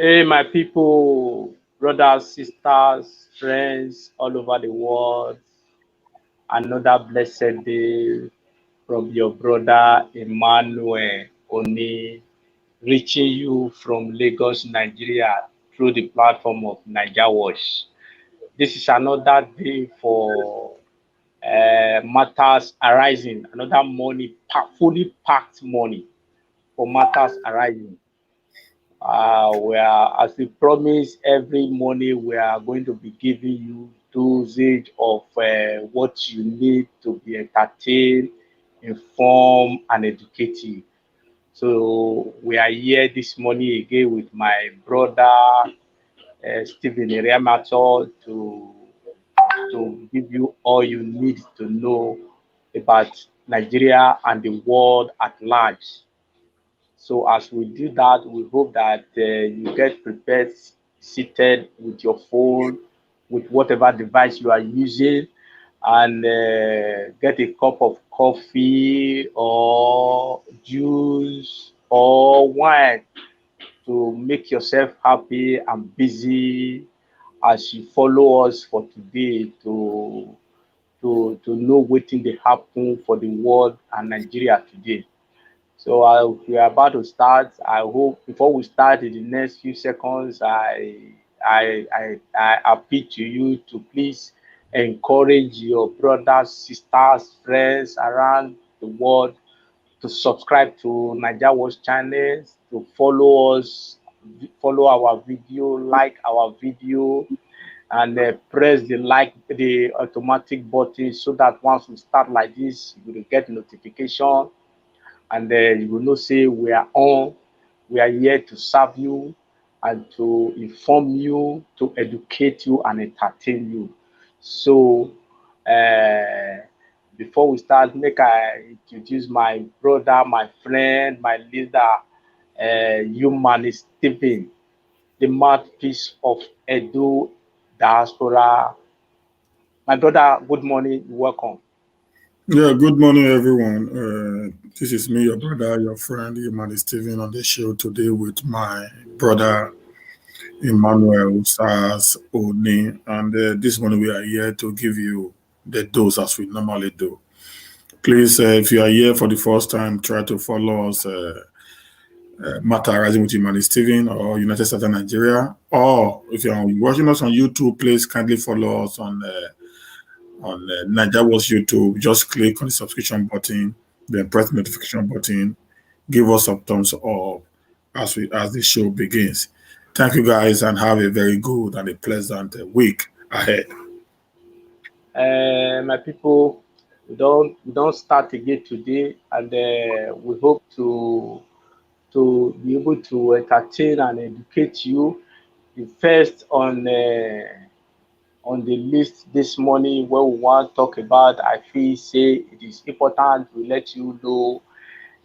Hey, my people, brothers, sisters, friends all over the world. Another blessed day from your brother Emmanuel Oni, reaching you from Lagos, Nigeria, through the platform of Niger Watch. This is another day for matters arising, another morning, fully packed morning for matters arising. As we promise, every morning we are going to be giving you dosage of what you need to be entertained, informed, and educative. So we are here this morning again with my brother Stephen Iriamato to give you all you need to know about Nigeria and the world at large. So as we do that, we hope that you get prepared, seated with your phone, with whatever device you are using, and get a cup of coffee or juice or wine to make yourself happy and busy as you follow us for today to know wetin dey happen for the world and Nigeria today. So we are about to start. I hope before we start in the next few seconds, I appeal to you to please encourage your brothers, sisters, friends around the world to subscribe to Niger Watch channels, to follow us, follow our video, like our video, and press the automatic button so that once we start like this, you will get notification and you will know say we are on, we are here to serve you and to inform you, to educate you and entertain you. So before we start, make I introduce my brother, my friend, my leader, human Stephen, the mouthpiece of Edo diaspora. My brother, good morning, welcome. Yeah, good morning, everyone. This is me, your brother, your friend, Emmanuel Stephen, on the show today with my brother, Emmanuel Sars Oni. And this morning we are here to give you the dose as we normally do. Please, if you are here for the first time, try to follow us, Matter Rising with Emmanuel Stephen or United States of Nigeria. Or if you're watching us on YouTube, please kindly follow us on Niger Watch YouTube. Just click on the subscription button, then press the notification button. Give us some thumbs up as the show begins. Thank you guys and have a very good and a pleasant week ahead. My people, we don't start again today, and we hope to be able to entertain and educate you. The first on the list this morning, where we want to talk about, I feel say it is important to let you know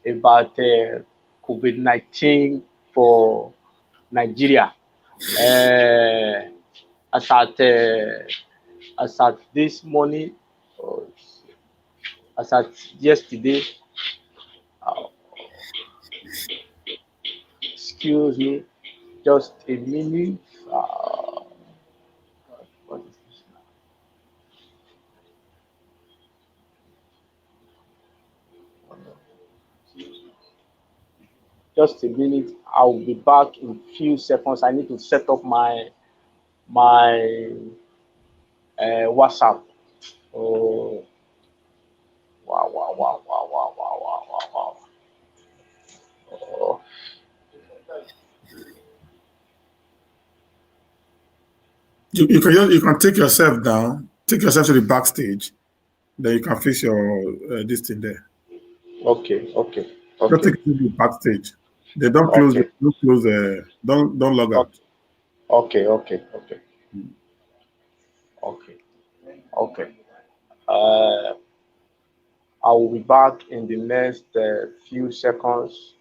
about COVID-19 for Nigeria. Uh, as at uh, as at this morning, uh, as at yesterday, uh, excuse me, just a minute. What is this now? Just a minute. I'll be back in few seconds. I need to set up my WhatsApp. Oh, wow, wow, wow, wow, wow, wow, wow, wow, wow. Oh, You can take yourself down, take yourself to the backstage, then you can fix your this thing there. okay, okay, Just okay, take it to the backstage. They don't close. okay, Don't close. Don't log out. okay, okay, okay, okay, okay, okay. Uh, I will be back in the next few seconds.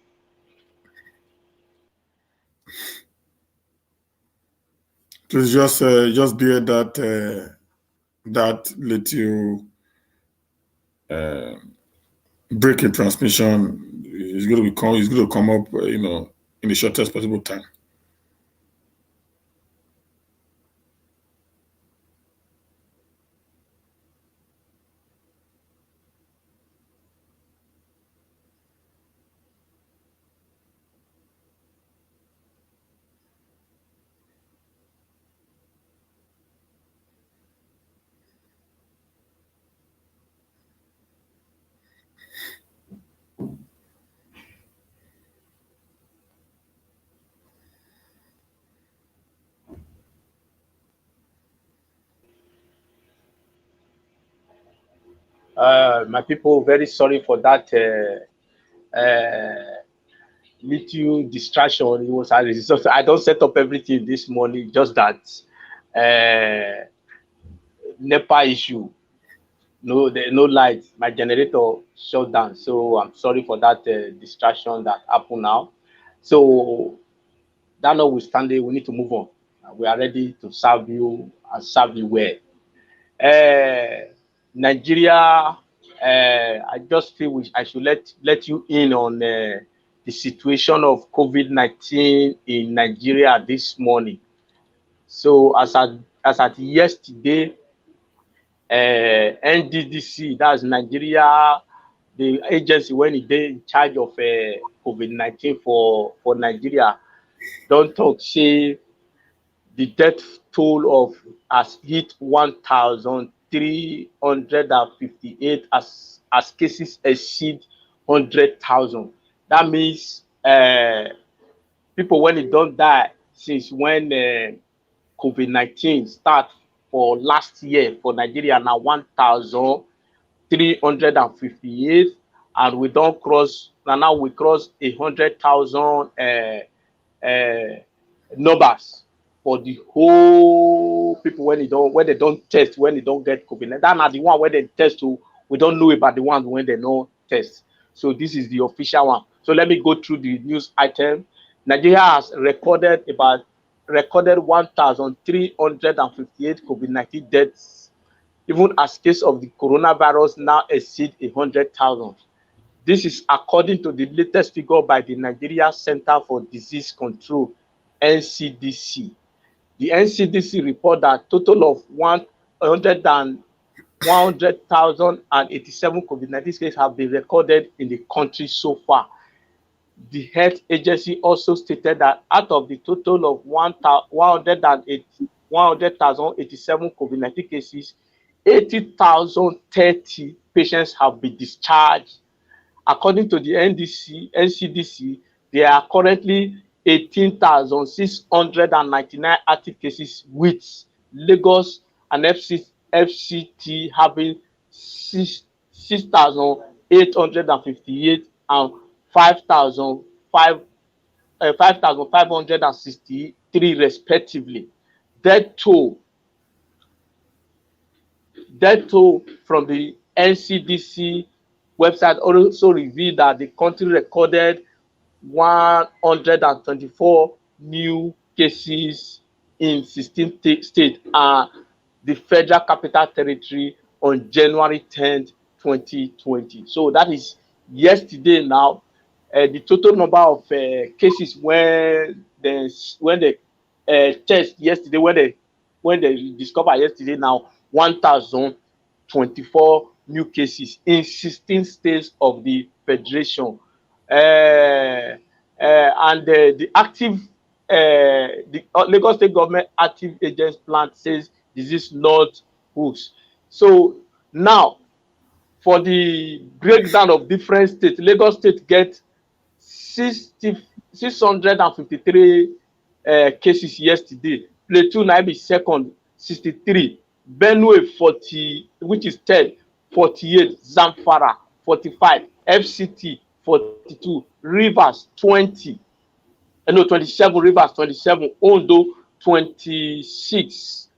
Please just bear that little uh, break in transmission is going to come up, in the shortest possible time. My people, very sorry for that little distraction. It was a result. I don't set up everything this morning. Just that uh, NEPA issue. No, there no light. My generator shut down. So I'm sorry for that distraction that happened now. So that notwithstanding, we need to move on. We are ready to serve you and serve you well. Nigeria, I just feel I should let you in on the situation of COVID-19 in Nigeria this morning. So as at yesterday, NDDC, that's Nigeria, the agency when it dey in charge of COVID-19 for Nigeria, don talk say the death toll of has hit 1,358 as cases exceed 100,000. That means people when it don't die since when COVID-19 start for last year for Nigeria na 1,358, and we don't cross now we cross 100,000 numbers for the whole people when they don't test, when they don't get COVID. That na the one when they test to, we don't know about the ones when they no test. So this is the official one. So let me go through the news item. Nigeria has recorded 1,358 COVID-19 deaths, even as case of the coronavirus now exceed 100,000. This is according to the latest figure by the Nigeria Center for Disease Control (NCDC). The NCDC report that total of 100,087 COVID-19 cases have been recorded in the country so far. The health agency also stated that out of the total of 100,087 COVID-19 cases, 80,030 patients have been discharged. According to the NCDC, there are currently 18,699 active cases, with Lagos and FCT having 6,858 and 5,563 respectively. Death toll from the NCDC website also revealed that the country recorded 124 new cases in 16 states and the Federal Capital Territory on January 10th, 2020. So that is yesterday now. The total number of cases when they test yesterday, when they discover yesterday now, 1,024 new cases in 16 states of the federation. And the active the Lagos State Government active agents plan says disease not hoax. So now for the breakdown of different states, Lagos State get 653 cases yesterday. Plateau na be second, 63. Benue 40, which is 10, 48. Zamfara 45. FCT 42. Rivers 20. No, 27. Rivers 27. Ondo 26.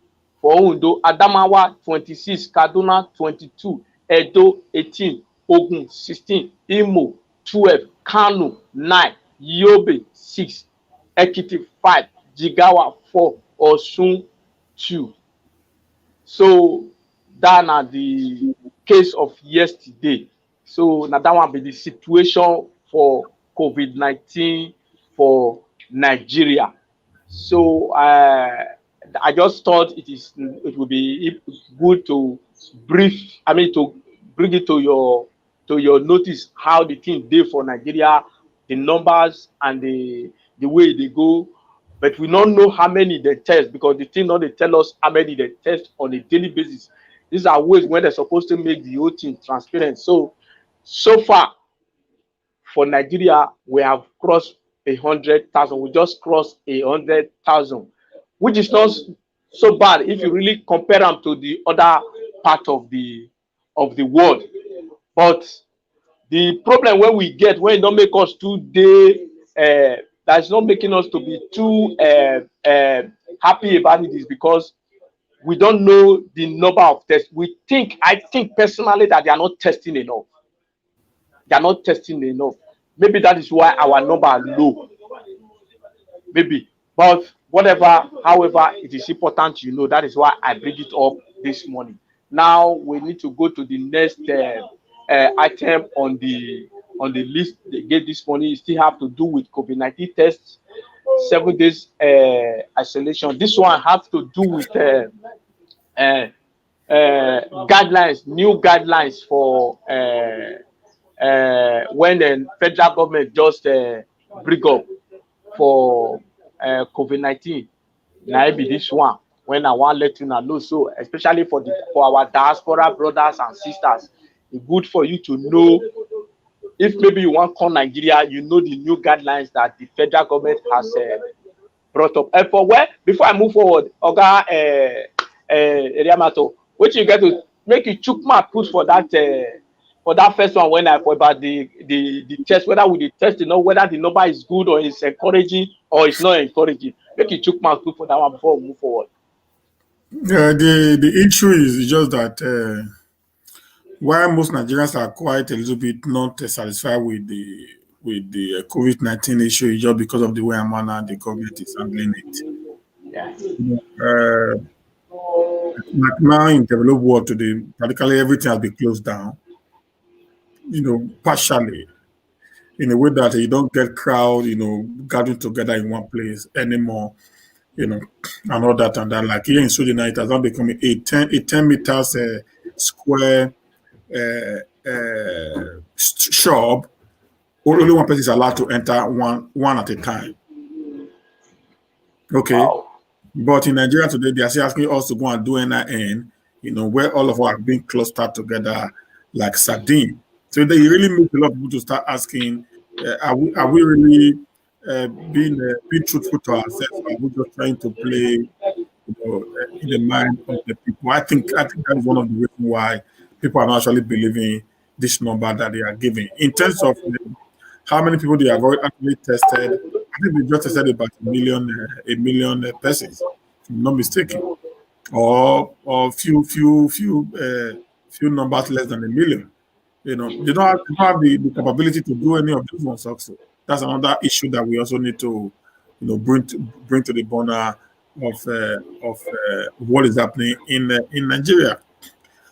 For Ondo, Adamawa 26. Kaduna 22. Edo 18. Ogun 16. Imo 12. Kano 9. Yobe 6. Ekiti 5. Jigawa 4. Osun 2. So that na the case of yesterday. So na that one be the situation for COVID-19 for Nigeria. So I just thought it would be good to to bring it to your notice how the thing dey for Nigeria, the numbers and the way they go. But we don't know how many they test, because the thing not they tell us how many they test on a daily basis. These are ways when they're supposed to make the whole thing transparent. So far for Nigeria, we have crossed 100,000. We just crossed 100,000, which is not so bad if you really compare them to the other part of the of the world. But the problem when we get when it don't make us too day that's not making us to be too happy about it is because we don't know the number of tests. I think personally that they are not testing enough. They are not testing enough. Maybe that is why our number are low. Maybe. But whatever, however, it is important, that is why I bring it up this morning. Now we need to go to the next item on the list they gave this morning. You still have to do with COVID-19 tests, 7 days isolation. This one have to do with uh, guidelines, new guidelines for when the federal government just bring up for COVID-19. Now be this one when I want let you know. So especially for our diaspora brothers and sisters, it's good for you to know if maybe you want to come Nigeria, you know the new guidelines that the federal government has brought up. And for where before I move forward, Oga Eriamato, what you get to make you chook my put for that first one when I for about the test, whether we the test, whether the number is good or it's encouraging or it's not encouraging. Make you chook my put for that one before we move forward. The issue is just that while most Nigerians are quite a little bit not satisfied with the COVID-19 issue, it's just because of the way and manner the government is handling it. Yeah. Like now in developed world today, practically everything has been closed down. Partially in a way that you don't get crowd, gathering together in one place anymore. And all that and that. Like here in Sweden, it has now become a 10 meters square shop. Only one person is allowed to enter one at a time. Okay. Wow. But in Nigeria today, they are still asking us to go and do NIN, where all of us are being clustered together like sardine. So they really make a lot of people to start asking, are we really being truthful to ourselves? Or are we just trying to play in the mind of the people? I think that is one of the reasons why people are not actually believing this number that they are giving. In terms of how many people they have actually tested, I think they just tested about a million persons, if I'm not mistaken, or few numbers less than a million. They don't have the capability to do any of these ones also. That's another issue that we also need to, bring to the border of what is happening in Nigeria.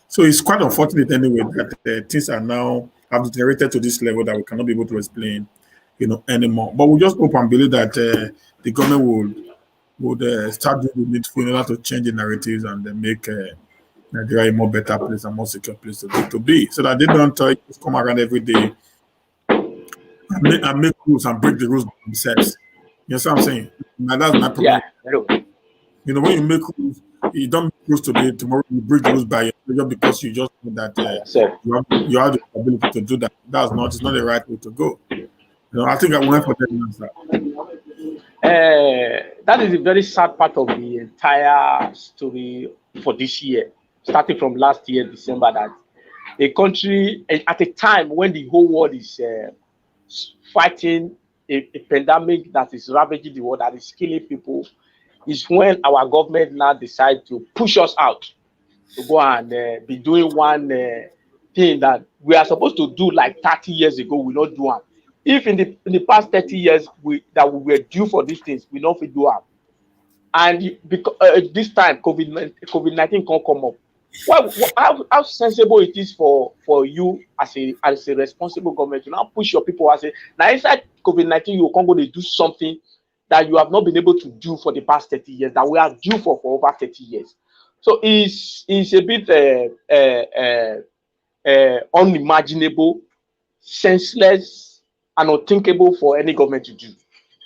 So it's quite unfortunate anyway that things are now have deteriorated to this level that we cannot be able to explain, anymore. But we just hope and believe that the government would start doing the needful in order to change the narratives and make Nigeria a more better place and more secure place to be, so that they don't just come around every day and make rules and break the rules by themselves. You know what I'm saying? Now that's my problem. Yeah. Very well. When you make rules, you don't make rules today, tomorrow you break the rules by yourself just because you just know that By yourself. you have the ability to do that. It's not the right way to go. I think I went for that answer. That is a very sad part of the entire story for this year, starting from last year, December, that a country at a time when the whole world is fighting a pandemic that is ravaging the world, that is killing people, is when our government now decide to push us out to go and be doing one thing that we are supposed to do like 30 years ago. We not do it. If in the past 30 years we were due for these things, we not fit do it. And because this time COVID-19 can't come up. How sensible it is for you as a responsible government to now push your people and say, now inside COVID-19 you can't go to do something that you have not been able to do for the past 30 years, that we are due for over 30 years. So it's a bit unimaginable, senseless, and unthinkable for any government to do.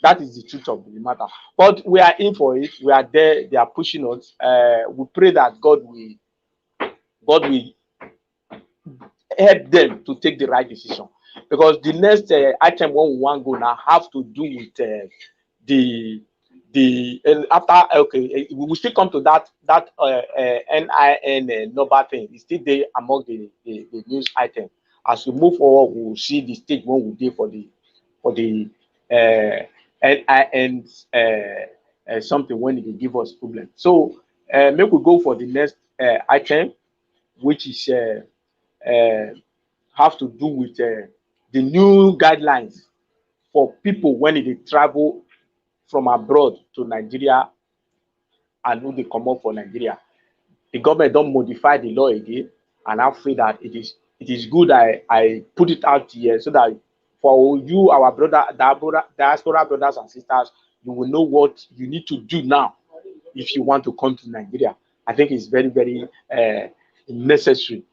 That is the truth of the matter. But we are in for it. We are there. They are pushing us. We pray that God will help them to take the right decision. Because the next item one we want go now have to do with the and after, okay, we will still come to that NIN number thing. It's still there among the news item. As we move forward, we will see the stage when we do for the NIN something when it will give us problem. So make we go for the next item, which is have to do with the new guidelines for people when they travel from abroad to Nigeria and who they come up for Nigeria. The government don't modify the law again, and I feel that it is good I put it out here so that for you, our diaspora brothers and sisters, you will know what you need to do now if you want to come to Nigeria. I think it's very, very necessary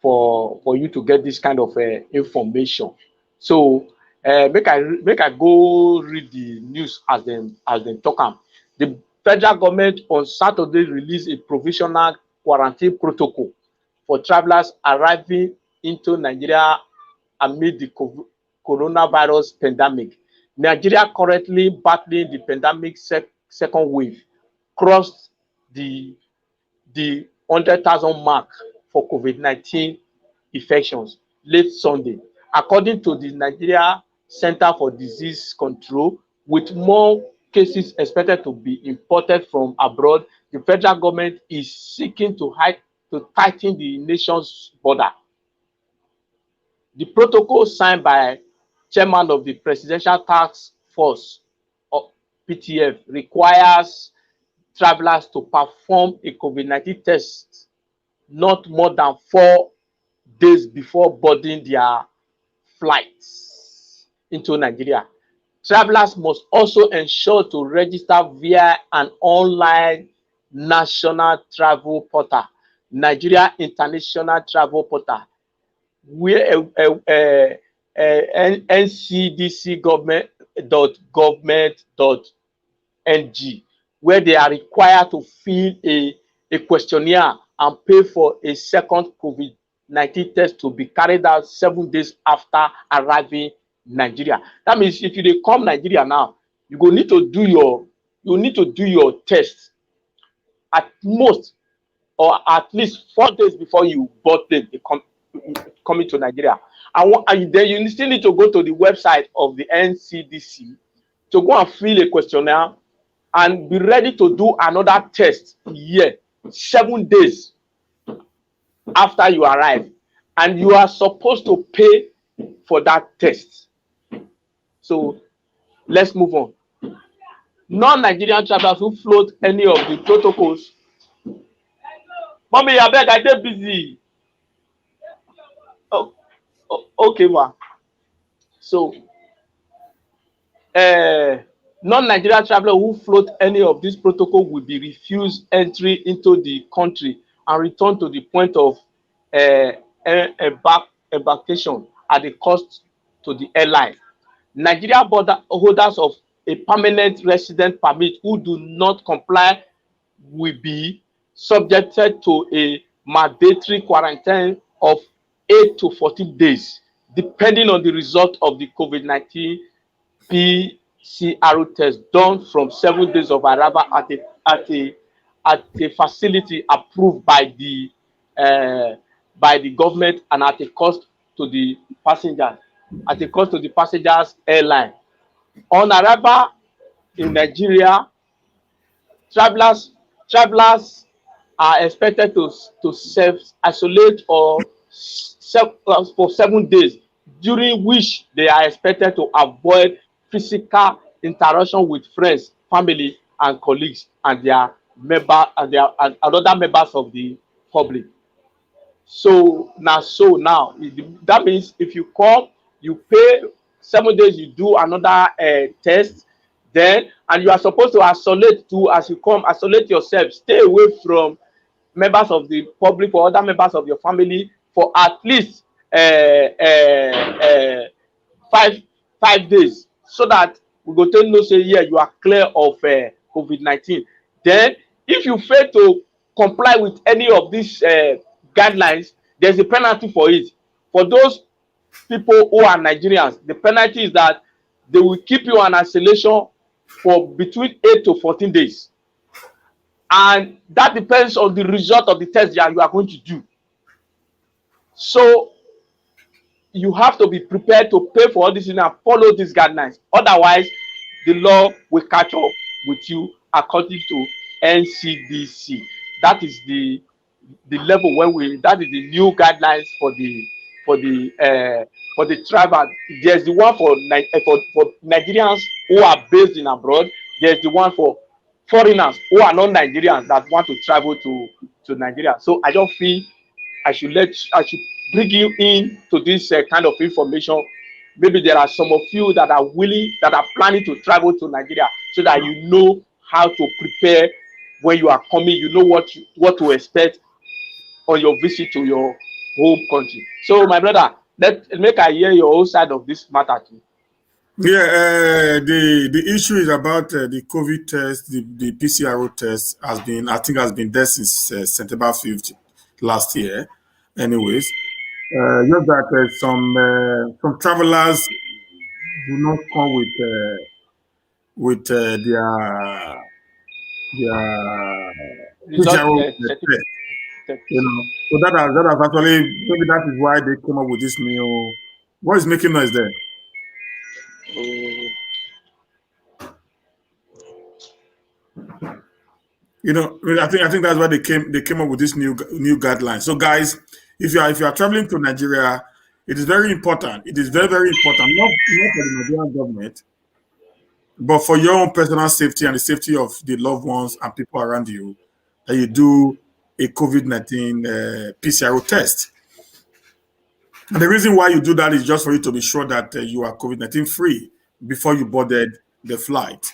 for you to get this kind of information. So make I go read the news as them talk am. The federal government on Saturday released a provisional quarantine protocol for travelers arriving into Nigeria amid the coronavirus pandemic. Nigeria, currently battling the pandemic second wave, crossed the 100,000 mark for COVID-19 infections late Sunday, according to the Nigeria Center for Disease Control. With more cases expected to be imported from abroad, the federal government is seeking to tighten the nation's border. The protocol, signed by chairman of the Presidential Task Force of PTF, requires travelers to perform a COVID-19 test not more than 4 days before boarding their flights into Nigeria. Travelers must also ensure to register via an online national travel portal, Nigeria International Travel Portal, where ncdc government.government.ng, where they are required to fill a questionnaire and pay for a second COVID-19 test to be carried out 7 days after arriving Nigeria. That means if you dey come Nigeria now, you go need to do your test at most or at least 4 days before you board plane coming to Nigeria. And then you still need to go to the website of the NCDC to go and fill a questionnaire and be ready to do another test here 7 days after you arrive. And you are supposed to pay for that test. So let's move on. Non-Nigerian travelers who float any of the protocols. Mommy, abeg, I dey busy. Oh, okay, ma. So, non-Nigerian travelers who float any of this protocol will be refused entry into the country and return to the point of embarkation at the cost to the airline. Nigeria border holders of a permanent resident permit who do not comply will be subjected to a mandatory quarantine of 8 to 14 days, depending on the result of the COVID-19 PCR test done from 7 days of arrival at a facility approved by the government and at a cost to the passengers airline. On arrival in Nigeria, travelers are expected to self-isolate or for 7 days, during which they are expected to avoid physical interaction with friends, family, and colleagues and their other members of the public. So now, that means if you come, you pay 7 days, you do another test, then, and you are supposed to isolate too. As you come, isolate yourself, stay away from members of the public or other members of your family for at least 5 days, so that we go tell you say, yeah, you are clear of COVID-19. Then if you fail to comply with any of these guidelines, there's a penalty for it. For those people who are Nigerians, the penalty is that they will keep you in isolation for between 8 to 14 days. And that depends on the result of the test that you are going to do. So you have to be prepared to pay for all this and follow these guidelines. Otherwise, the law will catch up with you according to NCDC. That is the level when we, that is the new guidelines for the travel. There's the one for Nigerians who are based in abroad. There's the one for foreigners who are not Nigerians that want to travel to Nigeria. So I don't feel I should bring you in to this kind of information. Maybe there are some of you that are willing, that are planning to travel to Nigeria, so that you know how to prepare when you are coming. You know what to expect on your visit to your home country. So, my brother, let make I hear your whole side of this matter too. Yeah, the issue is about the COVID test, the PCR test has been, I think, has been there since September 5th last year. Anyways, just that some travelers do not come with their Result PCR test, certificate. you know. So that has actually, maybe that is why they came up with this new. What is making noise there? You know, I think that's why they came up with this new guideline. So guys, if you are traveling to Nigeria, it is very important. It is very, very important, not for the Nigerian government, but for your own personal safety and the safety of the loved ones and people around you, that you do a COVID-19 PCR test. And the reason why you do that is just for you to be sure that you are COVID-19 free before you boarded the flight.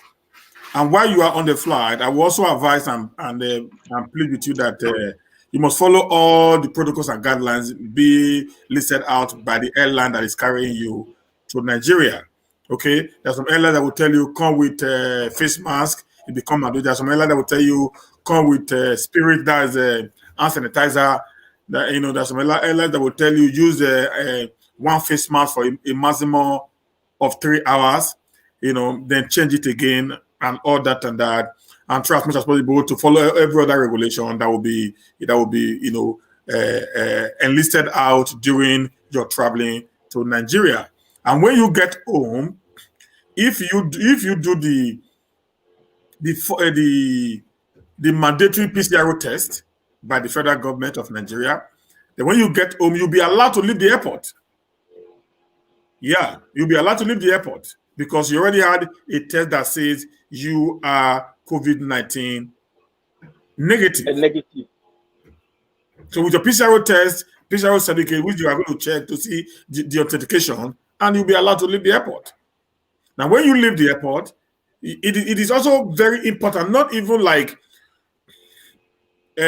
And while you are on the flight, I will also advise and plead with you that you must follow all the protocols and guidelines be listed out by the airline that is carrying you to Nigeria. Okay, there's some airlines that will tell you come with face mask. It become mandatory. There's some airlines that will tell you come with spirit, that is hand sanitizer. That, there's some airlines that will tell you use one face mask for a maximum of 3 hours. Then change it again and all that and that, and try as much as possible to follow every other regulation that will be enlisted out during your traveling to Nigeria. And when you get home, if you do the mandatory PCR test by the federal government of Nigeria, then when you get home, you'll be allowed to leave the airport. Yeah, you'll be allowed to leave the airport because you already had a test that says you are COVID-19 negative. Negative. So with your PCR test, PCR certificate, which you are going to check to see the authentication, and you'll be allowed to leave the airport. Now, when you leave the airport, it is also very important, not even like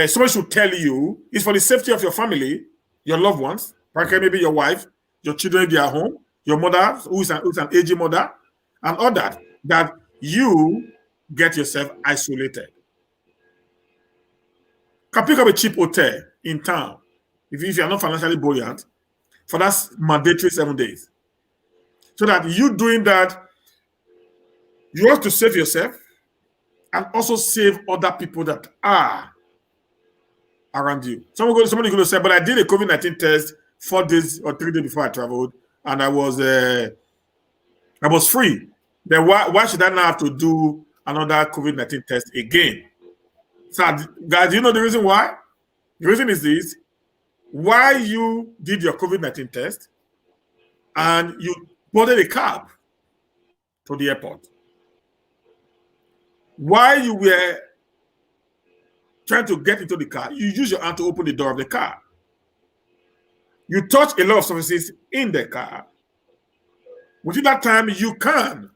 someone should tell you, it's for the safety of your family, your loved ones, maybe your wife, your children if they are home, your mother, who's an aging mother, and all that you get yourself isolated. Can pick up a cheap hotel in town if you are not financially buoyant for that mandatory 7 days. So that you doing that, you have to save yourself and also save other people that are around you. Somebody going to say, but I did a COVID-19 test 4 days or 3 days before I traveled, and I was free. Then why should I now have to do another COVID-19 test again? So, guys, you know the reason why? The reason is this: why you did your COVID-19 test and you boarded a cab to the airport. While you were trying to get into the car, you use your hand to open the door of the car. You touch a lot of surfaces in the car. Within that time, you can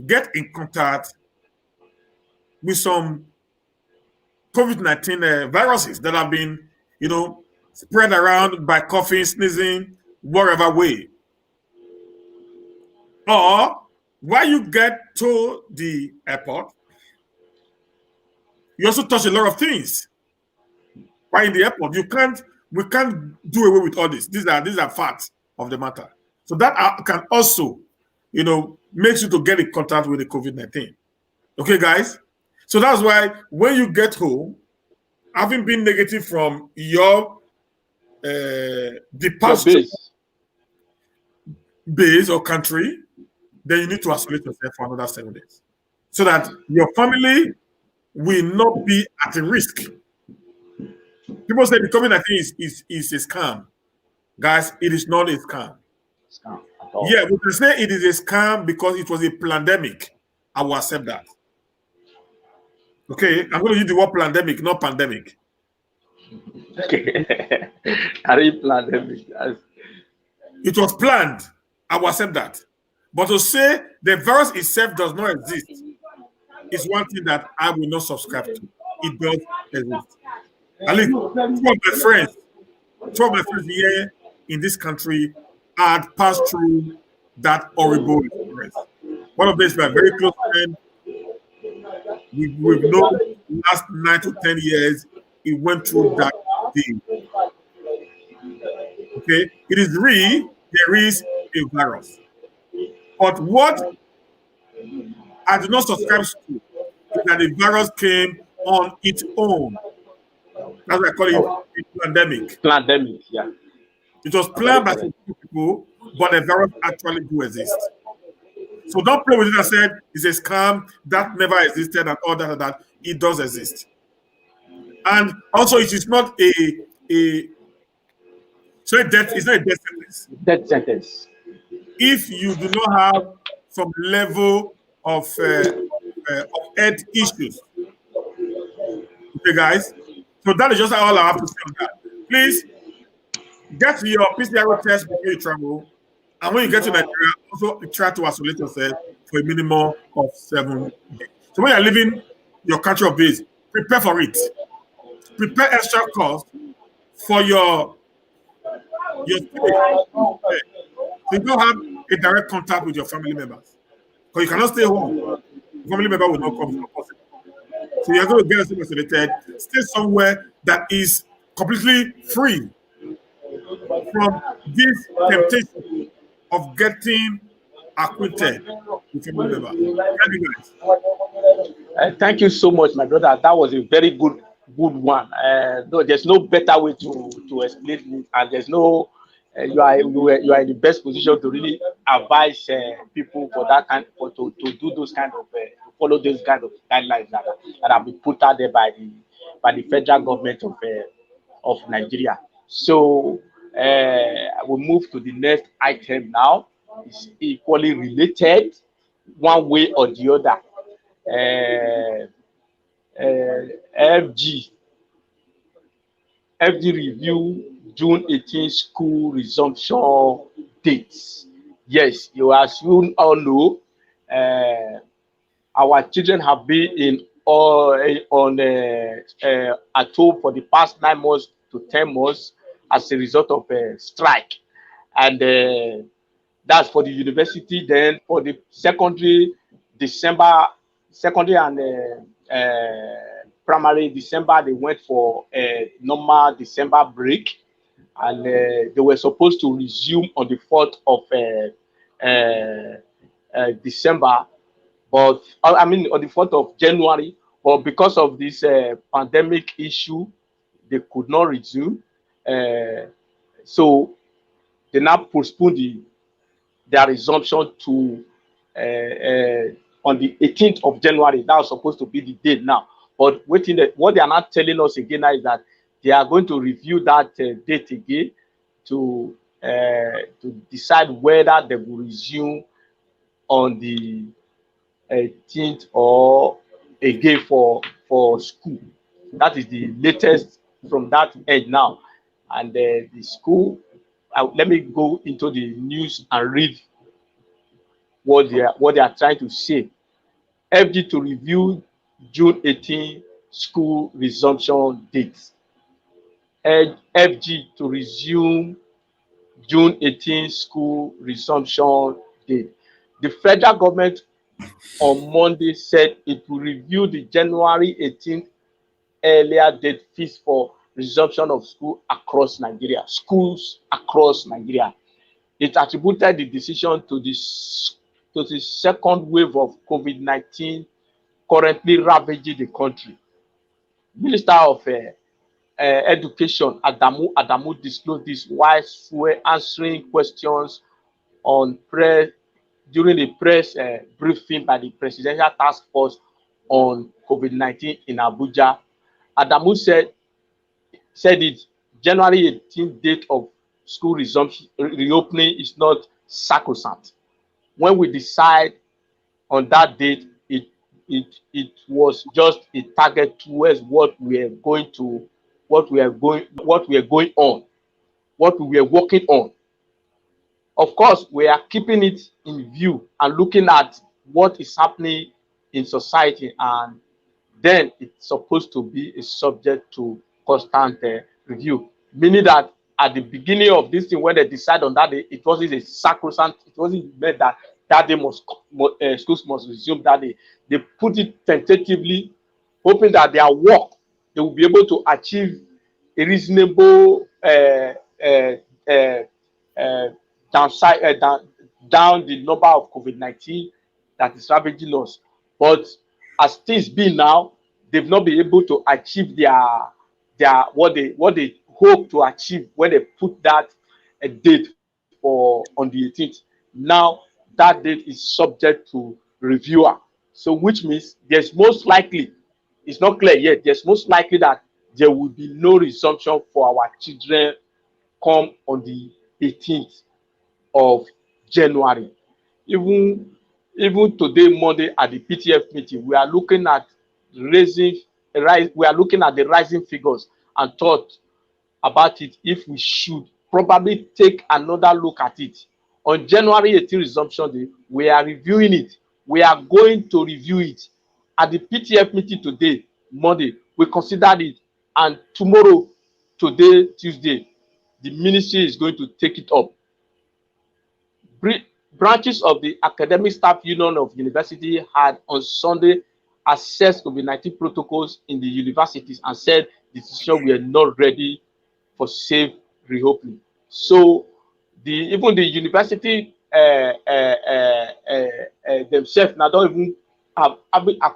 get in contact with some COVID-19 viruses that have been, spread around by coughing, sneezing, whatever way. Or while you get to the airport, you also touch a lot of things. While in the airport, we can't do away with all this. These are facts of the matter. So that can also makes you to get in contact with the COVID-19. Okay, guys? So that's why when you get home, having been negative from your Your departure base. base or country, then you need to isolate yourself for another 7 days so that your family will not be at a risk. People say the COVID-19 is a scam. Guys, it is not a scam. Scam at all. Yeah, we can say it is a scam because it was a pandemic. I will accept that. Okay, I'm going to use the word pandemic, not pandemic. Okay. I didn't plan them. It was planned. I will accept that. But to say the virus itself does not exist is one thing that I will not subscribe to. It does exist. At least two of my friends here in this country had passed through that horrible experience. One of them is my very close friend. We've known last 9 to 10 years. He went through that thing. Okay, it is real. There is a virus, but what I do not subscribe to is that the virus came on its own. That's why I call it Oh, a pandemic. pandemic, yeah. It was Very planned by correct. some people, but the virus actually do exist. So don't play with it. I said it's a scam that never existed and all that and that. It does exist, and also it is not a so a death. It's not a death sentence. Death sentence. If you do not have some level of health issues, okay, guys. So that is just all I have to say on that. Please get your PCR test before you travel. And when you get to Nigeria, also try to isolate yourself for a minimum of 7 days. So when you're leaving your country of base, prepare for it. Prepare extra cost for your stay. So you don't have a direct contact with your family members. Because you cannot stay home. The family member will not come, it's not possible. So you're going to get yourself isolated, stay somewhere that is completely free from this temptation of getting acquainted with family members. Thank you guys. Thank you so much, my brother. That was a very good one. No, there's no better way to explain it, and there's no you are in the best position to really advise people for that kind for to do those kind of to follow those kind of guidelines that have been put out there by the federal government of Nigeria. So we'll move to the next item now. It's equally related, one way or the other. Uh, FG review June 18 school resumption dates. Yes, as you all know, our children have been in on at home for the past 9 months to 10 months as a result of a strike, and that's for the university. Then for the December, secondary and primary, December they went for a normal December break, and they were supposed to resume on the 4th of December, but I mean on the 4th of January, but because of this pandemic issue, they could not resume. Uh, so they now postponed their resumption to on the 18th of January. That was supposed to be the date now. But what they are not telling us again now is that they are going to review that date again to decide whether they will resume on the 18th or again for school. That is the latest from that end now. And the school, let me go into the news and read what they are trying to say. FG to review June 18 school resumption dates. FG to resume June 18 school resumption date. The federal government on Monday said it will review the January 18th earlier date fixed for resumption of school across Nigeria. Schools across Nigeria. It attributed the decision to the to the second wave of COVID-19 currently ravaging the country. Minister of Education Adamu disclosed this while answering questions on press during a press briefing by the Presidential Task Force on COVID-19 in Abuja. Adamu said it January 18th date of school resumption reopening is not sacrosanct. When we decide on that date, it was just a target towards what we are going to, what we are going on, what we are working on. Of course, we are keeping it in view and looking at what is happening in society, and then it's supposed to be a subject to constant review. Meaning that at the beginning of this thing, when they decide on that day, it wasn't a sacrosanct, it wasn't meant that that day schools must resume that day. They put it tentatively, hoping that their work, they will be able to achieve a reasonable uh, uh, uh, down the number of COVID-19 that is ravaging us. But as things be now, they've not been able to achieve their what they hope to achieve when they put that date for on the 18th. Now that date is subject to reviewer. So which means there's most likely, it's not clear yet, there's most likely that there will be no resumption for our children come on the 18th of January. Even even today, Monday, at the PTF meeting, we are looking at we are looking at the rising figures and thought about it if we should probably take another look at it. On January 18 resumption day, we are reviewing it. We are going to review it. At the PTF meeting today, Monday, we considered it, and tomorrow, today, Tuesday, the ministry is going to take it up. Branches of the Academic Staff Union of University had on Sunday assessed COVID-19 protocols in the universities and said the decision were not ready for safe reopening. So even the university themselves now don't even have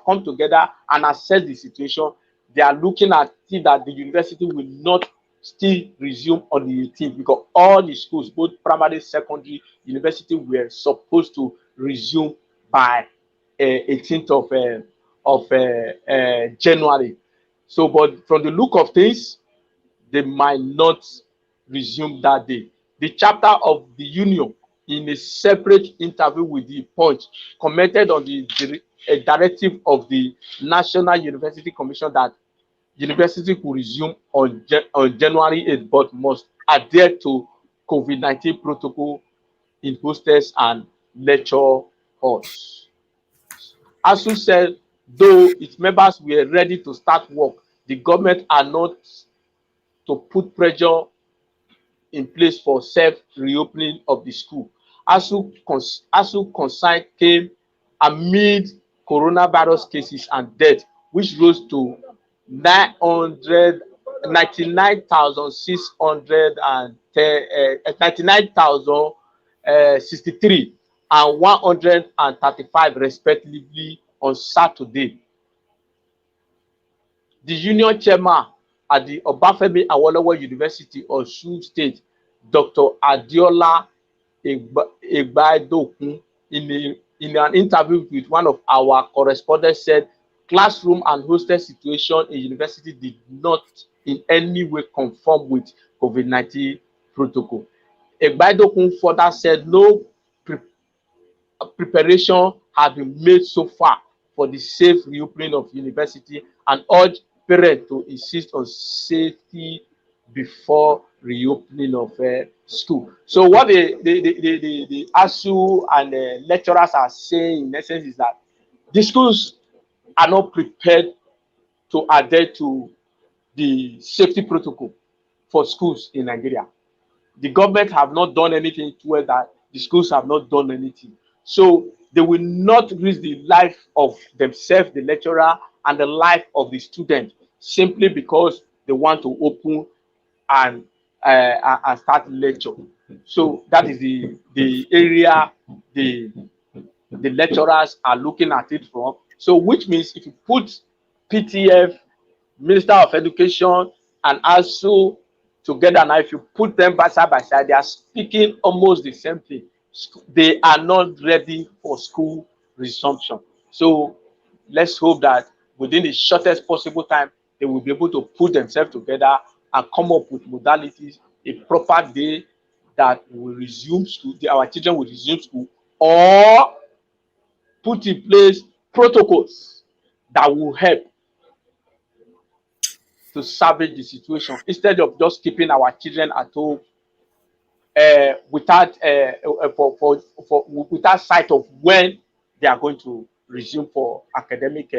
come together and assess the situation. They are looking at see that the university will not still resume on the 18th, because all the schools, both primary, secondary, university, were supposed to resume by 18th of January. So, but from the look of things, they might not resume that day. The chapter of the union, in a separate interview with the Punch, commented on the directive of the National University Commission that university could resume on January 8th, but must adhere to COVID-19 protocol in hostels and lecture halls. ASU said, though its members were ready to start work, the government are not to put pressure in place for self-reopening of the school. ASU concern came amid coronavirus cases and deaths, which rose to 99,63 and 135 respectively on Saturday. The union chairman at the Obafemi Awolowo University, Osun State, Dr. Adiola Egbaidokun, in an interview with one of our correspondents, said classroom and hostel situation in university did not in any way conform with COVID-19 protocol. Egbaidokun further said no preparation has been made so far for the safe reopening of university and urged parents to insist on safety before reopening of school. So what the ASU and the lecturers are saying in essence is that the schools are not prepared to adhere to the safety protocol for schools in Nigeria. The government have not done anything towards that. The schools have not done anything. So they will not risk the life of themselves, the lecturer, and the life of the student simply because they want to open and start lecture. So that is the area the the lecturers are looking at it from. So which means if you put PTF, Minister of Education, and also together now, if you put them side by side, they are speaking almost the same thing. They are not ready for school resumption. So let's hope that within the shortest possible time, they will be able to put themselves together and come up with modalities, a proper day that will resume school, our children will resume school, or put in place protocols that will help to salvage the situation instead of just keeping our children at home without without sight of when they are going to resume for academic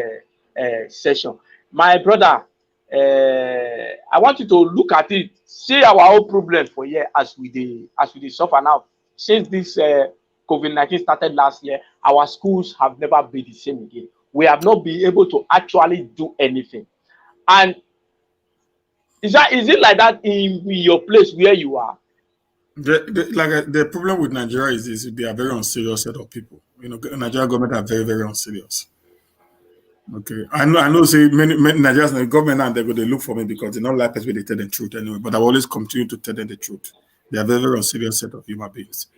session. My brother, I want you to look at it, see our own problem for here as we dey suffer now. Since this COVID-19 started last year, our schools have never been the same again. We have not been able to actually do anything. And is it like that in your place where you are? The problem with Nigeria is they are very unserious set of people. You know, Nigerian government are very, very unserious. Okay, I know. Say many Nigerians, the government, and they go they look for me because they don't like us when they tell the truth anyway. But I always continue to tell them the truth. They are very, very unserious set of human beings.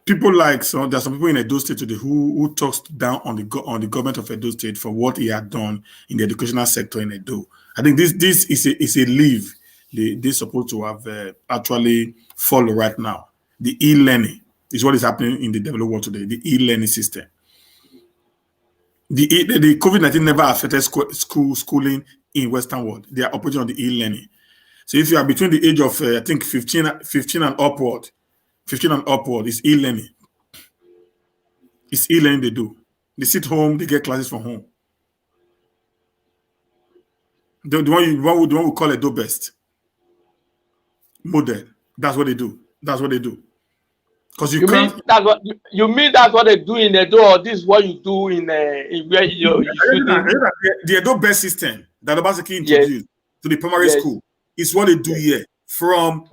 People like there's some people in Edo State today who talks down on the government of Edo State for what he had done in the educational sector in Edo. I think this is a leave they're supposed to have actually follow right now. The e-learning is what is happening in the developed world today. The e-learning system. The COVID-19 never affected schooling in Western world. They are operating on the e-learning. So if you are between the age of I think 15 and upward. 15 and upward is e-learning. It's e-learning they do. They sit home, they get classes from home. The one we call Edo Best model. That's what they do. That's what they do. Because you can't. Mean that's what they do in Edo, or this is what you do in where you the Edo Best system that Obaseki introduced to the primary school is what they do here from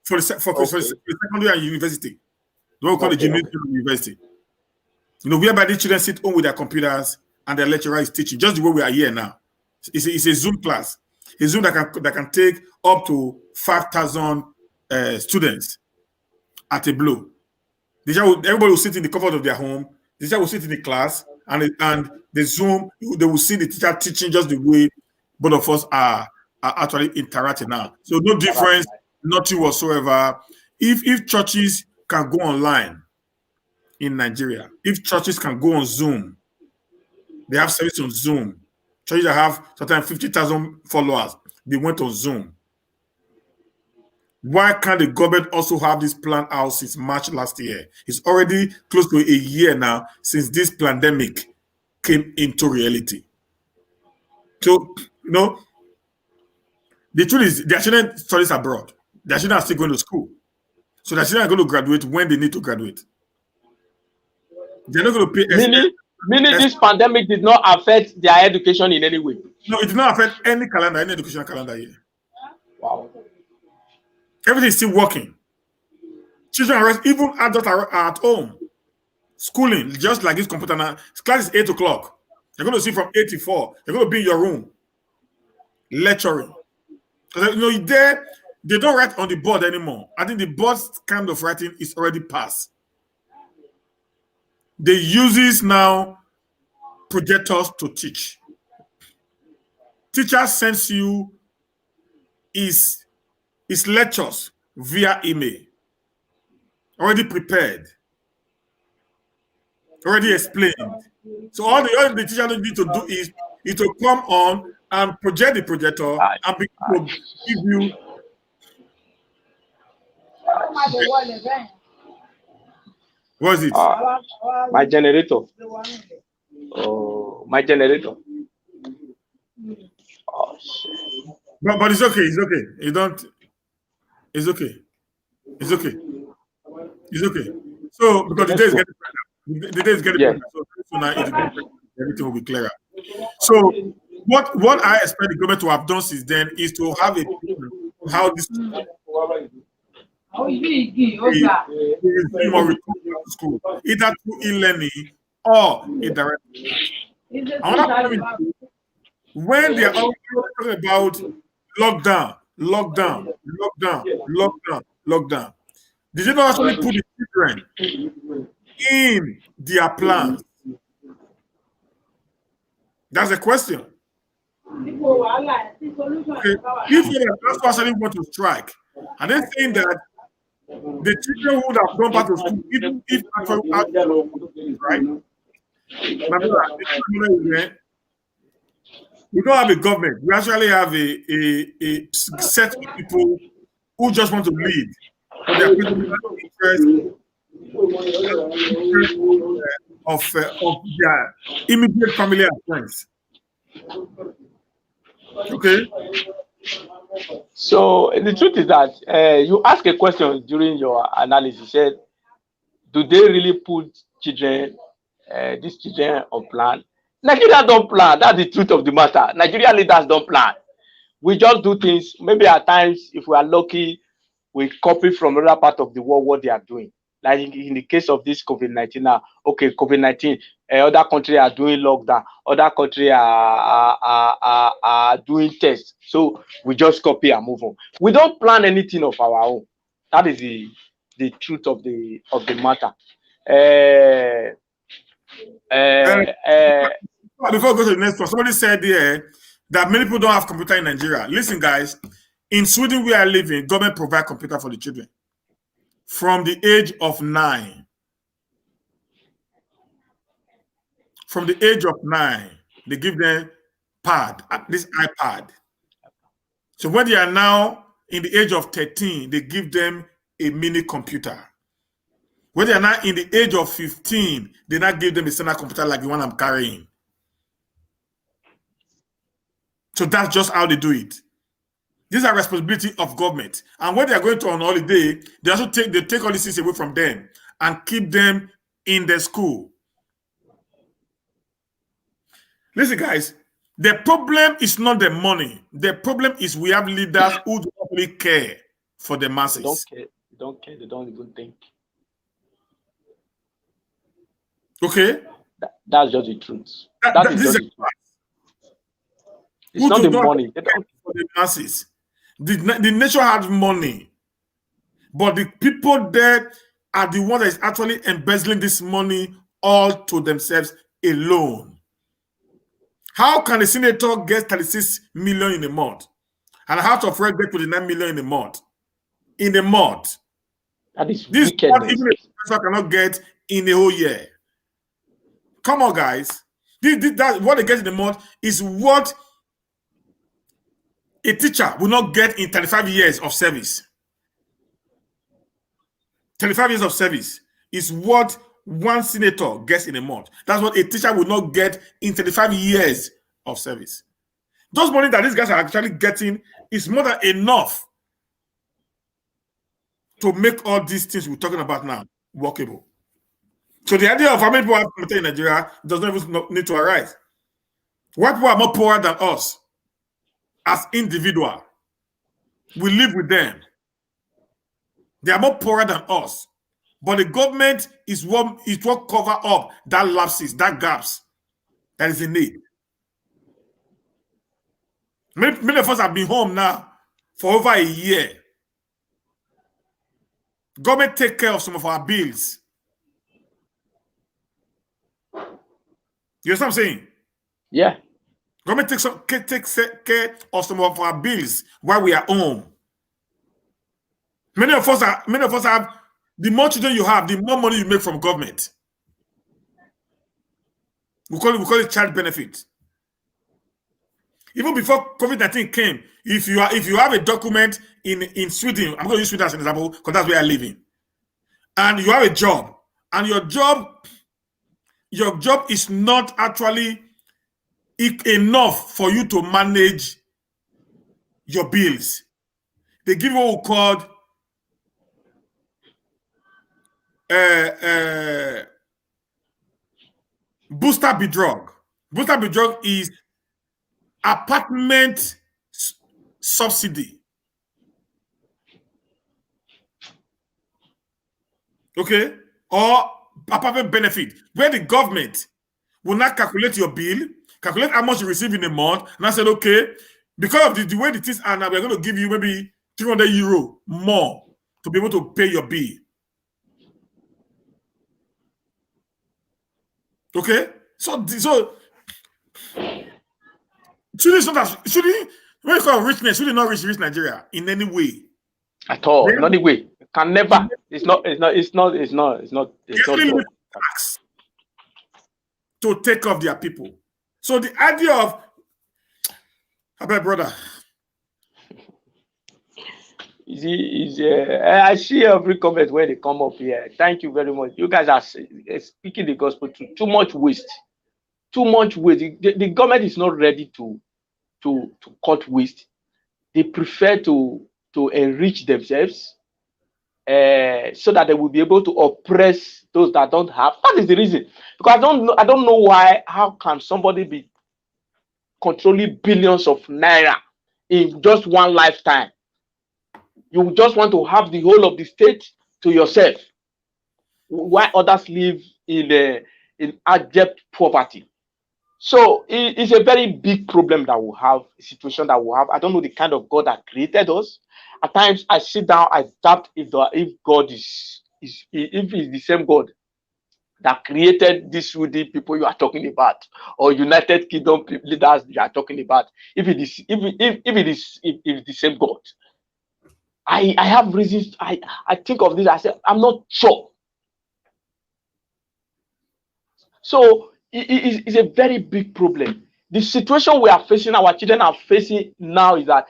for the secondary and university. They don't call it university. You know, whereby the children sit home with their computers and their lecturer is teaching, just the way we are here now. It's a Zoom class. A Zoom that can take up to 5,000 students at a blow. Everybody will sit in the comfort of their home. The teacher will sit in the class and the Zoom, they will see the teacher teaching just the way both of us are actually interacting now. So no difference, nothing whatsoever. If churches can go online in Nigeria, if churches can go on Zoom, they have service on Zoom. Churches that have sometimes 50,000 followers, they went on Zoom. Why can't the government also have this plan out since March last year? It's already close to a year now since this pandemic came into reality. So, you know, the truth is their children studies abroad. Their children are still going to school. So their children are going to graduate when they need to graduate. They're not going to pay. Meaning this pandemic did not affect their education in any way. No, it did not affect any educational calendar here. Wow. Everything is still working. Children are even adults are at home. Schooling, just like this computer now. Class is 8 o'clock. They're going to see from 8 to 4. They're going to be in your room. Lecturing. Because, you know, they don't write on the board anymore. I think the board's kind of writing is already passed. They use now projectors to teach. Teacher sends you his lectures via email. Already prepared. Already explained. So all the teacher need to do is to come on and project the projector and give you. What is it? My generator. Oh, my generator. Oh shit. But it's okay. It's okay. You don't. It's okay. It's okay. It's okay. So because the day is getting better. The day is getting better. So now everything will be clearer. So what I expect the government to have done since then is to have a how this. to resume or return back to school, either through e-learning or a direct support. Another problem is when they are always talking about lockdown, lockdown, lockdown, lockdown, lockdown. Did you not actually put the children in their plans? That's a question. Okay. If that's actually want to strike, and they're saying that the children who would have gone back to school, even if actually right? We don't have a government. We actually have a set of people who just want to lead for their personal interest, of their immediate family and friends. Okay. So the truth is that you asked a question during your analysis. You said, do they really put children, these children on plan? Nigeria don't plan. That's the truth of the matter. Nigerian leaders don't plan. We just do things. Maybe at times, if we are lucky, we copy from another part of the world what they are doing. Like in the case of this COVID-19 now, okay, COVID-19, other countries are doing lockdown, other countries are doing tests. So we just copy and move on. We don't plan anything of our own. That is the truth of the matter. Before we go to the next one, somebody said here that many people don't have computer in Nigeria. Listen, guys, in Sweden where I live in, government provide computer for the children from the age of 9. From the age of 9, they give them pad, at least iPad. So when they are now in the age of 13, they give them a mini computer. When they are now in the age of 15, they now give them a standard computer like the one I'm carrying. So that's just how they do it. These are responsibility of government. And when they are going to on holiday, they also take all these things away from them and keep them in the school. Listen, guys, the problem is not the money. The problem is we have leaders who don't really care for the masses. They don't care. They don't care. They don't even think. Okay? That's just the truth. That is just the truth. It's not the money. They don't for the masses. The nation has money, but the people there are the ones that is actually embezzling this money all to themselves alone. How can a senator get 36 million in a month and a House of Reps get 29 million in a month? In a month. That is this wickedness. Even a professor cannot get in a whole year. Come on, guys. That what they get in a month is what a teacher will not get in 35 years of service. 35 years of service is what one senator gets in a month. That's what a teacher will not get in 35 years of service. Those money that these guys are actually getting is more than enough to make all these things we're talking about now workable. So the idea of how many people have computer in Nigeria does not even need to arise. White people are more poorer than us as individuals. We live with them. They are more poorer than us. But the government is what cover up that lapses, that gaps that is in need. Many of us have been home now for over a year. Government take care of some of our bills. You know what I'm saying? Yeah. Government takes care of some of our bills while we are home. Many of us have, the more children you have, the more money you make from government. We call it child benefit. Even before COVID-19 came, if you have a document in Sweden, I'm going to use Sweden as an example because that's where I live in, and you have a job, and your job is not actually enough for you to manage your bills. They give you what we call booster bedrug. Booster bedrug is apartment subsidy. Okay? Or a perfect benefit, where the government will not calculate your bill, calculate how much you receive in a month, and I said, okay, because of the way the things are now, we're going to give you maybe 300 euro more to be able to pay your bill. Okay? So shouldn't when you call richness, should not reach Nigeria in any way. At all, They in any way. Can never. It's not only done. tax to take off their people. So the idea of, brother, I see every comment when they come up here. Thank you very much. You guys are speaking the gospel too much waste. Too much waste. The government is not ready to cut waste. They prefer to enrich themselves so that they will be able to oppress those that don't have. That is the reason. Because I don't know why. How can somebody be controlling billions of naira in just one lifetime? You just want to have the whole of the state to yourself, while others live in abject poverty. So it's a very big problem that we have, a situation that we have. I don't know the kind of God that created us. At times I sit down, I doubt if God is if it's the same God that created these Rudy people you are talking about, or United Kingdom leaders you are talking about. If it is if it's the same God. I have reasons. I think of this. I say I'm not sure. So it's a very big problem. The situation we are facing, our children are facing now, is that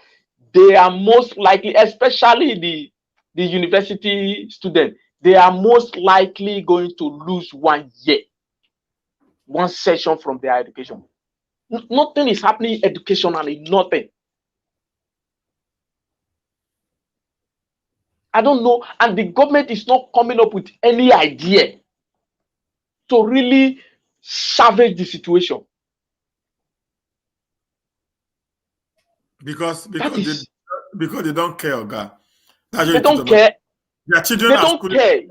they are most likely, especially the university student, they are most likely going to lose 1 year, one session from their education. Nothing is happening educationally. Nothing. I don't know, and the government is not coming up with any idea to really salvage the situation. because they don't care, okay? That's They what don't care. their children They are don't schooling. care.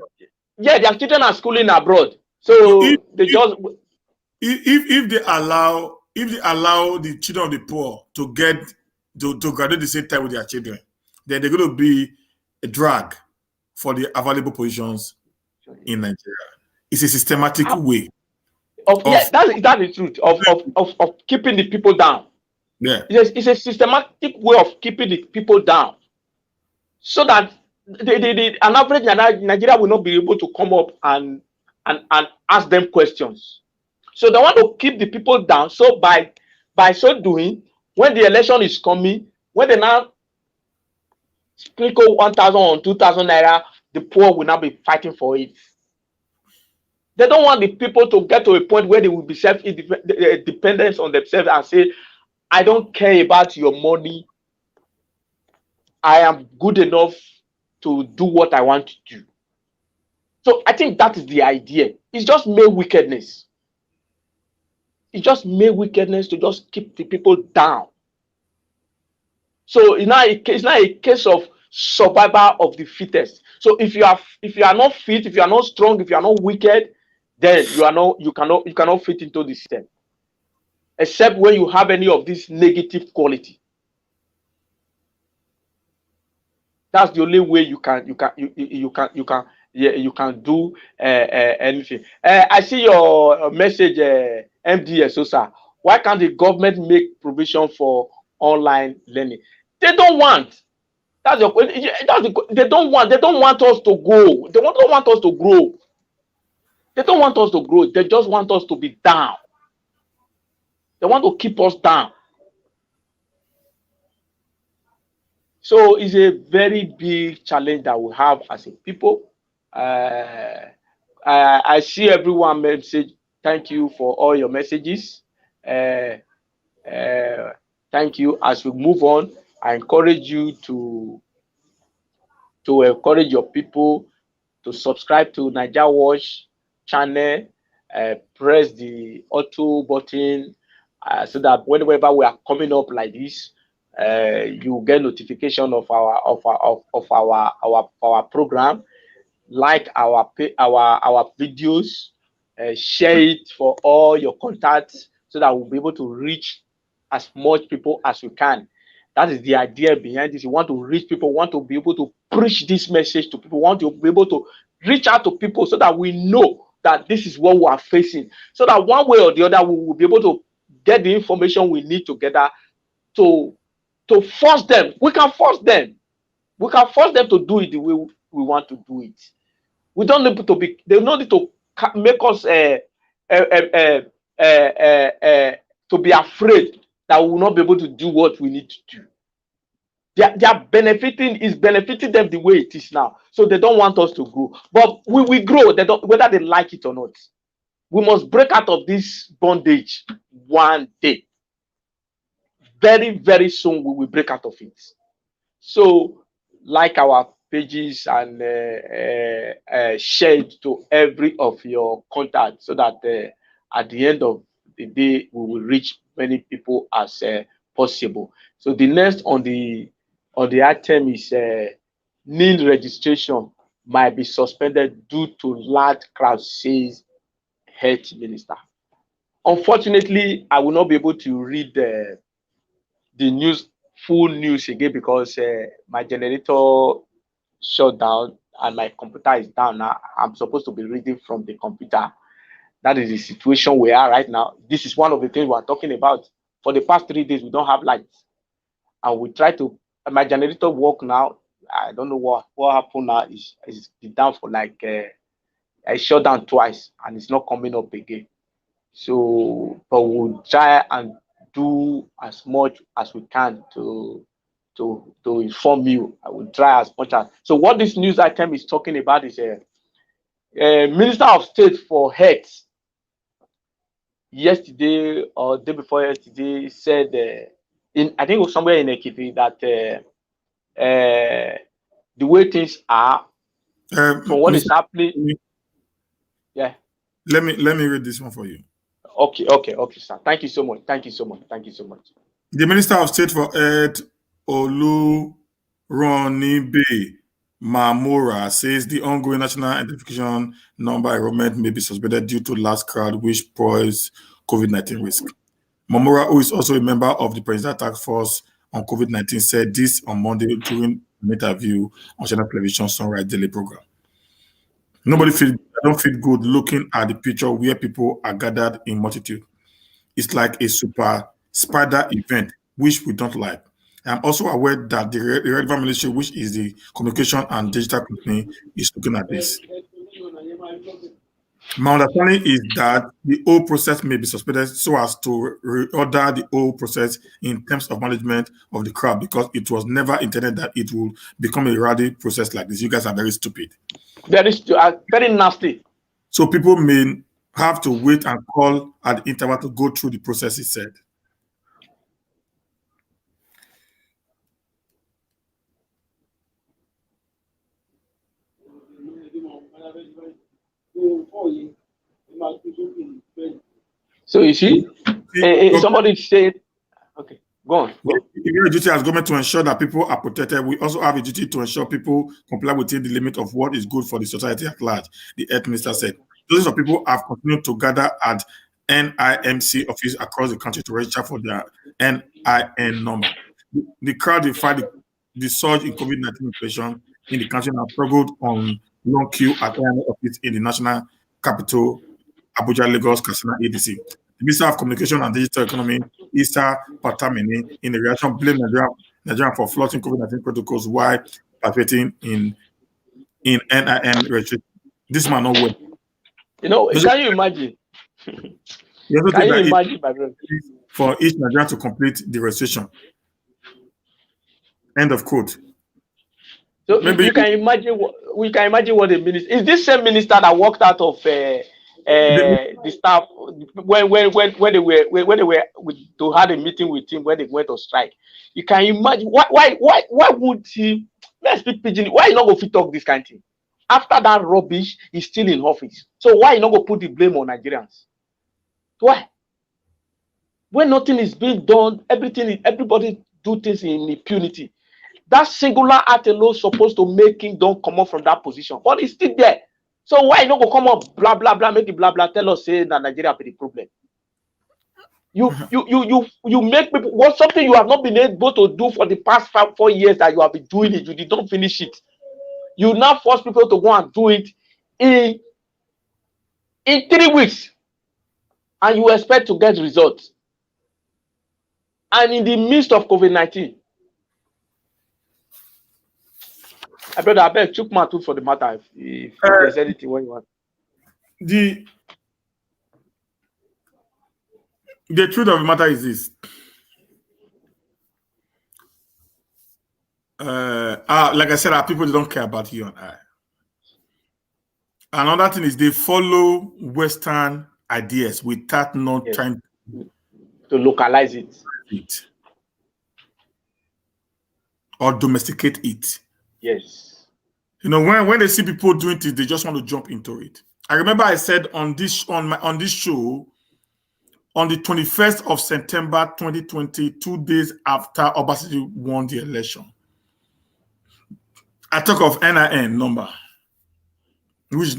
Yeah, their children are schooling abroad, So so they just. if they allow the children of the poor to get to graduate the same time with their children, then they're going to be a drag for the available positions in Nigeria. It's a systematic way Yeah, of that's the truth of keeping the people down. yeah. It's a systematic way of keeping the people down, so that an average Nigeria will not be able to come up and ask them questions. So they want to keep the people down. So by so doing, when the election is coming, when they now sprinkle 1,000 or 2,000 naira, the poor will now be fighting for it. They don't want the people to get to a point where they will be self-dependent on themselves and say, I don't care about your money. I am good enough to do what I want to do. So I think that is the idea. It's just mere wickedness. It's just mere wickedness to just keep the people down. So it's not a case of survival of the fittest. So if you are not fit, if you are not strong, if you are not wicked, then you cannot fit into the system. Except when you have any of this negative quality. That's the only way you can do anything. I see your message, MD Sosa. Why can't the government make provision for online learning? They don't want. They don't want us to go. They don't want us to grow. They don't want us to grow. They just want us to be down. They want to keep us down. So it's a very big challenge that we have as a people. I see everyone message. Thank you for all your messages. Thank you. As we move on, I encourage you to encourage your people to subscribe to Naija Watch channel. Press the auto button so that whenever we are coming up like this, you get notification of our program. like our videos, share it for all your contacts so that we'll be able to reach as much people as we can. That is the idea behind this. You want to reach people, want to be able to preach this message to people, want to be able to reach out to people so that we know that this is what we are facing. So that one way or the other, we will be able to get the information we need together to force them. We can force them. We can force them to do it the way we want to do it. We don't need to be. They don't need to make us uh, uh, uh, to be afraid that we will not be able to do what we need to do. They are benefiting is benefiting them the way it is now, so they don't want us to grow. But we will grow. They don't, whether they like it or not. We must break out of this bondage one day. Very, very soon we will break out of it. So, like our pages and share it to every of your contacts so that at the end of the day we will reach many people as possible. So the next on the item is NIL registration might be suspended due to large crowd, says health minister. Unfortunately, I will not be able to read the news full news again because my generator shut down and my computer is down now. I'm supposed to be reading from the computer. That is the situation we are right now. This is one of the things we are talking about. For the past 3 days, we don't have lights, and we try to. My generator work now. I don't know what happened now. Is down for like I shut down twice, and it's not coming up again. So, but we'll try and do as much as we can to inform you. I will try as much as. So, what this news item is talking about is a Minister of State for Health yesterday or day before yesterday said in I think it was somewhere in Ekiti that the way things are from what is Mr. happening. Yeah. Let me read this one for you. Okay, sir. Thank you so much. Thank you so much. Thank you so much. The Minister of State for Health, Oluronibe Mamora, says the ongoing national identification number enrollment may be suspended due to large crowd, which poses COVID-19 risk. Mamora, who is also a member of the Presidential Task Force on COVID-19, said this on Monday during an interview on Channel Television Sunrise Daily program. I don't feel good looking at the picture where people are gathered in multitude. It's like a super spreader event, which we don't like. I'm also aware that the relevant ministry, which is the communication and digital company, is looking at this. My understanding is that the whole process may be suspended so as to reorder the whole process in terms of management of the crowd, because it was never intended that it will become a rowdy process like this. You guys are very stupid. Very nasty. So people may have to wait and call at the interval to go through the process, he said. So you see, somebody said, okay, go on. We have a duty as government to ensure that people are protected. We also have a duty to ensure people comply within the limit of what is good for the society at large, the health minister said. Dozens of people have continued to gather at NIMC office across the country to register for their NIN number. The crowd defied the surge in COVID-19 infection in the country and have struggled on long queue at NIN office in the national capital, Abuja, Lagos, Katsina, ADC. The Minister of Communication and Digital Economy, Issa Patamini, in a reaction, blamed Nigeria for flouting COVID-19 protocols while participating in NIN registration. This man not well. You know, can you imagine? Can you imagine, my brother? For each Nigerian to complete the registration. End of quote. So maybe you can imagine what the minister is. This same minister that walked out of the staff when they were to had a meeting with him when they went on strike. You can imagine why would he? Let's speak pidgin. Why you not go fit talk this kind of thing? After that rubbish, he's still in office. So why you not go put the blame on Nigerians? Why? When nothing is being done, everybody do things in impunity. That singular act alone supposed to make him don't come up from that position, but he's still there. So why you not go come up blah blah blah, make it blah blah, tell us say that Nigeria be the problem? You make people what something you have not been able to do for the past 4 years that you have been doing it, you did not finish it. You now force people to go and do it in 3 weeks, and you expect to get results. And in the midst of COVID-19. I brother, I beg chook my tooth for the matter if there's anything what you want. The truth of the matter is this. Like I said, our people don't care about you and I. Another thing is they follow Western ideas without not trying to localize it or domesticate it. Yes. You know, when they see people doing it, they just want to jump into it. I remember I said on this show on the 21st of September 2020, 2 days after Obasanjo won the election, I talk of NIN number, which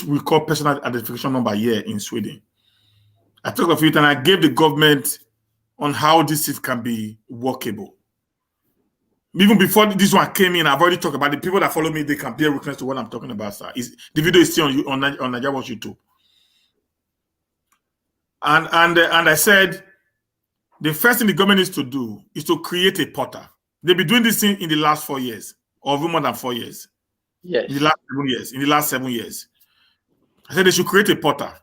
we call personal identification number here in Sweden. I talk of it and I gave the government on how this can be workable. Even before this one came in, I've already talked about the people that follow me. They can bear witness to what I'm talking about, sir. The video is still on Nigerian YouTube. And I said, the first thing the government needs to do is to create a portal. They've been doing this thing in the last 4 years, or even more than 4 years. Yes. In the last 7 years. I said they should create a portal,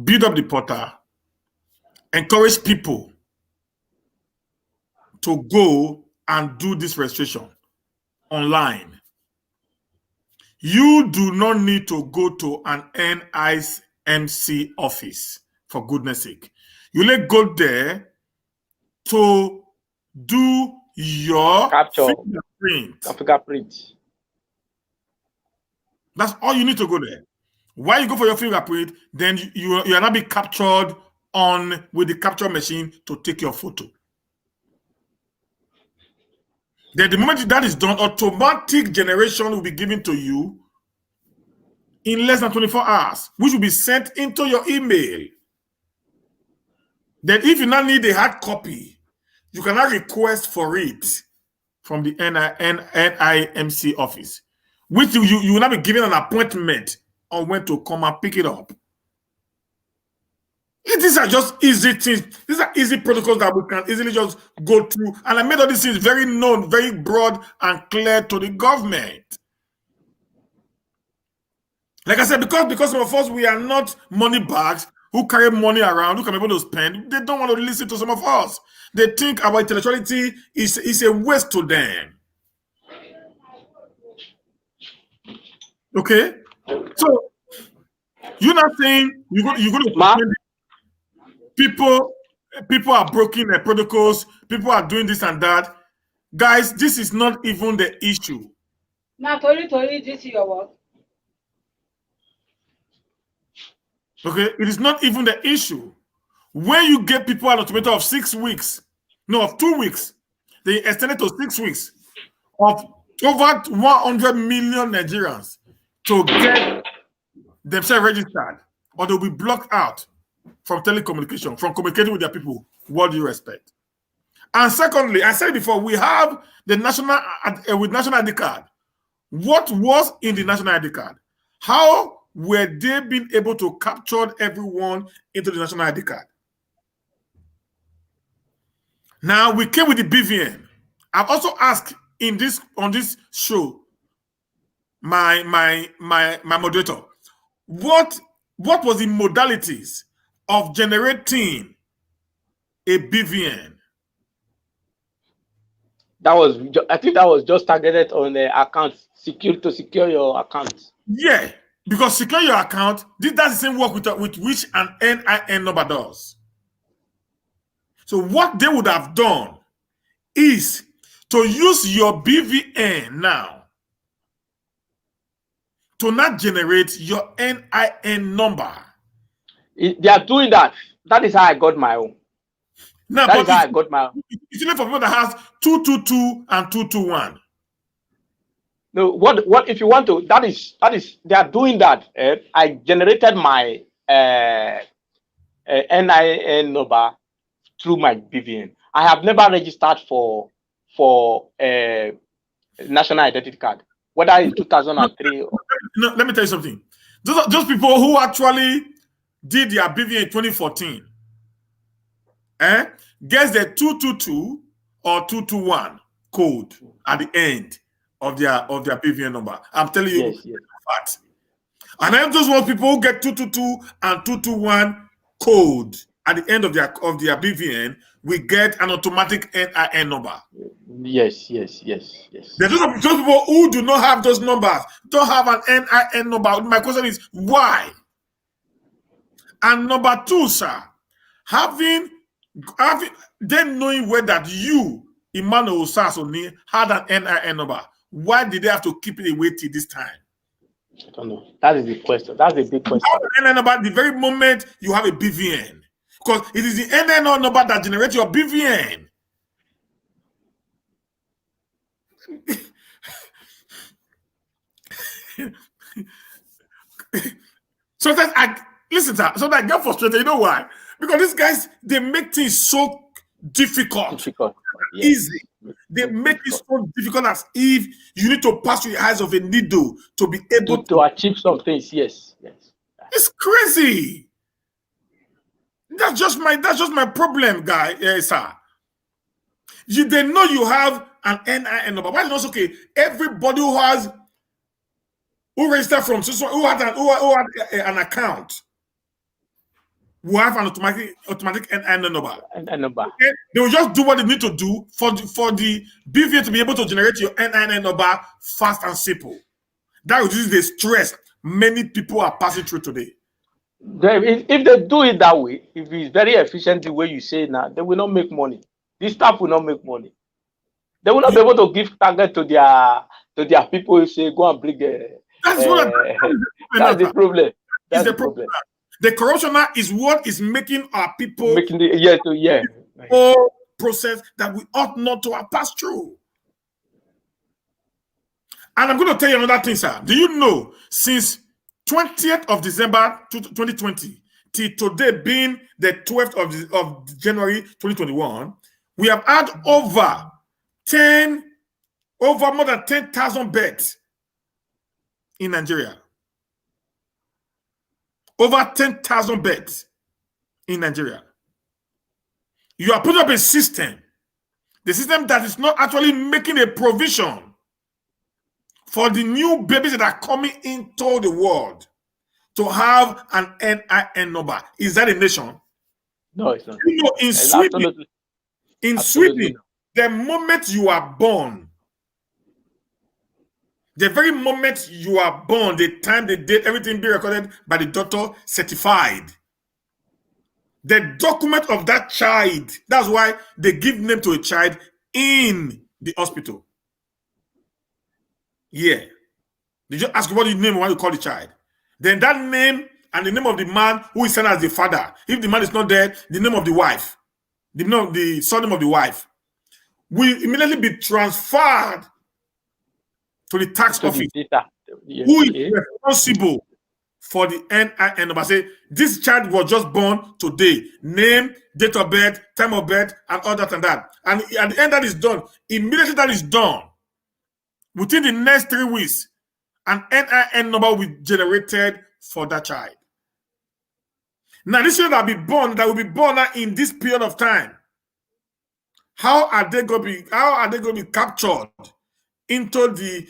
build up the portal, encourage people to go and do this registration online. You do not need to go to an NIMC office, for goodness sake. You let go there to do your fingerprint. That's all you need to go there. Why you go for your fingerprint, then you are not be captured with the capture machine to take your photo. Then the moment that is done, automatic generation will be given to you in less than 24 hours, which will be sent into your email. Then if you now need a hard copy, you cannot request for it from the NIMC office, which you will not be given an appointment on when to come and pick it up. These are just easy things. These are easy protocols that we can easily just go through. And I made all these things very known, very broad and clear to the government. Like I said, because some of us, we are not money bags who carry money around, who can be able to spend. They don't want to listen to some of us. They think our intellectuality is a waste to them. Okay? So, you're not saying you're going to people are breaking their protocols, people are doing this and that. Guys, this is not even the issue. Now, Tori, this is your work. Okay, it is not even the issue. When you get people an ultimatum of 6 weeks, no, of 2 weeks, they extended to 6 weeks of over 100 million Nigerians to get themselves registered, or they'll be blocked out from telecommunication, from communicating with their people. What do you expect? And secondly, I said before, we have the national ID card. What was in the national ID card? How were they being able to capture everyone into the national ID card? Now we came with the BVN. I've also asked on this show my moderator, what was the modalities of generating a BVN? I think that was just targeted on the account, to secure your account. Yeah, because secure your account, that's the same work with which an NIN number does. So what they would have done is to use your BVN now to not generate your NIN number. They are doing that. That is how I got my own. Now, That is but how I got my. it's only for people that has 222 and 221. No, what if you want to? That is they are doing that. I generated my NIN number through my BVN. I have never registered for national identity card, whether in 2003 or No, let me tell you something. Those people who actually did their BVN in 2014, gets the 222 or 221 code at the end of their BVN number. I'm telling you yes. fact. And then those ones people who get 222 and 221 code at the end of their BVN, we get an automatic NIN number. Yes. There's those people who do not have those numbers, don't have an NIN number. My question is why? And number two, sir, having them knowing where that you, Emmanuel Sasoni, had an NIN number, why did they have to keep it away till this time? I don't know. That is the question. That's a big question. NIN number the very moment you have a BVN, because it is the NIN number that generates your BVN. Sometimes sometimes I get frustrated. You know why? Because these guys, they make things so difficult. Yes. Easy. They make it so difficult as if you need to pass through the eyes of a needle to be able to achieve some things. Yes. It's crazy. That's just my problem, guy, sir. They know you have an NIN number. Why not okay? Everybody who registered from who had an account will have an automatic NIN number. Okay? They will just do what they need to do for the BVA to be able to generate your NIN number fast and simple. That reduces the stress many people are passing through today. If they do it that way, if it's very efficient the way you say now, they will not make money. This staff will not make money. They will not be able to give target to their people who say go and bring that's the problem. That's the problem. The corruption is what is making our people process that we ought not to have passed through. And I'm going to tell you another thing, sir. Do you know since 20th of December 2020 till today being the 12th of January 2021, we have had over more than 10,000 beds in Nigeria. Over 10,000 beds in Nigeria. You are putting up a system, the system that is not actually making a provision for the new babies that are coming into the world to have an NIN number. Is that a nation? No, it's not. You know, in Sweden, the moment you are born, the very moment you are born, the time, the date, everything be recorded by the doctor, certified. The document of that child, that's why they give name to a child in the hospital. Yeah. They just ask you what you name, what you call the child. Then that name and the name of the man who is sent as the father. If the man is not there, the name of the wife, the surname of the wife, will immediately be transferred to the tax office, who is responsible for the NIN number. Say, this child was just born today. Name, date of birth, time of birth, and all that and that. And at the end that is done, immediately that is done, within the next 3 weeks, an NIN number will be generated for that child. Now, this child that will be born in this period of time, how are they going to be captured into the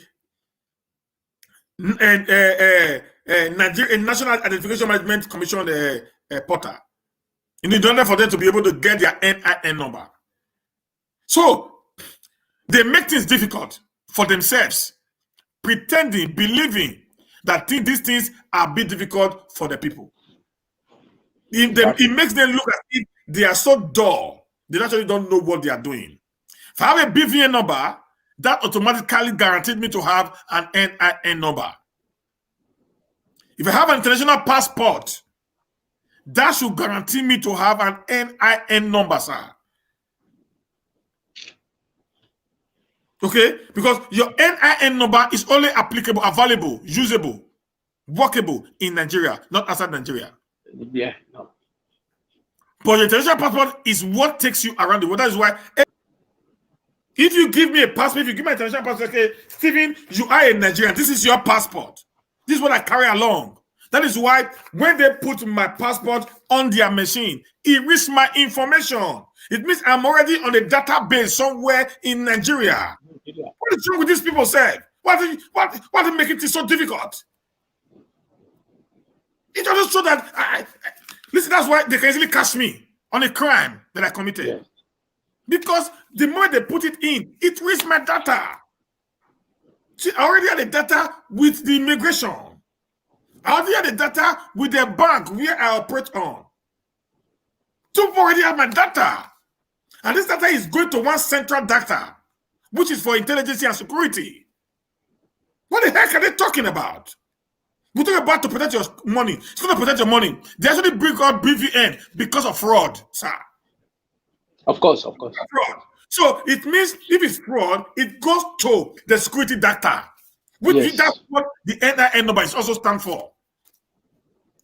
Nigerian National Identification Management Commission portal in order for them to be able to get their NIN number? So they make things difficult for themselves, pretending, believing that these things are a bit difficult for the people. It makes them look as if they are so dull, they actually don't know what they are doing. If I have a BVN number, that automatically guaranteed me to have an NIN number. If I have an international passport, that should guarantee me to have an NIN number, sir. Okay? Because your NIN number is only applicable, available, usable, workable in Nigeria, not outside Nigeria. Yeah. No. But your international passport is what takes you around the world. That is why if you give me a passport, if you give me an international passport, okay, Stephen, you are a Nigerian. This is your passport. This is what I carry along. That is why when they put my passport on their machine, it reads my information. It means I'm already on a database somewhere in Nigeria. What is wrong with these people, said? Why do you make it so difficult? It doesn't show that listen, that's why they can easily catch me on a crime that I committed. Yes. Because the moment they put it in, it reads my data. See, I already had the data with the immigration. I already had the data with the bank where I operate on. So I already have my data. And this data is going to one central data, which is for intelligence and security. What the heck are they talking about? We're talking about to protect your money. It's going to protect your money. They actually bring out BVN because of fraud, sir. Of course, of course. Fraud. So it means if it's fraud, it goes to the security data, which Yes. that's what the NIN number is also stand for.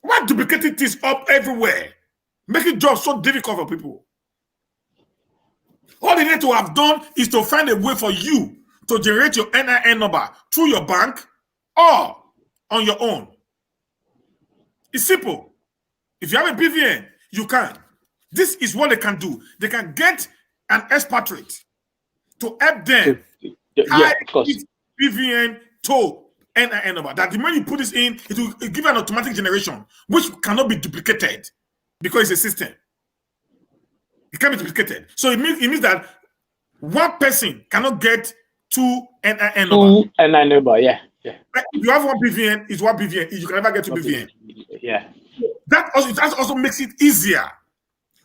Why duplicating this up everywhere? Making jobs so difficult for people. All they need to have done is to find a way for you to generate your NIN number through your bank or on your own. It's simple. If you have a BVN, you can. This is what they can do. They can get an expatriate to help them Yeah, of course. BVN to NIN number. That the moment you put this in, it will give you an automatic generation, which cannot be duplicated because it's a system. It can't be duplicated. So it means that one person cannot get two NIN number. Two NIN number, yeah. If you have one BVN, it's one BVN. You can never get two BVN. Yeah. That also makes it easier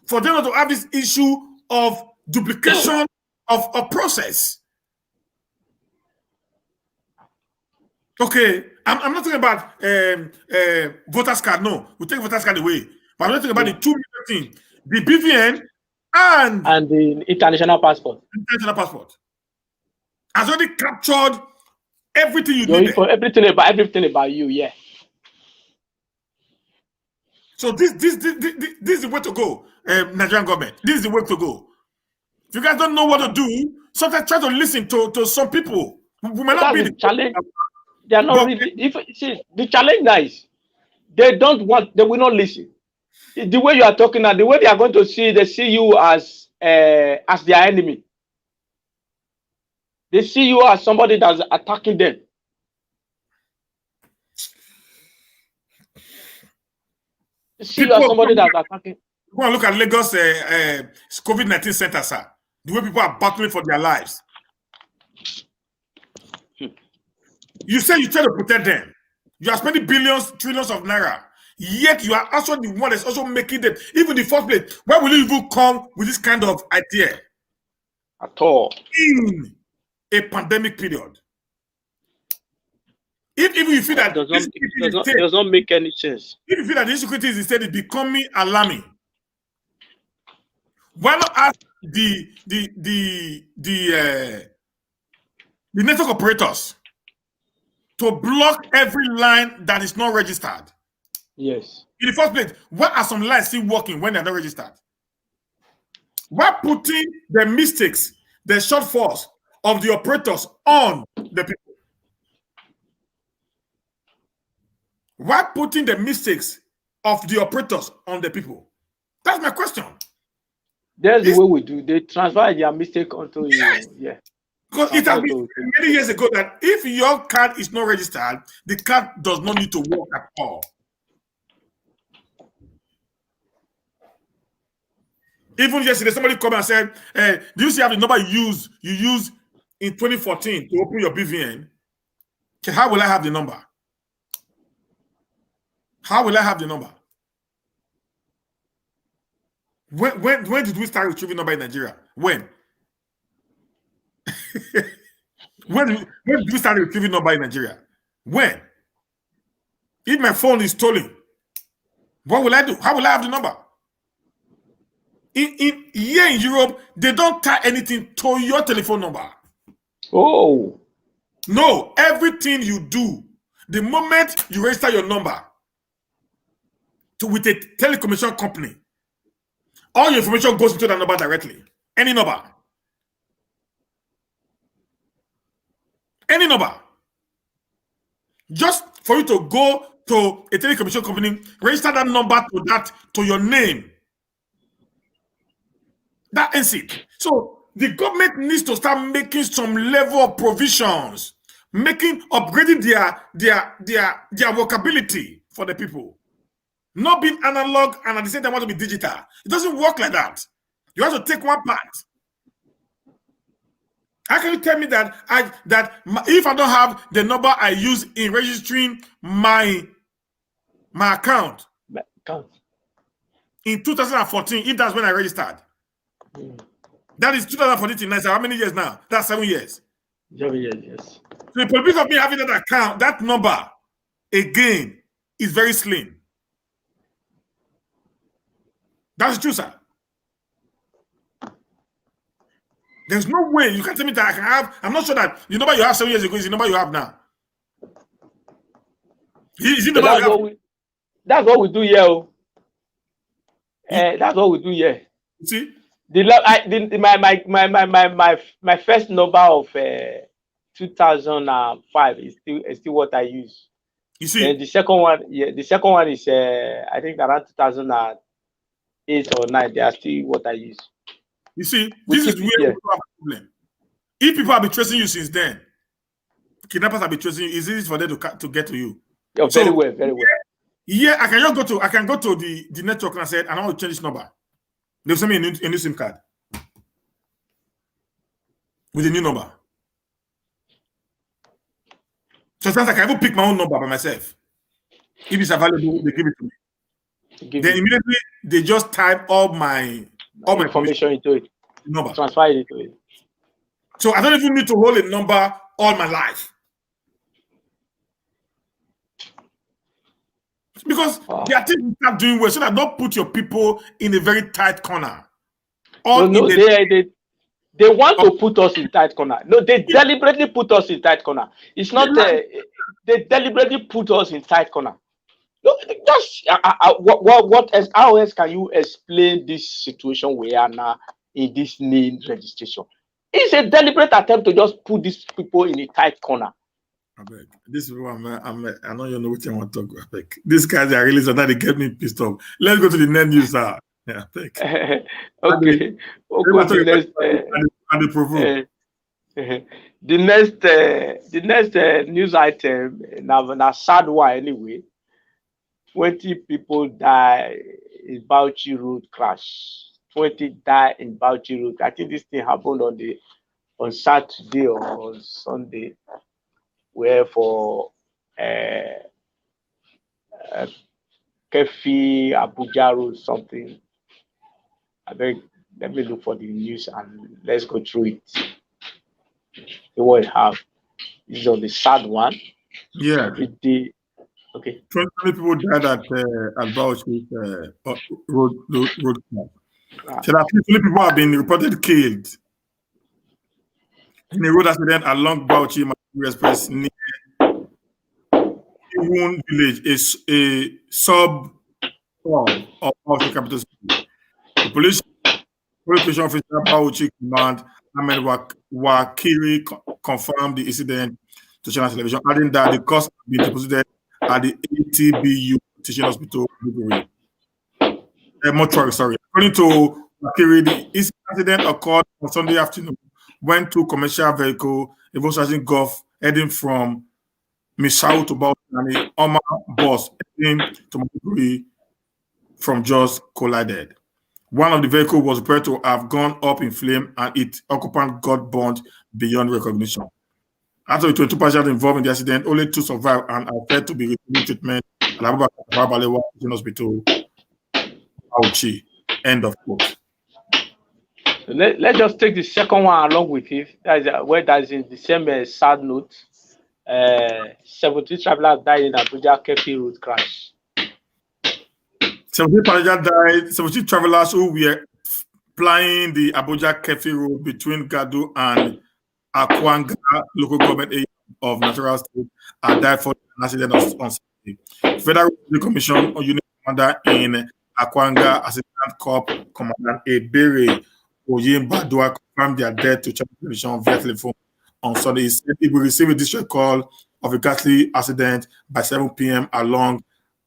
for them not to have this issue of duplication of a process. Okay, I'm not talking about voters card. No, we take voters card away. But I'm not talking about the two major things: the BVN and the international passport. International passport has already captured everything you need. For everything about you, yeah. So this is the way to go, Nigerian government. This is the way to go. If you guys don't know what to do, sometimes try to listen to some people who may not be the challenge. They are not really. The challenge guys, they will not listen. The way you are talking now, the way they are going to they see you as their enemy. They see you as somebody that's attacking them. They see you as somebody that's attacking. Go and look at Lagos COVID-19 center, sir. The way people are battling for their lives. You say you try to protect them. You are spending billions, trillions of naira. Yet you are also the one that's also making them. Even in the first place, why will you even come with this kind of idea? At all. In a pandemic period. If you feel that does not make any sense. If you feel that the insecurity is instead becoming alarming, why not ask the network operators to block every line that is not registered? Yes. In the first place, why are some lines still working when they're not registered? Why putting the mistakes, the shortfalls of the operators on the people? Why putting the mistakes of the operators on the people? That's my question. That's the way we do. They transfer their mistake onto you. Yeah. Because it has been many years ago that if your card is not registered, the card does not need to work at all. Even yesterday, somebody called and said, do you see how the number you used in 2014 to open your BVN? How will I have the number? How will I have the number? When did we start retrieving number in Nigeria? When? when did we start retrieving number in Nigeria? When? If my phone is stolen, what will I do? How will I have the number? Here in Europe, they don't tie anything to your telephone number. Oh. No, everything you do, the moment you register your number with a telecommunication company, all your information goes into that number directly. Any number. Any number. Just for you to go to a telecommunication company, register that number to your name. That ends it. So the government needs to start making some level of provisions, upgrading their workability for the people. Not being analog and at the same time want to be digital. It doesn't work like that. You have to take one part. How can you tell me that if I don't have the number I use in registering my account in 2014, if that's when I registered, that is 2014 to 9. How many years now? That's 7 years. 7 years, yes. So the purpose of me having that account, that number, again, is very slim. That's true, sir. There's no way you can tell me that I can have. I'm not sure that the number you have 7 years ago is the number you have now. Is it the number that's what we do here. That's what we do here. You see? My first number of 2005 is still what I use. You see? And the second one is I think around 2008 or 9. They are still what I use. You see, this is where we have a problem. If people have been tracing you since then, kidnappers have been tracing you, it's easy for them to get to you. Yeah, very well. Yeah, I can go to the network and I said, I want to change this number. They'll send me a new SIM card with a new number. So sometimes I can even pick my own number by myself. If it's available, they give it to me. Then immediately they just type all my information into it. Number. Transfer it into it. So I don't even need to hold a number all my life. Because there are things you start doing well, so that don't put your people in a very tight corner. They want to put us in tight corner. No, they deliberately put us in tight corner. It's not they deliberately put us in tight corner. No, just what else? How else can you explain this situation we are now in this name registration? It's a deliberate attempt to just put these people in a tight corner. I beg. This is what I know you know what I want to talk about. These guys are really so that they get me pissed off. Let's go to the next news. Yeah, thank you. Okay. The next news item, now sad one anyway. 20 people die in Bauchi road crash. 20 die in Bauchi road. I think this thing happened on Saturday or on Sunday, where for Kefi Abuja road something. I beg, let me look for the news and let's go through it. See what we have. This is on the sad one. Yeah. Okay. 20 people died at Bauchi road crash. So that 20 people have been reported killed in a road accident along Bauchi Express near Iwun village, a suburb of Bauchi capital city. The police station officer Bauchi command Ahmed Wakiri confirmed the incident to Channel Television, adding that the cause had been deposited at the ATBU teaching hospital mortuary. Sorry. According to Wakiri, the incident occurred on Sunday afternoon when two commercial vehicles, a Volkswagen Golf heading from Misau to Bauchi and a Oma bus heading to Maiduguri from Jos collided. One of the vehicles was reported to have gone up in flame and its occupant got burnt beyond recognition. After the 22 passengers involved in the accident, only 2 survived and are said to be receiving treatment at Abubakar Balewa Hospital, Bauchi. End of quote. Let's just take the second one along with it. That's in the same sad note. 17 travelers died in Abuja Kefi road crash. 17 passengers died. 17 travelers who were plying the Abuja Kefi road between Gadu and Akwanga local government area of Natural State died for an accident on Saturday. Federal Road Commission or unit commander in Akwanga, Assistant Corp Commandant Ebere Oyimbadua confirmed their death to Channel Television via telephone on Sunday. He said he will receive a distress call of a ghastly accident by 7 p.m. along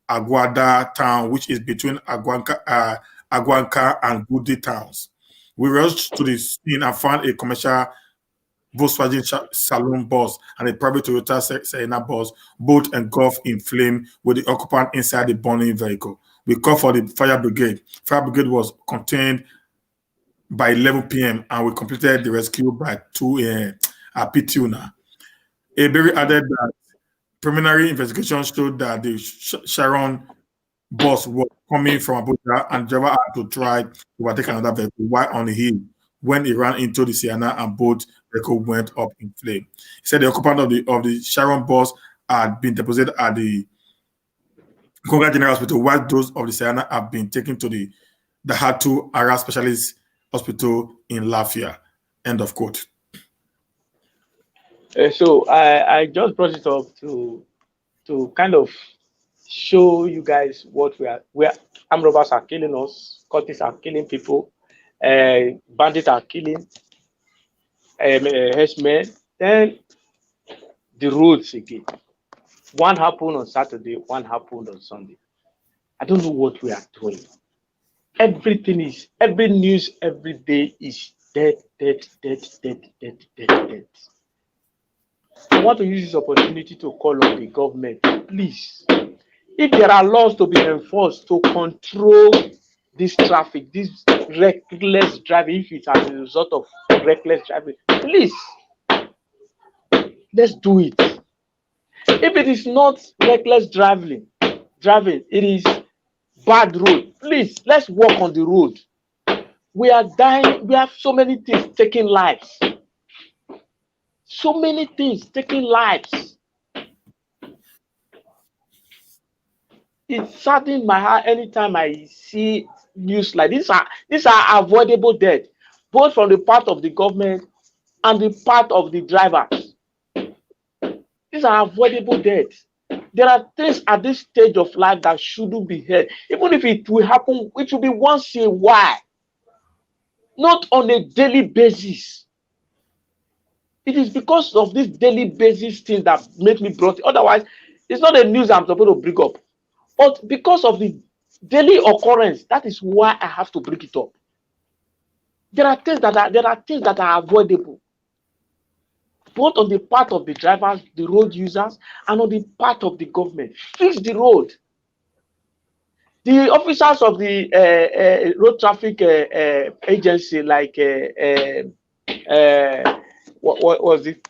Aguada town, which is between Aguanca and Gudi towns. We rushed to the scene and found a commercial Volkswagen Saloon bus and a private Toyota Serena bus, both engulfed in flame with the occupant inside the burning vehicle. We called for the fire brigade. Fire brigade was contained by 11 p.m. and we completed the rescue by 2 a.m. at Pituna. Eberi added that preliminary investigation showed that the Sharon bus was coming from Abuja and the driver had to try to overtake another vehicle while on the hill when he ran into the Sienna and both vehicles went up in flame. He said the occupant of the Sharon bus had been deposited at the Konga General Hospital, while those of the Sienna have been taken to the Hatu Ara Specialist Hospital in Lafia. End of quote. So I just brought it up to kind of show you guys what we are. Armed robbers are killing us, cultists are killing people, bandits are killing henchmen. Then the roads again. One happened on Saturday, one happened on Sunday. I don't know what we are doing. Every news every day is dead. I want to use this opportunity to call on the government, please. If there are laws to be enforced to control this traffic, this reckless driving, if it's as a result of reckless driving, please, let's do it. If it is not reckless driving, it is bad road. Please, let's work on the road. We are dying. We have so many things taking lives. So many things taking lives. It saddens my heart anytime I see news like this. These are avoidable deaths, both from the part of the government and the part of the drivers. These are avoidable deaths. There are things at this stage of life that shouldn't be heard. Even if it will happen, it will be once in a while, not on a daily basis. It is because of this daily basis things that make me brought it. Otherwise, it's not the news I'm supposed to bring up. But because of the daily occurrence, that is why I have to bring it up. There are things that are avoidable, both on the part of the drivers, the road users, and on the part of the government. Fix the road. The officers of the road traffic agency, like what was it?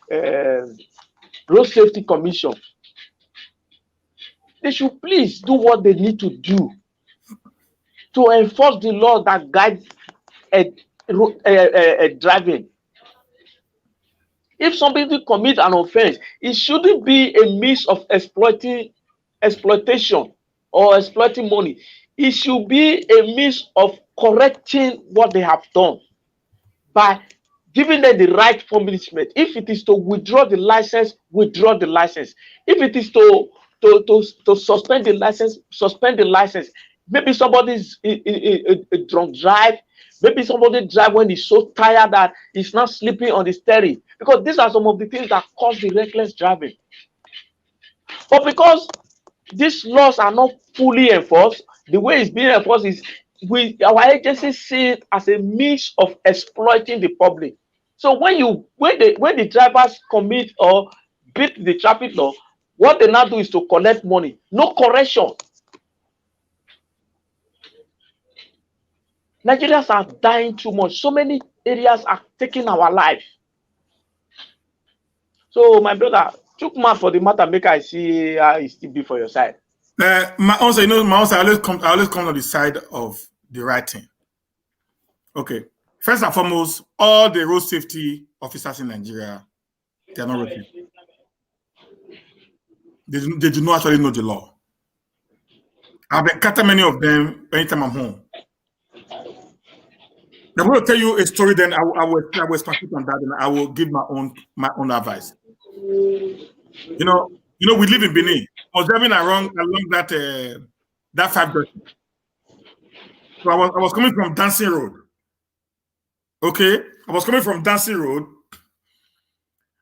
Road Safety Commission. They should please do what they need to do to enforce the law that guides driving. If somebody commits an offense, it shouldn't be a means of exploitation or exploiting money. It should be a means of correcting what they have done by giving them the right punishment. If it is to withdraw the license, withdraw the license. If it is to suspend the license, suspend the license. Maybe somebody's a drunk drive. Maybe somebody drive when he's so tired that he's not sleeping on the steering. Because these are some of the things that cause the reckless driving. But because these laws are not fully enforced, the way it's being enforced is our agencies see it as a means of exploiting the public. So when the drivers commit or beat the traffic law, what they now do is to collect money. No correction. Nigerians are dying too much. So many areas are taking our life. So my brother, took man for the matter, make I see how it still be for your side. My answer, I always come on the side of the right thing. Okay. First and foremost, all the road safety officers in Nigeria, they are not road safety. They do not actually know the law. I've encountered many of them anytime I'm home. I'm going to tell you a story. Then I will speculate on that, and I will give my own advice. You know, we live in Benin. I was driving along that 530. So I was coming from Dancing Road. Okay, I was coming from Dancing Road.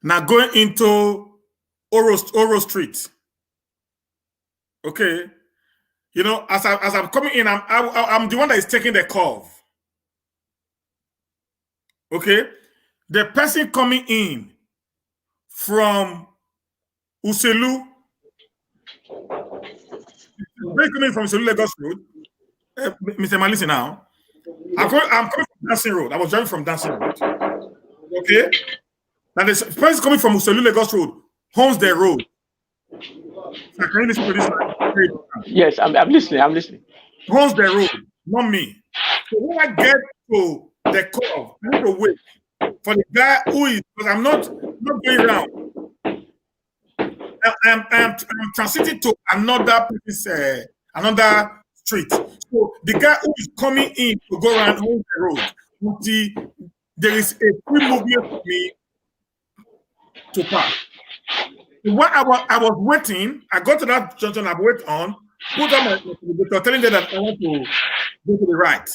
Now going into Oro Street. Okay, as I'm coming in, I'm the one that is taking the curve. Okay, the person coming in from Uselu, coming from Uselu Lagos Road. Mr. Man, listen now. I'm coming from Dancing Road. I was driving from Dancing Road. Okay, now the person coming from Uselu Lagos Road owns the road. So can you listen to this? Yes, I'm listening. I'm listening. Owns the road, not me. So when I get to the curve, I need to wait for the guy who is, because I'm not going around. I'm transiting to another street. So the guy who is coming in to go around the road, there is a free movement for me to park. When I was waiting, I got to that junction. I wait on, put on my indicator, telling them that I want to go to the right.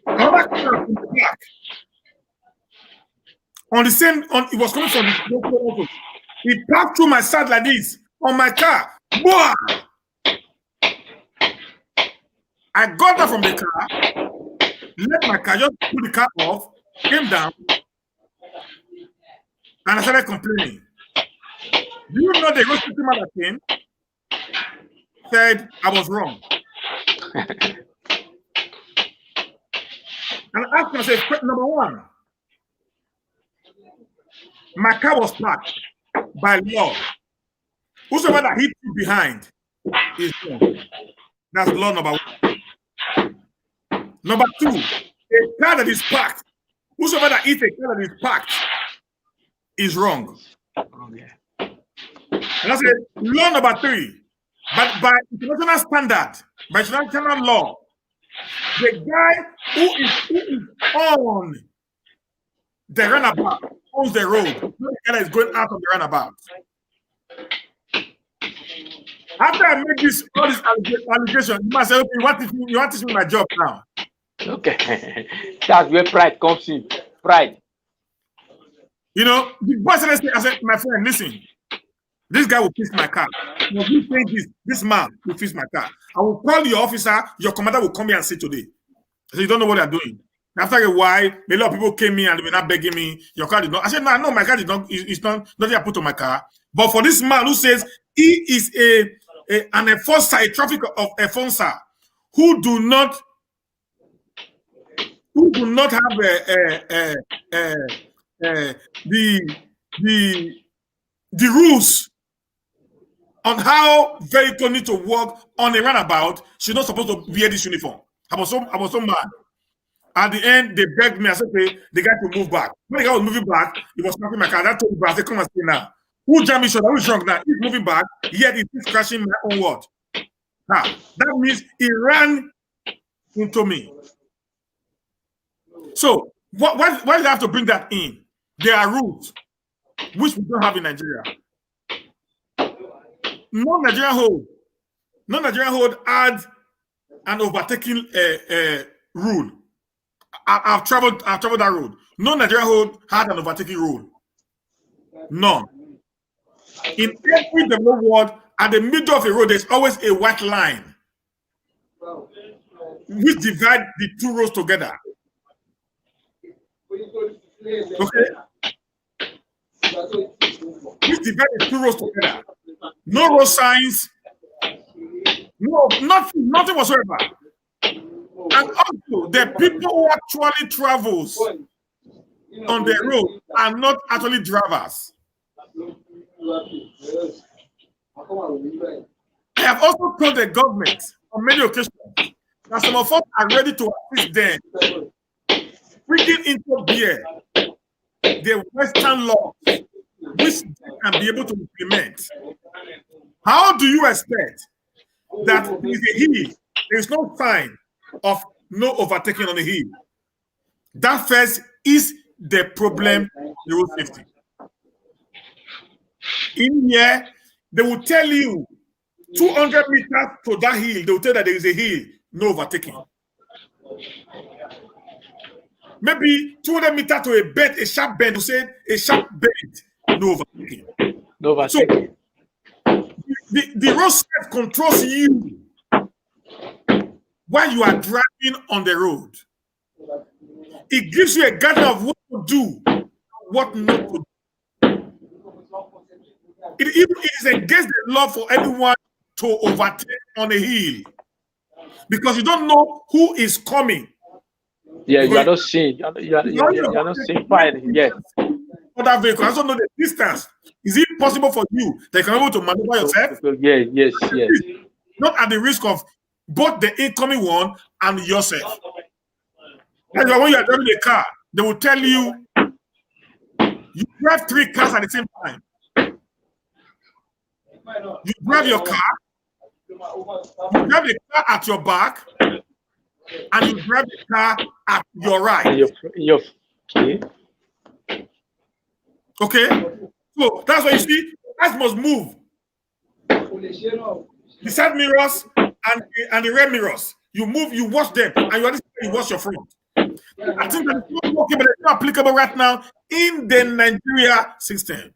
Another car from the back. It was coming from the local. He passed through my side like this on my car. Boah! I got out from the car, left my car, just put the car off, came down, and I started complaining. Do you know the road safety man that came? Said I was wrong. And I asked myself, number one, my car was parked by law. Whosoever that hit you behind is wrong. That's law number one. Number two, a car that is parked, whosoever that hits a car that is parked is wrong. And I said, law number three, but by international standard, by international law, the guy who is on the runabout owns the road. The guy that is going out of the runabout. After I make all this allegation, you must say, okay, you want to teach me my job now. Okay. That's where pride comes in. Pride. The boy said, I said, my friend, listen. This guy will fix my car. You think this man will fix my car. I will call your officer, your commander will come here and say today. I said, you don't know what they're doing. After a while, a lot of people came in and they were not begging me, your car did not. I said, no, my car did not, it's not, nothing I put on my car. But for this man who says he is an enforcer, a traffic enforcer, who do not have the rules on how vehicle need to work on a runabout, she's not supposed to wear this uniform. I was so mad. At the end, they begged me. I said, okay, the guy to move back. When the guy was moving back, he was snapping my car. I told him, I said, come and stay now. Who jammed me short? Who's drunk now? He's moving back, yet he's crashing my own word. Now, that means he ran into me. So, why do you have to bring that in? There are rules which we don't have in Nigeria. No Nigerian hold had an overtaking rule. I've traveled that road. No Nigerian hold had an overtaking rule. None. In every developed world, at the middle of a road, there's always a white line which divide the two roads together. Okay? Which divide the two roads together. No road signs. No, nothing whatsoever. And also, the people who actually travels on the road are not actually drivers. I have also told the government on many occasions that some of us are ready to assist them, bringing into bear the Western laws which they can be able to implement. How do you expect that there is a hill, there is no sign of no overtaking on the hill, That first is the problem, the road safety. In here, they will tell you 200 meters to that hill, they will tell that there is a hill, no overtaking. Maybe 200 meters to a bend, a sharp bend, you say a sharp bend, no overtaking. No overtaking. So the road safety controls you while you are driving on the road. It gives you a guide of what to do, what not to do. It is against the law for anyone to overtake on a hill because you don't know who is coming. Yeah, you are not seeing. You are not seeing fine. Yes. Other vehicle also know the distance. Is it possible for you that you can be able to maneuver yourself? Yes. Not at the risk of both the incoming one and yourself. That's why when you are driving a car, they will tell you you drive 3 cars at the same time. You drive your car, you drive the car at your back, and you drive the car at your right. Okay? So that's why you see, cars must move. The side mirrors and the rear mirrors, you move, you wash them, and you wash your front. I think that it's not applicable right now in the Nigeria system.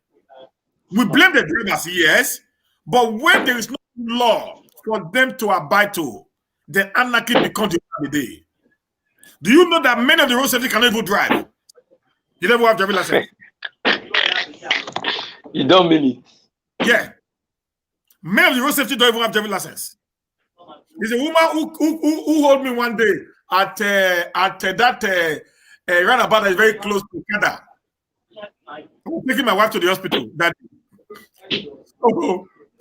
We blame the drivers, yes, but when there is no law for them to abide to, then anarchy becomes the day. Do you know that many of the road safety cannot even drive? You never have driving license. You don't mean it. Yeah. Many of the road safety don't even have driving license. There's a woman who hold me one day at that roundabout that is very close to Canada. I'm taking my wife to the hospital.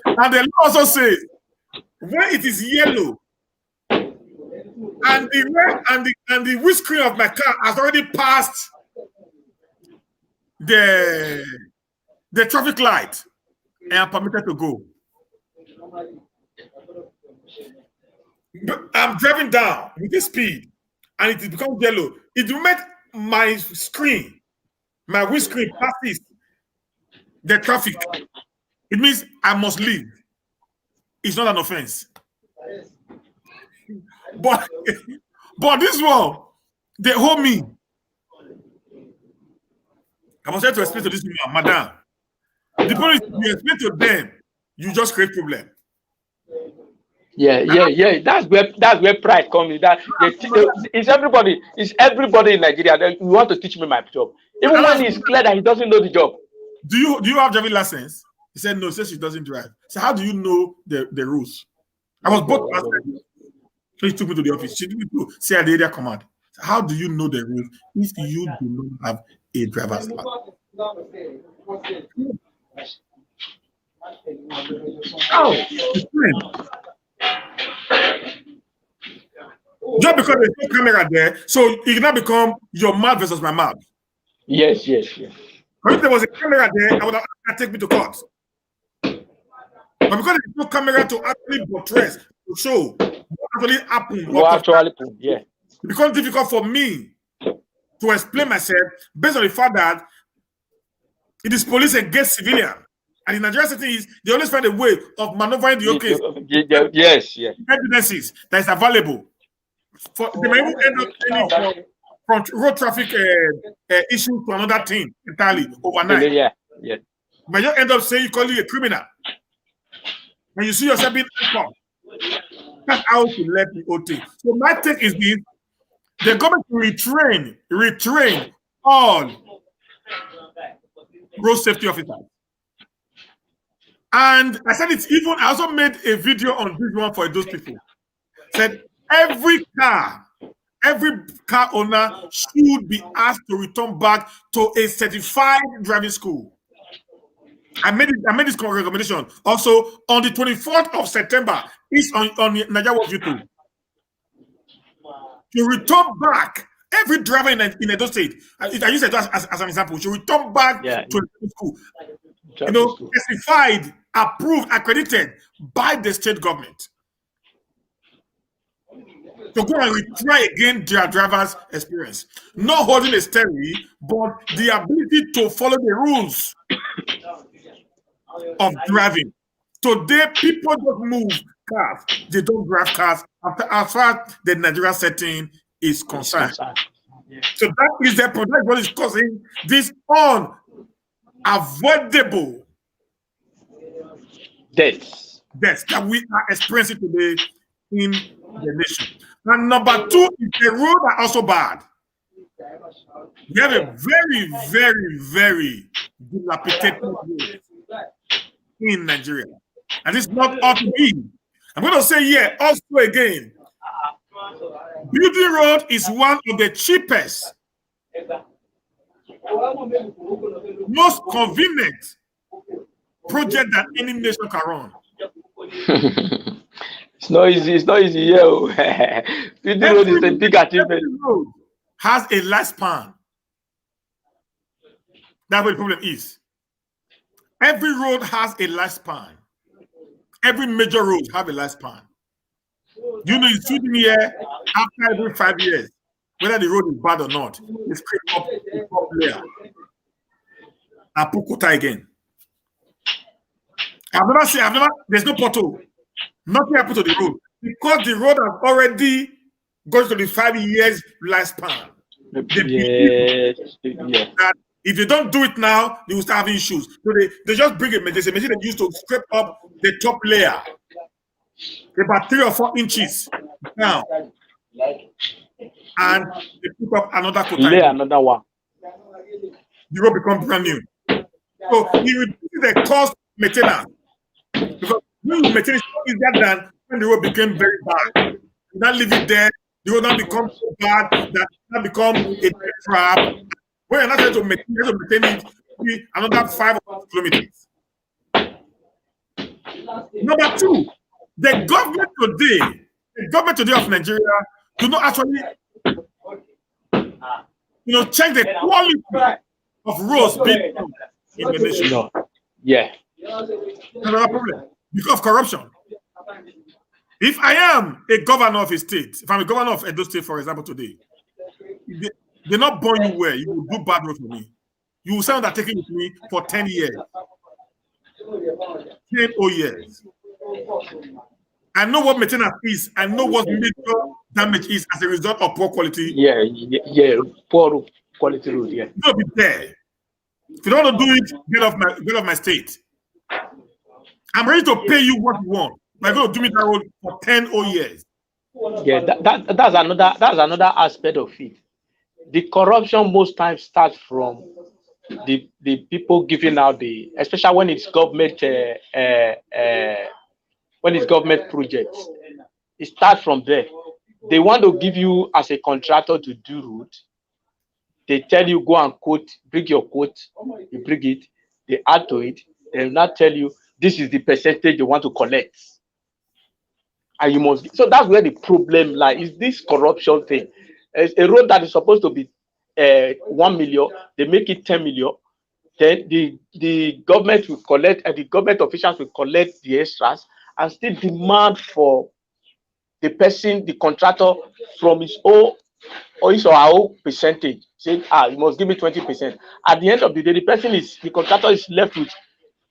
And the law also says when it is yellow and the red and the windscreen of my car has already passed the traffic light, I am permitted to go. I'm driving down with the speed and it becomes yellow. It will make my screen, my windscreen passes the traffic. It means I must leave. It's not an offense. But this one, they hold me. I must have to explain to this woman, madam. The police, you explain to them, you just create problem. Yeah. That's where pride comes in. It's everybody in Nigeria. You want to teach me my job, even when it's clear that he doesn't know the job. Do you have driving license? He said no. Says she doesn't drive. So how do you know the rules? I was both outside. So he took me to the office. She didn't to say at the area command. So how do you know the rules if you do not have a driver's license? Oh, just because there's no camera there, so it cannot become your mouth versus my mouth. Yes. But if there was a camera there, I would have asked her to take me to court. But because there's no camera to actually buttress, to show what actually happened. Yeah. It becomes difficult for me to explain myself based on the fact that it is police against civilian. And in Nigeria setting is they always find a way of maneuvering the okay. Yes. Evidences that is available. They may even end up from road traffic issues to another thing entirely overnight. Yeah. But you end up saying you call you a criminal. And you see yourself being caught. That's how to let the OT. So my take is this: the government to retrain all road safety officers. And I said it's even, I also made a video on this one for those people. Said every car owner should be asked to return back to a certified driving school. I made this recommendation. Also, on the 24th of September, it's on Nigerian YouTube. To return back, every driver in Edo State, I use it as an example, should return back to the school. Certified, approved, accredited by the state government. to go and retry again their driver's experience. Not holding a steering, but the ability to follow the rules of driving. Today, people don't move cars, they don't drive cars as far as the Nigerian setting is concerned. So that is the product what is causing this unavoidable deaths that we are experiencing today in the nation. And number two is the roads are also bad. We have a very, very, very dilapidated road in Nigeria. And it's not up to me. I'm going to say here also again, building road is one of the cheapest, most convenient project that any nation can run. It's not easy. It's not easy. Yeah. Building road is a big achievement. Road has a lifespan. That's what the problem is. Every road has a lifespan. Every major road have a lifespan. You know, in Sweden here, after every 5 years, whether the road is bad or not, they scrape up the top layer and put quota again. There's no pothole. Nothing happened to the road because the road has already gone to the 5 years lifespan. That if you don't do it now, you will start having issues. So they just bring a machine they use to scrape up the top layer about 3 or 4 inches down, and they put up another quota. Lay another one. The road becomes brand new. So you reduce the cost of maintenance because when you maintain it easier than when the road became very bad. You not leave it there. The road now becomes so bad that it now become a trap. When you're not trying to maintain it, be another 5 kilometers. Number two, the government today of Nigeria do not actually, check the quality of roads being in the nation. No. Yeah. Another problem because of corruption. If I am a governor of a state, if I'm a governor of Edo State, for example, today, they're not born you well. You will do bad work for me. You will sound undertaking with me for 10 years. 10 years. I know what maintenance is. I know what major damage is as a result of poor quality. Yeah. Poor quality road. Yeah. You'll be there. If you don't want to do it, get off my state. I'm ready to pay you what you want. I'm going to do me that road for 10 years. Yeah, that's another aspect of it. The corruption most times starts from the people giving out especially when it's government projects. It starts from there. They want to give you as a contractor to do road. They tell you go and quote, bring your quote, you bring it, they add to it, they will not tell you this is the percentage you want to collect. And you must. So that's where the problem lies. Is this corruption thing? A road that is supposed to be 1 million, they make it 10 million. Then the government will collect, and the government officials will collect the extras and still demand for the person, the contractor, from his own or his or her own percentage. Saying, you must give me 20%. At the end of the day, the contractor is left with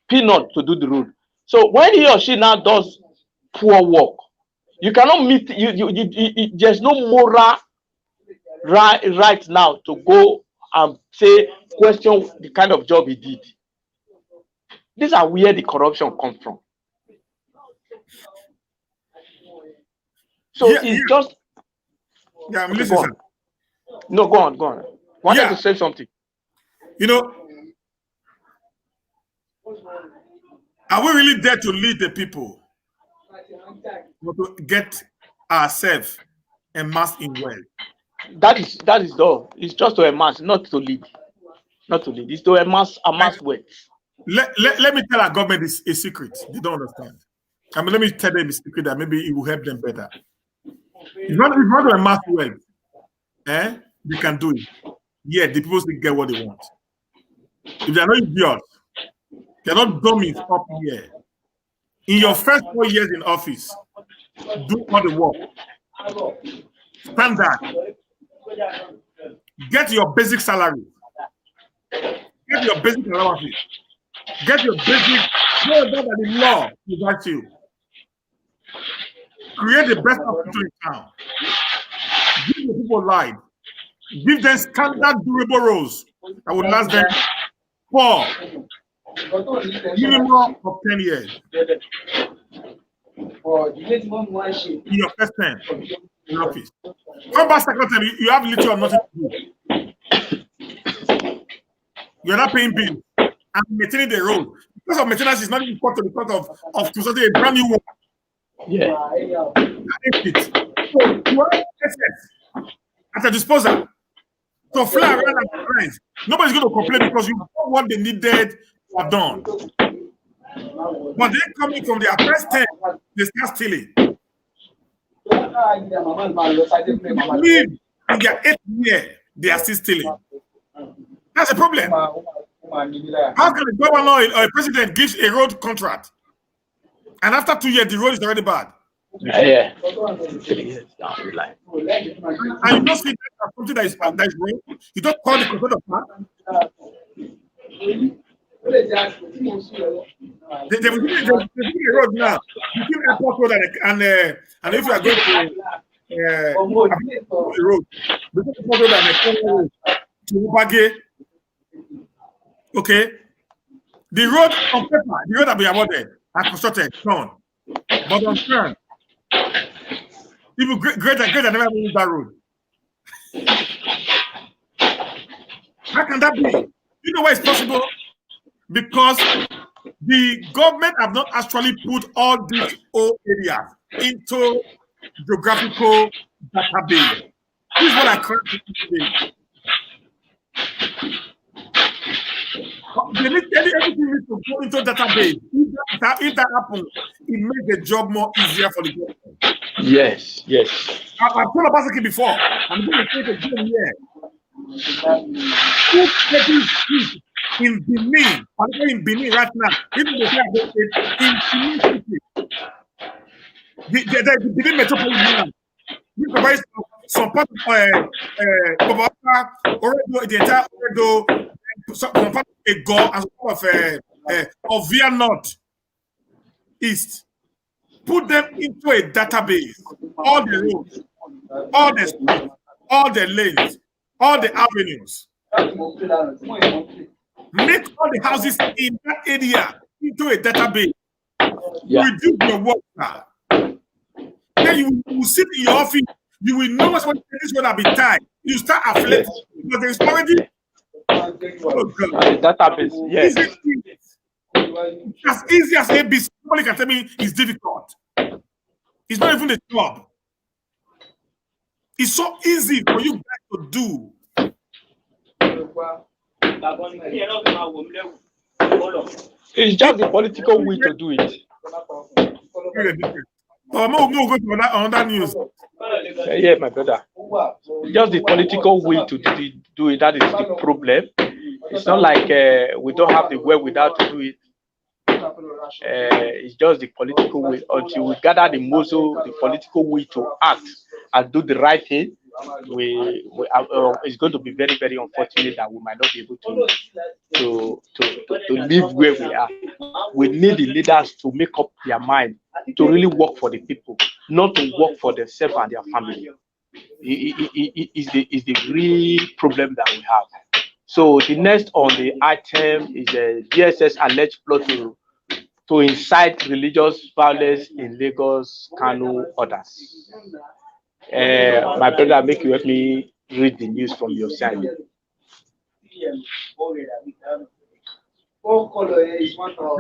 peanut to do the road. So when he or she now does poor work, you cannot meet. There's no moral right now to go and question the kind of job he did. These are where the corruption comes from. So it's just. Yeah, I'm listening. No, go on. Wanted to say something. Are we really there to lead the people? Or to get ourselves amassed in wealth? That is all. It's just to amass, not to lead. Not to lead. It's to amass wealth. Let me tell our government a secret. They don't understand. Let me tell them a secret that maybe it will help them better. If you want to amass wealth, they can do it. Yeah, the people still get what they want. If they're not idiots, they're not dummies up here. In your first 4 years in office, do all the work. standard. Get your basic salary. Get your basic allowances. Get your basic, whatever that the law provides you. Create the best hospital in town. Give the people life. Give them standard durable roads that will last them for minimum of 10 years. In your first term in office. Come back second term, you have little or nothing to do. You're not paying bills and maintaining the road. Because of maintenance is not even equal to the cost of consulting a brand new one. Yeah. So you have assets at a disposal to fly around and friends. Nobody's going to complain because you know what they needed to have done. But they're coming from their first term, they start stealing. Live in their 8th year, they are still stealing. That's a problem. How can a governor or a president gives a road contract and after 2 years the road is already bad? Yeah. 3 years down the line. And you don't see that as something that is wrong. You don't call the control of that. They will give a road now. You give airport road and if you are going to the road, the airport road and to Ubage. Okay, the road on paper, the road that we awarded are constructed, done, but on turn, people great and never use that road. How can that be? You know why it's possible? Because the government have not actually put all these old areas into geographical database. This is what I call today. They need everything needs to go into database. If that happens, it makes the job more easier for the government. Yes. I've told about it before. I'm going to take a game here. In Benin, particularly in Benin right now, even the in Benin City, the Benin metropolitan, we provide some part of Oredo, the entire Oredo, some part of Ego, and some part of Via North East. Put them into a database, all the roads, all the streets, all the lanes, all the avenues. Make all the houses in that area into a database. Yeah. Reduce your work now. Then you will sit in your office. You will know what's this one have been tied. You start afflicting because there is already database. Yes. As easy as ABC. Somebody can tell me it's difficult. It's not even a job. It's so easy for you guys to do. It's just the political will to do it. Oh, no, go to another news. Yeah, my brother. Just the political will to do it. That is the problem. It's not like we don't have the will without to do it. It's just the political will. Until we gather the muscle, the political will to act and do the right thing, it's going to be very, very unfortunate that we might not be able to live where we are. We need the leaders to make up their mind to really work for the people, not to work for themselves and their family. Is the real problem that we have. So the next on the item is a DSS alleged plot to incite religious violence in Lagos, Kano, others. My brother, make you help me read the news from your side. The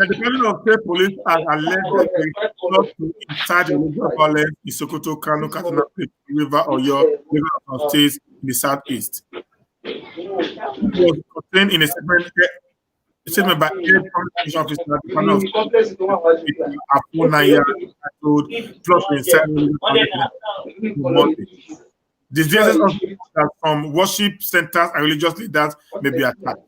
Department of State Police has allegedly plot to incite religious violence in Sokoto, Kano, Katsina State, River, Oyo, Lagos states in the southeast. It was contained in a statement by Air Communication Officer, the Department of State, Afunaya, titled "Plot to incite religious violence." The DSS also that from worship centers and religious leaders may be attacked.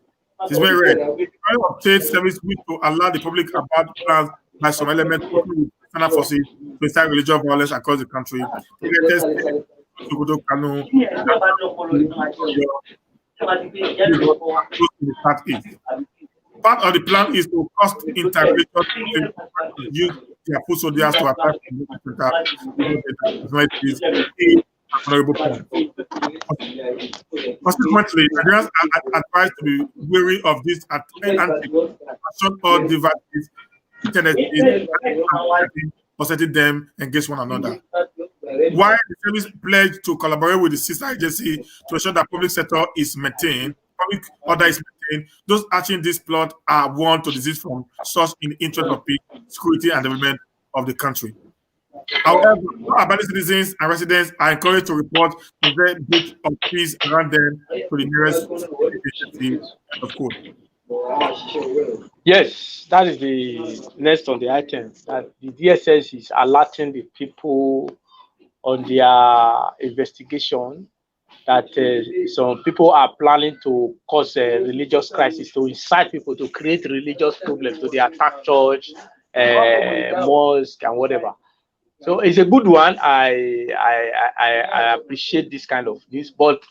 It's been read. The Department of State Service wish to allow the public about plans by some elements working with external forces to incite religious violence across the country. The latest Sokoto, Kano, the southeast. Part of the plan is to cost integration to use their food soldiers to attack personalities in honorable points. Consequently, Nigerians are advised to be wary of this anti-action or devices internet is setting them against one another. While the service pledged to collaborate with the sister agency to ensure that public sector is maintained, public order is maintained, those acting this plot are warned to desist from such in the interest of peace, security, and development of the country. However, abandoned citizens and residents are encouraged to report the bit of peace around them to the nearest agency. Of course. Yes, that is the next on the item. That the DSS is alerting the people on their investigation that some people are planning to cause a religious crisis, to incite people to create religious problems, to the attack church, mosque, and whatever. So it's a good one. I appreciate this kind of this, but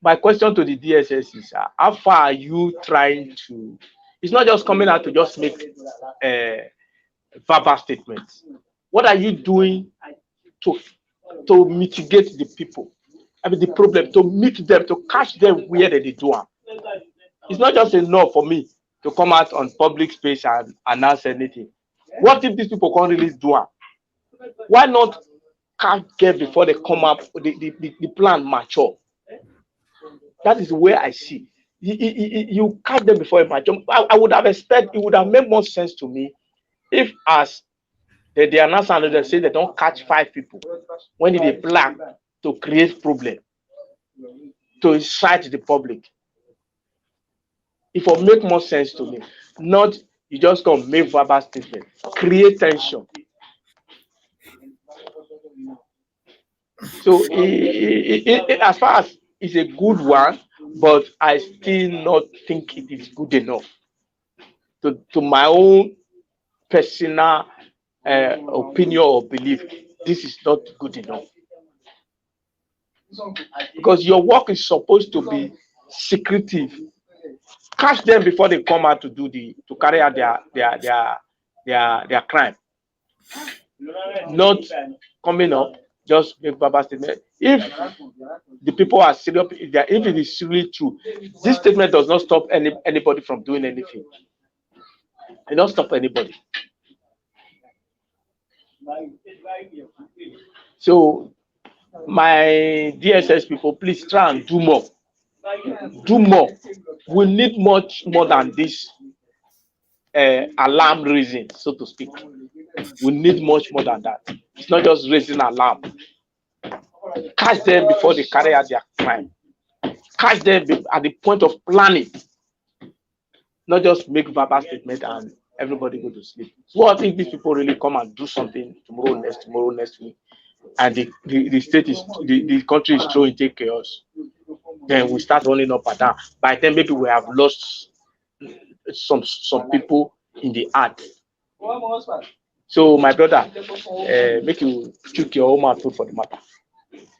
my question to the DSS is, how far are you trying to? It's not just coming out to just make verbal statements. What are you doing to mitigate the people? I mean, the problem, to meet them, to catch them where they do them. It's not just enough for me to come out on public space and announce anything. What if these people can't really do them? Why not catch them before they come up, the plan mature? That is where I see. You catch them before it mature. I would have expected, it would have made more sense to me if, as they announce and they say they don't catch 5 people when they plan to create problem, to incite the public. It will make more sense to me. Not you just come make verbal statement, create tension. So as far as it's a good one, but I still not think it is good enough. To my own personal opinion or belief, this is not good enough. Because your work is supposed to be secretive. Catch them before they come out to carry out their crime. Not coming up, just make verbal statement. If the people are serious, if it is really true, this statement does not stop anybody from doing anything. It doesn't stop anybody. So my DSS people, please try and do more. Do more. We need much more than this alarm raising, so to speak. We need much more than that. It's not just raising alarm. Catch them before they carry out their crime. Catch them at the point of planning. Not just make verbal statement and everybody go to sleep. What if these people really come and do something tomorrow, next week, and the state is the country is throwing into chaos? Then we start running up and down. By then, maybe we have lost some people in the art. So, my brother, make you chook your own mouth for the matter.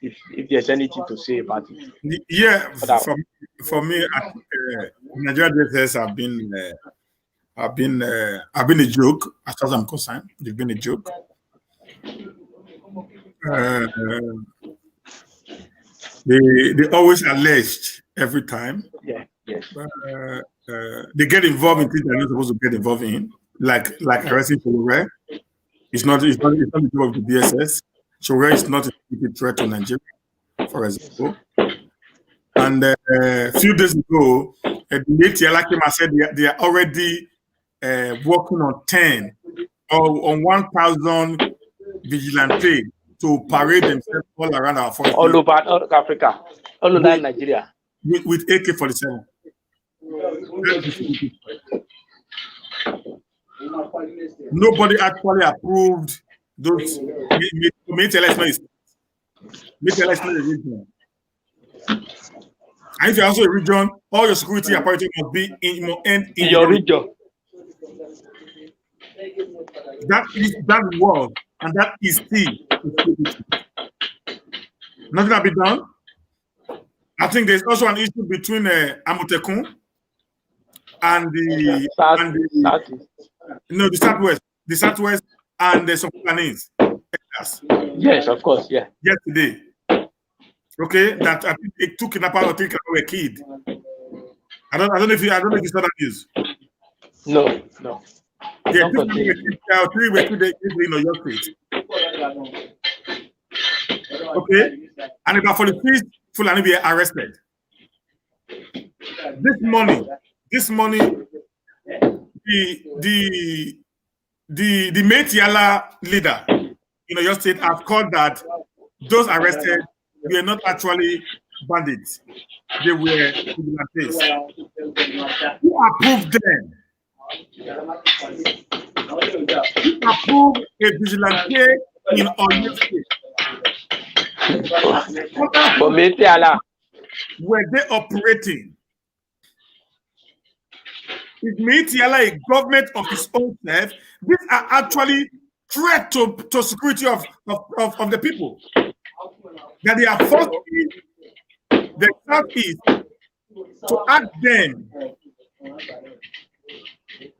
If there's anything to say about it. Yeah, for me, Nigerian DSS have been a joke as far as I'm concerned. They've been a joke. They always alleged every time. Yeah, yes. They get involved in things they're not supposed to get involved in, like arresting Showore. It's not the job of the DSS. Showore is not a threat to Nigeria, for example. And a few days ago, the ATL came and said they are already working on 10 or on 1,000 vigilantes to parade themselves all around our forest. All over Africa, all over Nigeria. With AK-47. Nobody actually approved those. And if you're also a region, all your security apparatus must be in your region. That was and that is still. Nothing has been done. I think there's also an issue between Amotekun and the the southwest and the some Sudanese. Yes, of course, yeah. Yesterday, okay, that I think it took kidnappers or three were killed. I don't know if you saw that news. No. Yeah, three were killed in your state. Okay, and about 46 Fulani were arrested. This morning, the Metiala leader in your state have called that those arrested were not actually bandits; they were vigilantes. Who approved them? Who approved a vigilante in Oyo State? For Metiala, were they operating? Is Metiala a government of its own self? These are actually threat to security of the people. That they are forcing the Southeast to add them,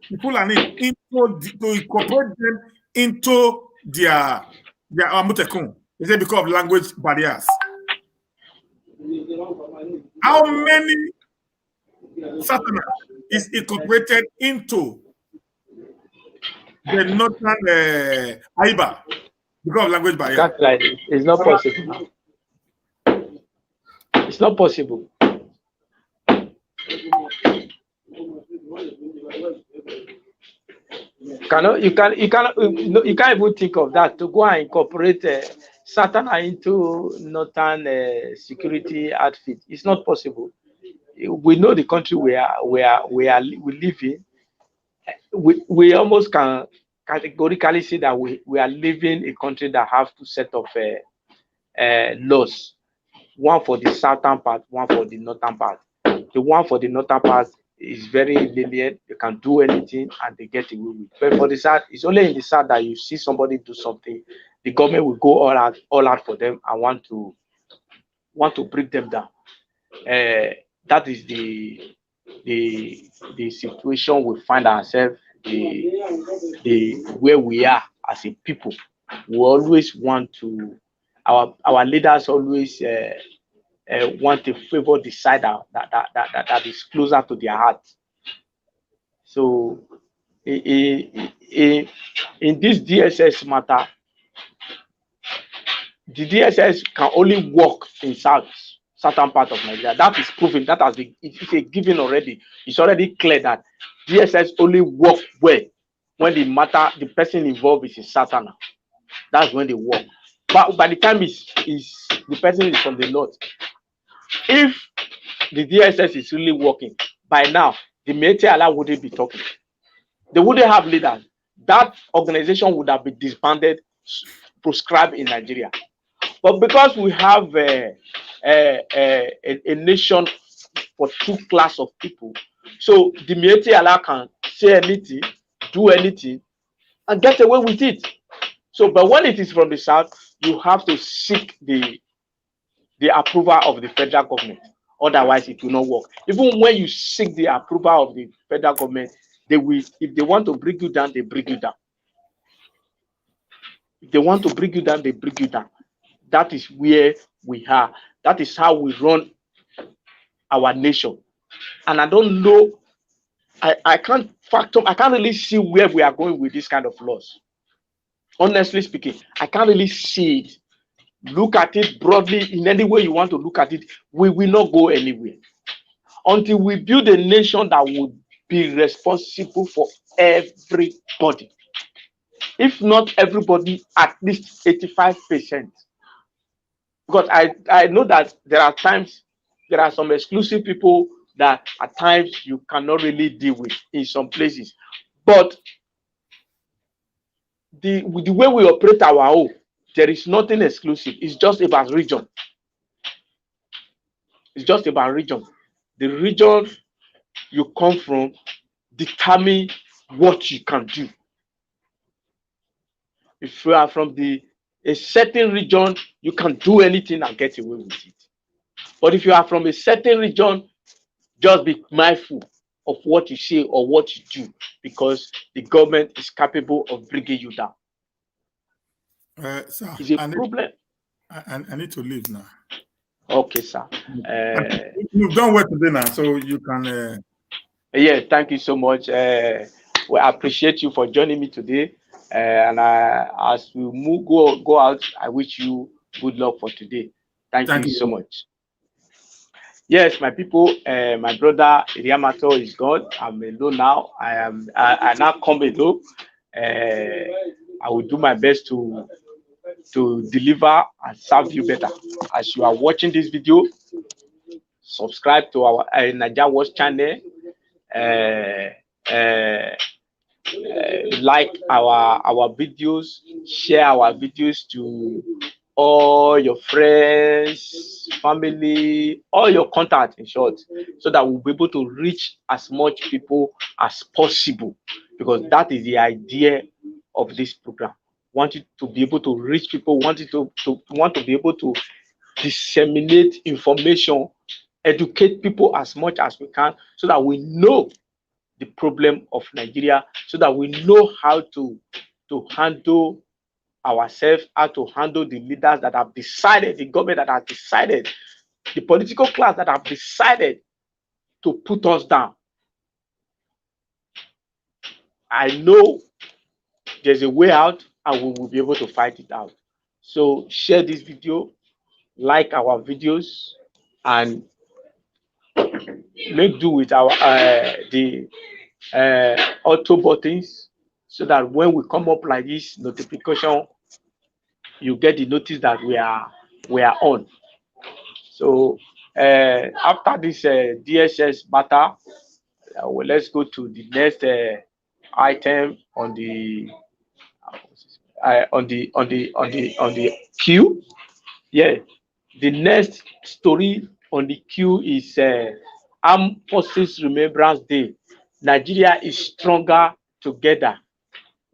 people are to incorporate them into their Amotekun. Is it because of language barriers? How many Satana is incorporated into the northern Aiba because of language barrier? It's not possible. It's not possible. You can't even think of that, to go and incorporate Satana into northern security outfit. It's not possible. We know the country we live in. We almost can categorically say that we are living a country that have two set of laws, one for the southern part, one for the northern part. The one for the northern part is very lenient. You can do anything and they get away with. But for the south, it's only in the south that you see somebody do something, the government will go all out for them and want to break them down. That is the situation we find ourselves, the where we are as a people. We always want to, our leaders always want to favor the side that is closer to their heart. So in this DSS matter, the DSS can only work in southern part of Nigeria. That is proven. That has been, it's a given already. It's already clear that DSS only work well when the person involved is in Satana. That's when they work. But by the time the person is from the north, if the DSS is really working, by now the Metiala wouldn't be talking. They wouldn't have leaders. That organization would have been disbanded, proscribed in Nigeria. But because we have a nation for two class of people, so the Metiala can say anything, do anything, and get away with it. So, but when it is from the south, you have to seek the approval of the federal government. Otherwise, it will not work. Even when you seek the approval of the federal government, they will, if they want to bring you down, they bring you down. If they want to bring you down, they bring you down. That is where we are. That is how we run our nation. And I don't know, I can't really see where we are going with this kind of laws. Honestly speaking, I can't really see it. Look at it broadly in any way you want to look at it. We will not go anywhere until we build a nation that would be responsible for everybody. If not everybody, at least 85%. Because I know that there are times, there are some exclusive people that at times you cannot really deal with in some places. But the way we operate our own, there is nothing exclusive. It's just about region. It's just about region. The region you come from determine what you can do. If you are from the a certain region, you can do anything and get away with it. But if you are from a certain region, just be mindful of what you say or what you do, because the government is capable of bringing you down. Sir, It's a problem. I need to leave now. Okay, sir. You've done well today now, so you can. Yeah, thank you so much. We appreciate you for joining me today. And as we go out, I wish you good luck for today. Thank you so much. Yes, my people, my brother Iriamato is gone. I'm alone now. I now come alone. I will do my best to deliver and serve you better. As you are watching this video, subscribe to our Nigeria Watch channel. Like our videos, share our videos to all your friends, family, all your contact, in short, so that we'll be able to reach as much people as possible, because that is the idea of this program. Want it to be able to reach people, want it to be able to disseminate information, educate people as much as we can, so that we know the problem of Nigeria, so that we know how to handle ourselves, how to handle the leaders that have decided, the government that has decided, the political class that have decided to put us down. I know there's a way out, and we will be able to fight it out. So share this video, like our videos, and make do with our the auto buttons, so that when we come up like this notification, you get the notice that we are on. So after this DSS matter, well, let's go to the next item on the queue. Yeah, the next story on the queue is Armed Forces Remembrance Day. Nigeria is stronger together.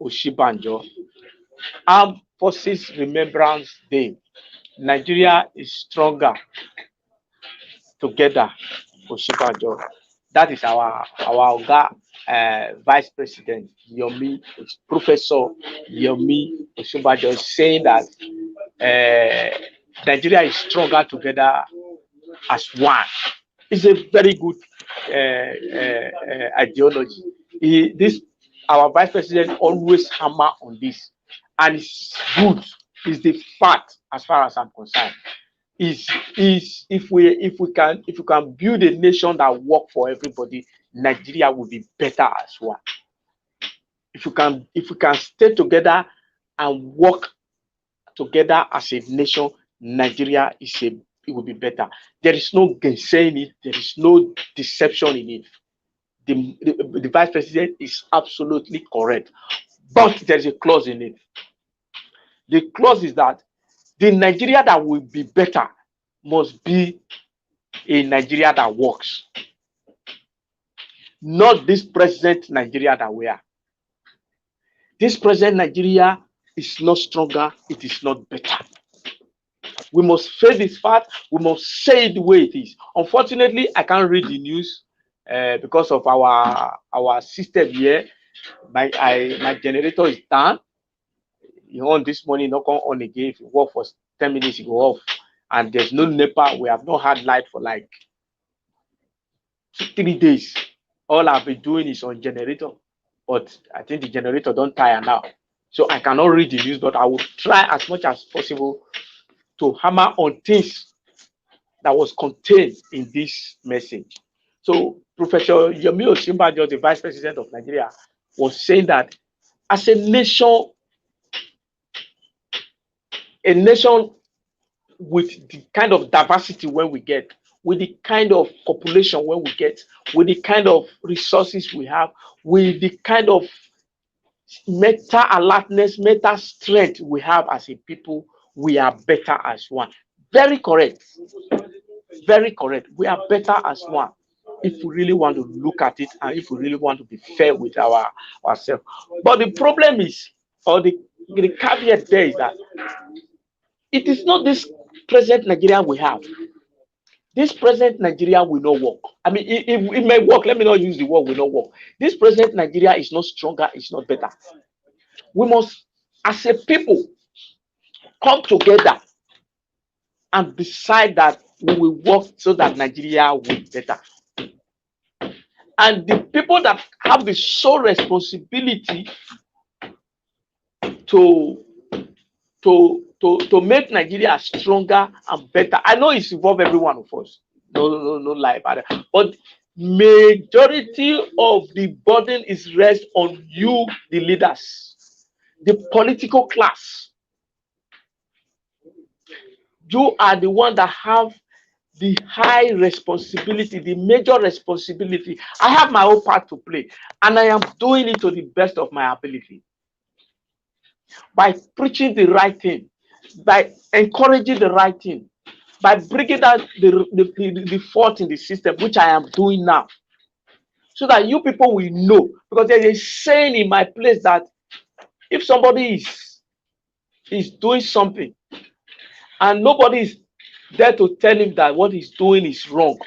Oshibanjo. Armed Forces Remembrance Day. Nigeria is stronger together. Oshibanjo. That is our Oga Vice President Yomi, Professor Yomi Oshibanjo, saying that Nigeria is stronger together as one. It's a very good ideology. Our Vice President always hammer on this, and it's good. It's the fact, as far as I'm concerned. Is if we can build a nation that work for everybody, Nigeria will be better as well. If we can stay together and work together as a nation, Nigeria it will be better. There is no gainsaying it. There is no deception in it. The Vice President is absolutely correct, but there is a clause in it. The clause is that the Nigeria that will be better must be a Nigeria that works, not this present Nigeria that we are. This present Nigeria is not stronger, it is not better. We must face this fact, we must say it the way it is. Unfortunately, I can't read the news because of our system here. My generator is down. You on this morning, not on again. If you work for 10 minutes, you go off. And there's no NEPA. We have not had light for like 3 days. All I've been doing is on generator. But I think the generator don't tire now. So I cannot read the news, but I will try as much as possible to hammer on things that was contained in this message. So Professor Yomi Osinbajo, the Vice President of Nigeria, was saying that as a nation with the kind of diversity when we get, with the kind of population when we get, with the kind of resources we have, with the kind of mental alertness, mental strength we have as a people, we are better as one. Very correct. Very correct. We are better as one if we really want to look at it and if we really want to be fair with ourselves. But the problem is, or the caveat there is that It is not this present Nigeria we have. This present Nigeria will not work. I mean, it may work. Let me not use the word will not work. This present Nigeria is not stronger, it's not better. We must, as a people, come together and decide that we will work so that Nigeria will be better. And the people that have the sole responsibility to make Nigeria stronger and better. I know it's involved every one of us. No lie about it. But majority of the burden is rest on you, the leaders, the political class. You are the one that have the high responsibility, the major responsibility. I have my own part to play, and I am doing it to the best of my ability by preaching the right thing, by encouraging the right thing, by bringing down the fault in the system, which I am doing now, so that you people will know. Because there is a saying in my place that if somebody is doing something and nobody is there to tell him that what he's doing is wrong,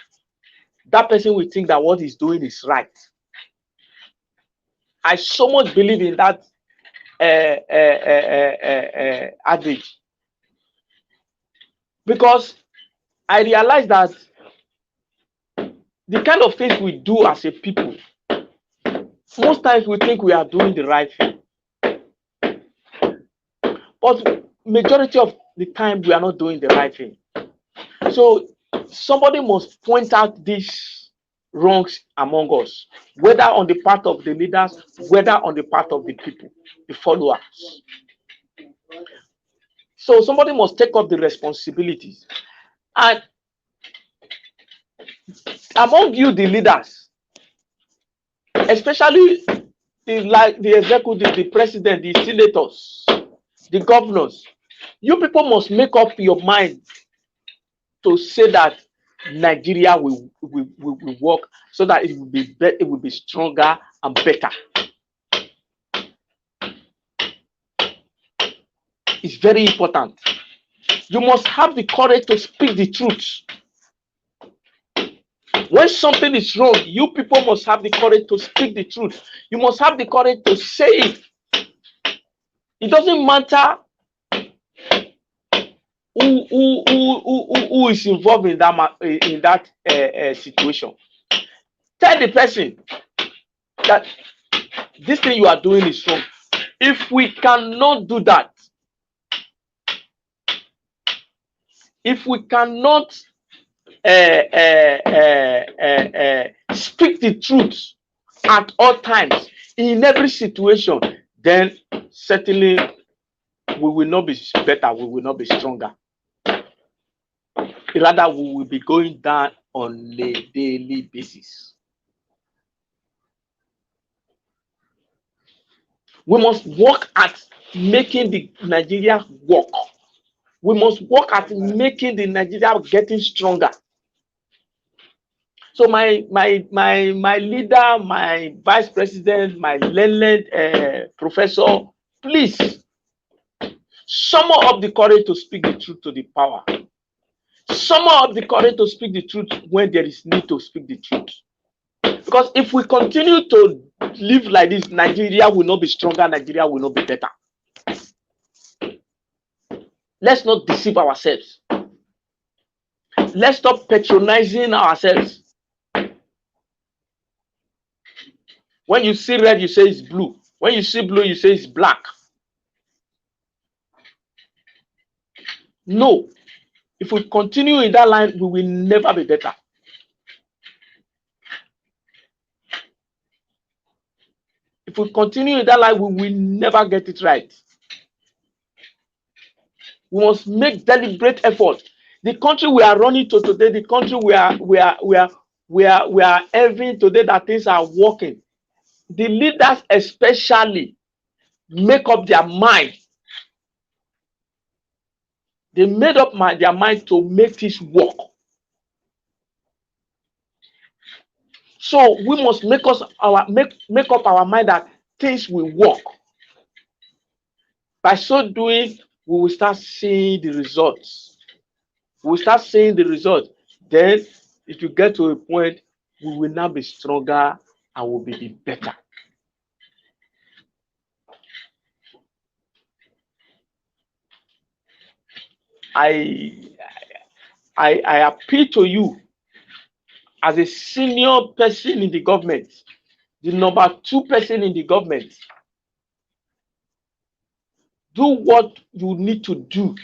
that person will think that what he's doing is right. I so much believe in that adage, because I realize that the kind of things we do as a people, most times we think we are doing the right thing, but majority of the time we are not doing the right thing. So somebody must point out these wrongs among us, whether on the part of the leaders, whether on the part of the people, the followers. So somebody must take up the responsibilities. And among you, the leaders, especially the executive, the president, the senators, the governors, you people must make up your mind to say that Nigeria will work so that it will be stronger and better. It's very important. You must have the courage to speak the truth. When something is wrong, you people must have the courage to speak the truth. You must have the courage to say it. It doesn't matter who is involved in that situation. Tell the person that this thing you are doing is wrong. If we cannot do that, if we cannot speak the truth at all times in every situation, then certainly we will not be better, we will not be stronger. Rather, we will be going down on a daily basis. We must work at making the Nigeria work. We must work at making the Nigeria getting stronger. So my leader, my vice president, my learned professor, please summon up the courage to speak the truth to the power. Summon up the courage to speak the truth when there is need to speak the truth. Because if we continue to live like this, Nigeria will not be stronger, Nigeria will not be better. Let's not deceive ourselves. Let's stop patronizing ourselves. When you see red, you say it's blue. When you see blue, you say it's black. No. If we continue in that line, we will never be better. If we continue in that line, we will never get it right. We must make deliberate effort. The country we are running to today, the country we are envying today that things are working. The leaders especially make up their mind. They made up their mind to make this work. So we must make up our mind that things will work. By so doing, we will start seeing the results. We will start seeing the results. Then it will get to a point we will now be stronger and will be better. I I appeal to you as a senior person in the government, the number 2 person in the government. Do what you need to do,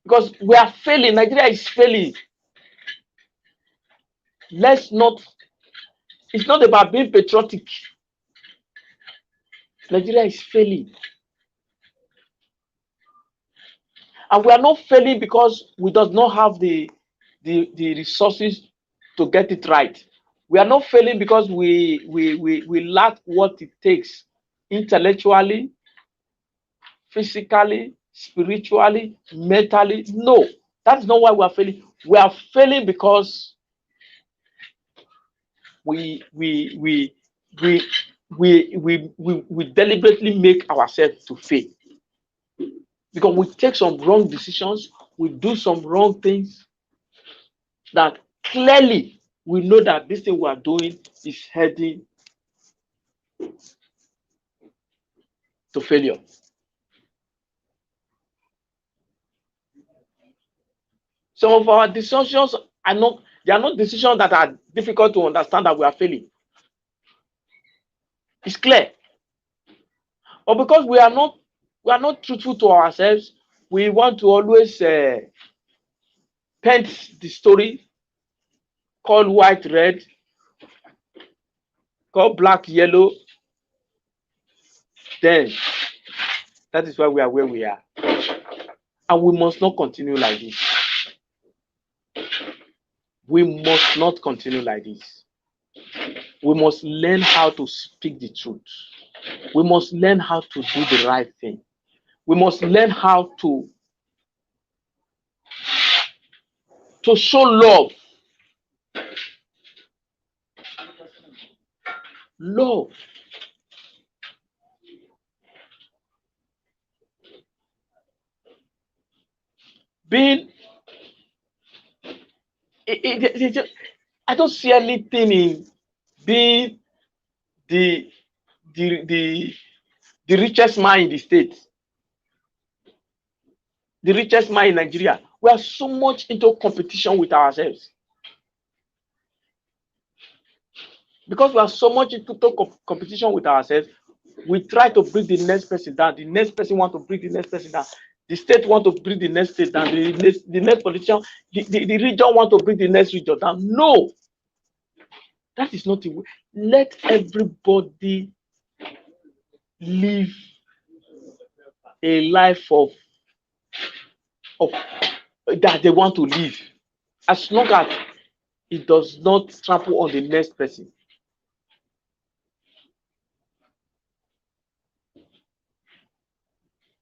because we are failing. Nigeria is failing. Let's not, it's not about being patriotic. Nigeria is failing. And we are not failing because we does not have the resources to get it right. We are not failing because we lack what it takes intellectually, physically, spiritually, mentally. No, that's not why we are failing. We are failing because we deliberately make ourselves to fail, because we take some wrong decisions, we do some wrong things that clearly we know that this thing we are doing is heading to failure. Some of our decisions are not, they are not decisions that are difficult to understand that we are failing. It's clear. But because we are not truthful to ourselves, we want to always paint the story, call white red, call black yellow. Then that is why we are where we are. And we must not continue like this. We must not continue like this. We must learn how to speak the truth. We must learn how to do the right thing. We must learn how to show love. Love. Being, I don't see anything in being the richest man in the state, the richest man in Nigeria. We are so much into competition with ourselves. Because we are so much into competition with ourselves, we try to bring the next person down. The next person want to bring the next person down. The state want to bring the next state down. The next politician, the region want to bring the next region down. No, that is not the way. Let everybody live a life of that they want to live, as long as it does not trample on the next person.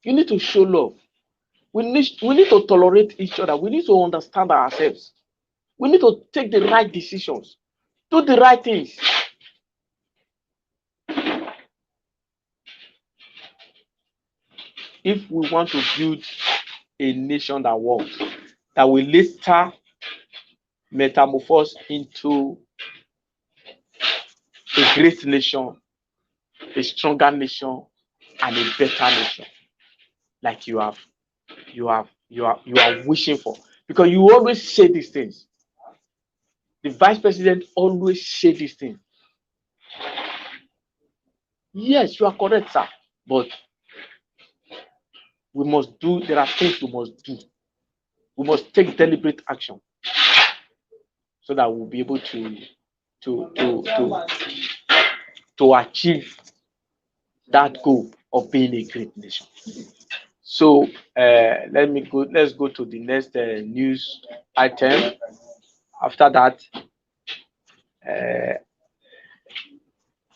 You need to show love. We need to tolerate each other. We need to understand ourselves. We need to take the right decisions, do the right things. If we want to build a nation that works, that will later metamorphose into a great nation, a stronger nation, and a better nation, like you are wishing for. Because you always say these things. The vice president always say these things. Yes, you are correct, sir. But we must do, there are things we must do. We must take deliberate action so that we'll be able to achieve that goal of being a great nation. So let's go to the next news item. After that,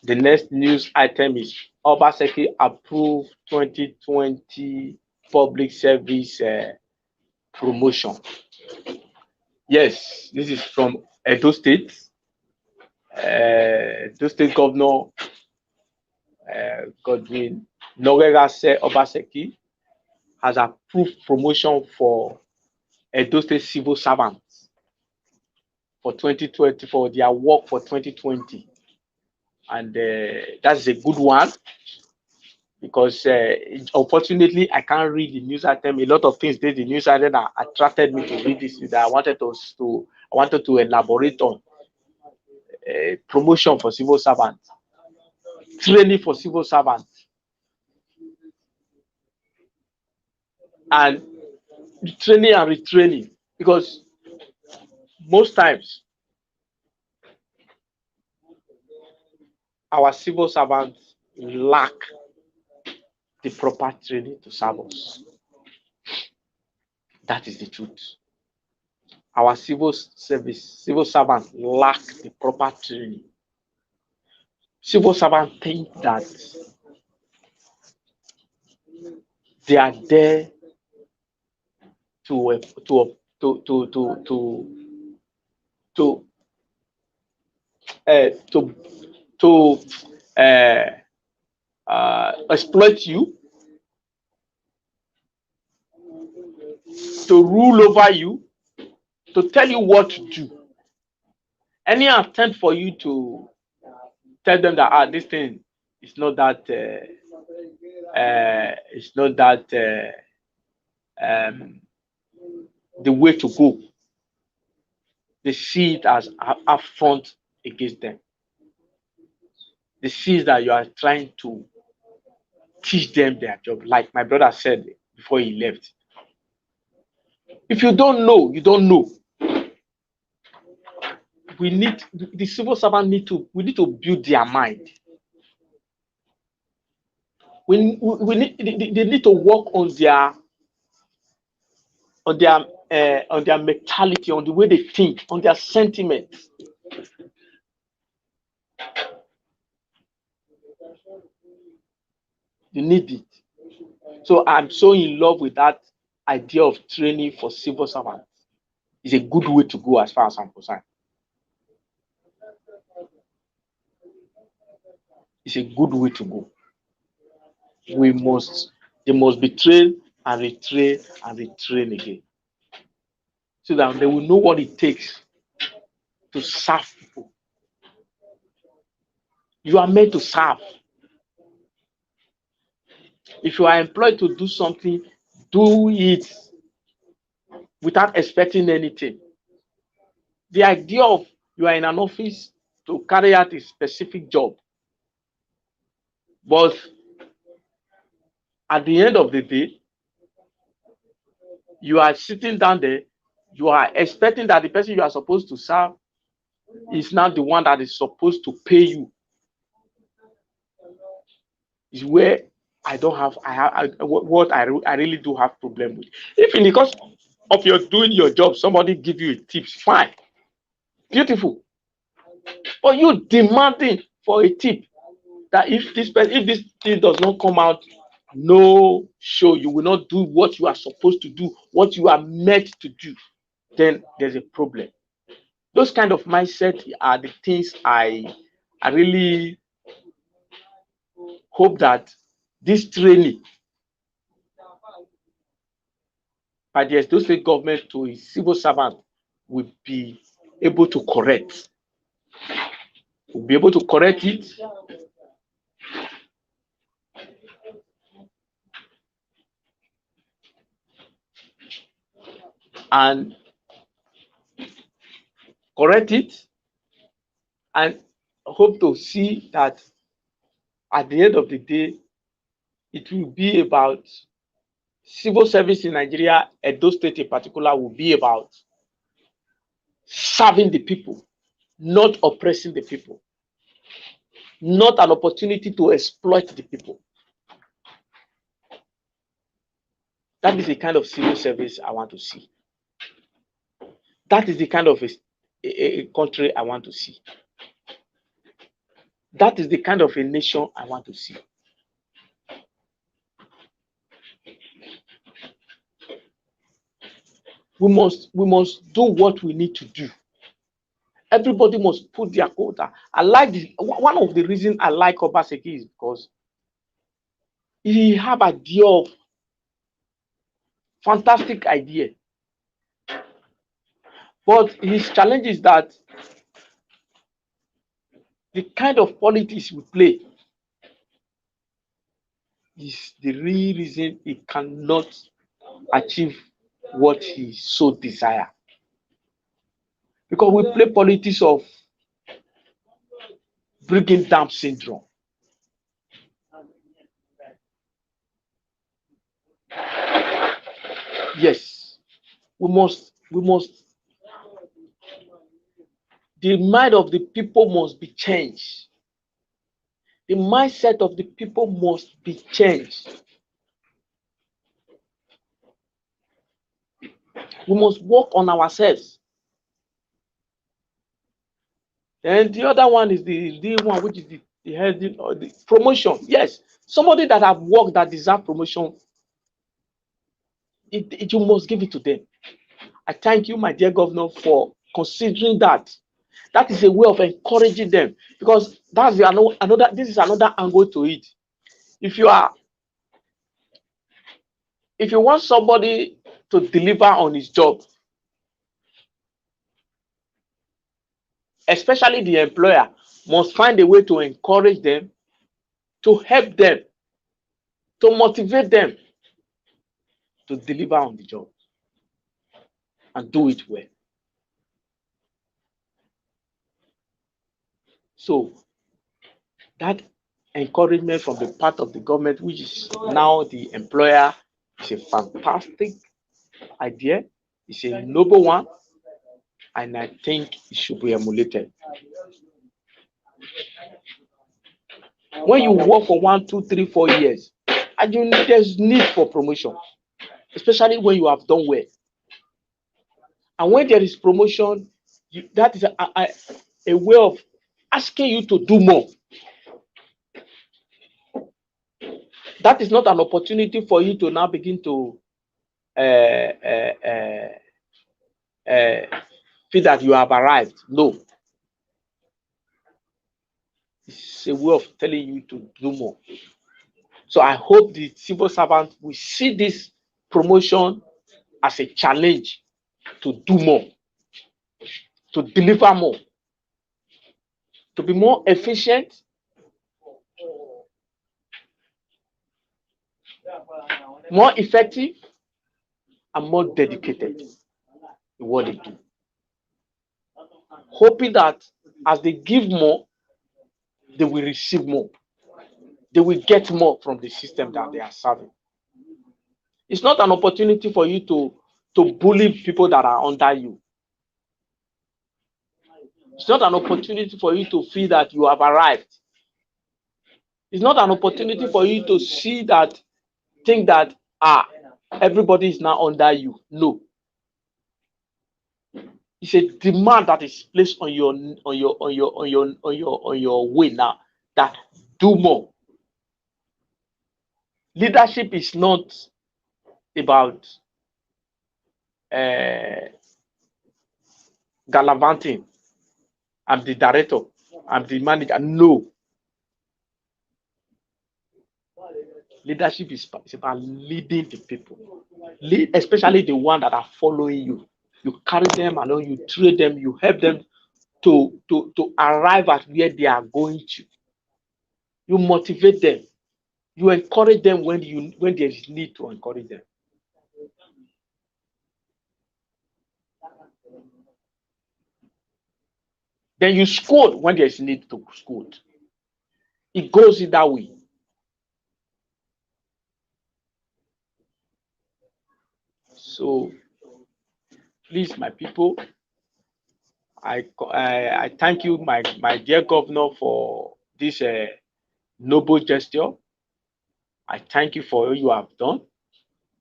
the next news item is Obaseki approved 2020 public service promotion. Yes, this is from Edo State. Edo State Governor Godwin Norega Obaseki has approved promotion for Edo State civil servants for 2020 for their work for 2020, and that's a good one because unfortunately I can't read the news item. A lot of things did the news item that attracted me to read this that I wanted to elaborate on. Promotion for civil servants, training for civil servants, and training and retraining, because most times our civil servants lack the proper training to serve us. That is the truth. Our civil servants lack the proper training. Civil servants think that they are there to to to to to to to to exploit you, to rule over you, to tell you what to do. Any attempt for you to tell them that this thing is not that it's not that the way to go, they see it as affront against them. They see that you are trying to teach them their job, like my brother said before he left. If you don't know, you don't know. We need the civil servant need to build their mind. We need they need to work on their mentality, on the way they think, on their sentiments. You need it. So I'm so in love with that idea of training for civil servants. It's a good way to go as far as I'm concerned. It's a good way to go. They must be trained and retrained and retrained again, so that they will know what it takes to serve people. You are meant to serve. If you are employed to do something, do it without expecting anything. The idea of you are in an office to carry out a specific job, but at the end of the day, you are sitting down there, you are expecting that the person you are supposed to serve is now the one that is supposed to pay you. Is where I really do have problem with. If in the course of your doing your job, somebody give you a tip, fine, beautiful. But you demanding for a tip that if this thing does not come out, no show, you will not do what you are supposed to do, what you are meant to do, then there's a problem. Those kind of mindset are the things I really hope that this training by the Edo State government to a civil servant will be able to correct. We'll be able to correct it. And correct it, and hope to see that at the end of the day, it will be about civil service in Nigeria, Edo State in particular, will be about serving the people, not oppressing the people, not an opportunity to exploit the people. That is the kind of civil service I want to see. That is the kind of a country I want to see. That is the kind of a nation I want to see. We must do what we need to do. Everybody must put their quota. I like this. One of the reasons I like Obaseki is because He have idea of fantastic idea, but his challenge is that the kind of politics we play is the real reason he cannot achieve what he so desire. Because we play politics of bringing down syndrome. Yes, we must the mind of the people must be changed. The mindset of the people must be changed. We must work on ourselves. And the other one is the one which is the heading or the promotion. Yes, somebody that have worked that deserve promotion, you must give it to them. I thank you, my dear governor, for considering that. That is a way of encouraging them, because that's another. This is another angle to it. If you are, if you want somebody to deliver on his job, especially the employer, must find a way to encourage them, to help them, to motivate them to deliver on the job and do it well. So that encouragement from the part of the government, which is now the employer, is a fantastic idea. It's a noble one, and I think it should be emulated. When you work for 1, 2, 3, 4 years, and there's need for promotion, especially when you have done well. And when there is promotion, that is a way of asking you to do more. That is not an opportunity for you to now begin to uh, uh, uh, feel that you have arrived. No, it's a way of telling you to do more. So I hope the civil servant will see this promotion as a challenge to do more, to deliver more, to be more efficient, more effective, and more dedicated in what they do. Hoping that as they give more, they will receive more. They will get more from the system that they are serving. It's not an opportunity for you to bully people that are under you. It's not an opportunity for you to feel that you have arrived. It's not an opportunity for you to see that, think that everybody is now under you. No. It's a demand that is placed on your way now, that do more. Leadership is not about gallivanting. I'm the director, I'm the manager. No. Leadership is about leading the people, especially the one that are following you. You carry them along, you train them, you help them to arrive at where they are going to. You motivate them, you encourage them when there is need to encourage them. Then you scold when there is need to scold. It goes in that way. So please, my people, I thank you, my dear governor, for this noble gesture. I thank you for what you have done,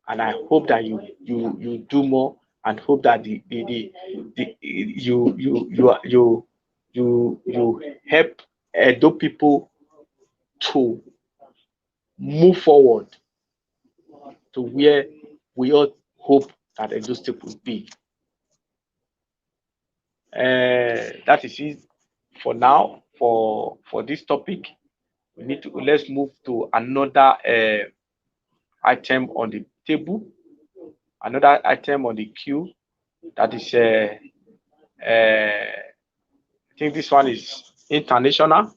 and I hope that you do more, and hope that you help Edo people to move forward to where we all hope that Edo State will be. That is it for now for this topic. let's move to another item on the table, another item on the queue. That is, I think this one is international.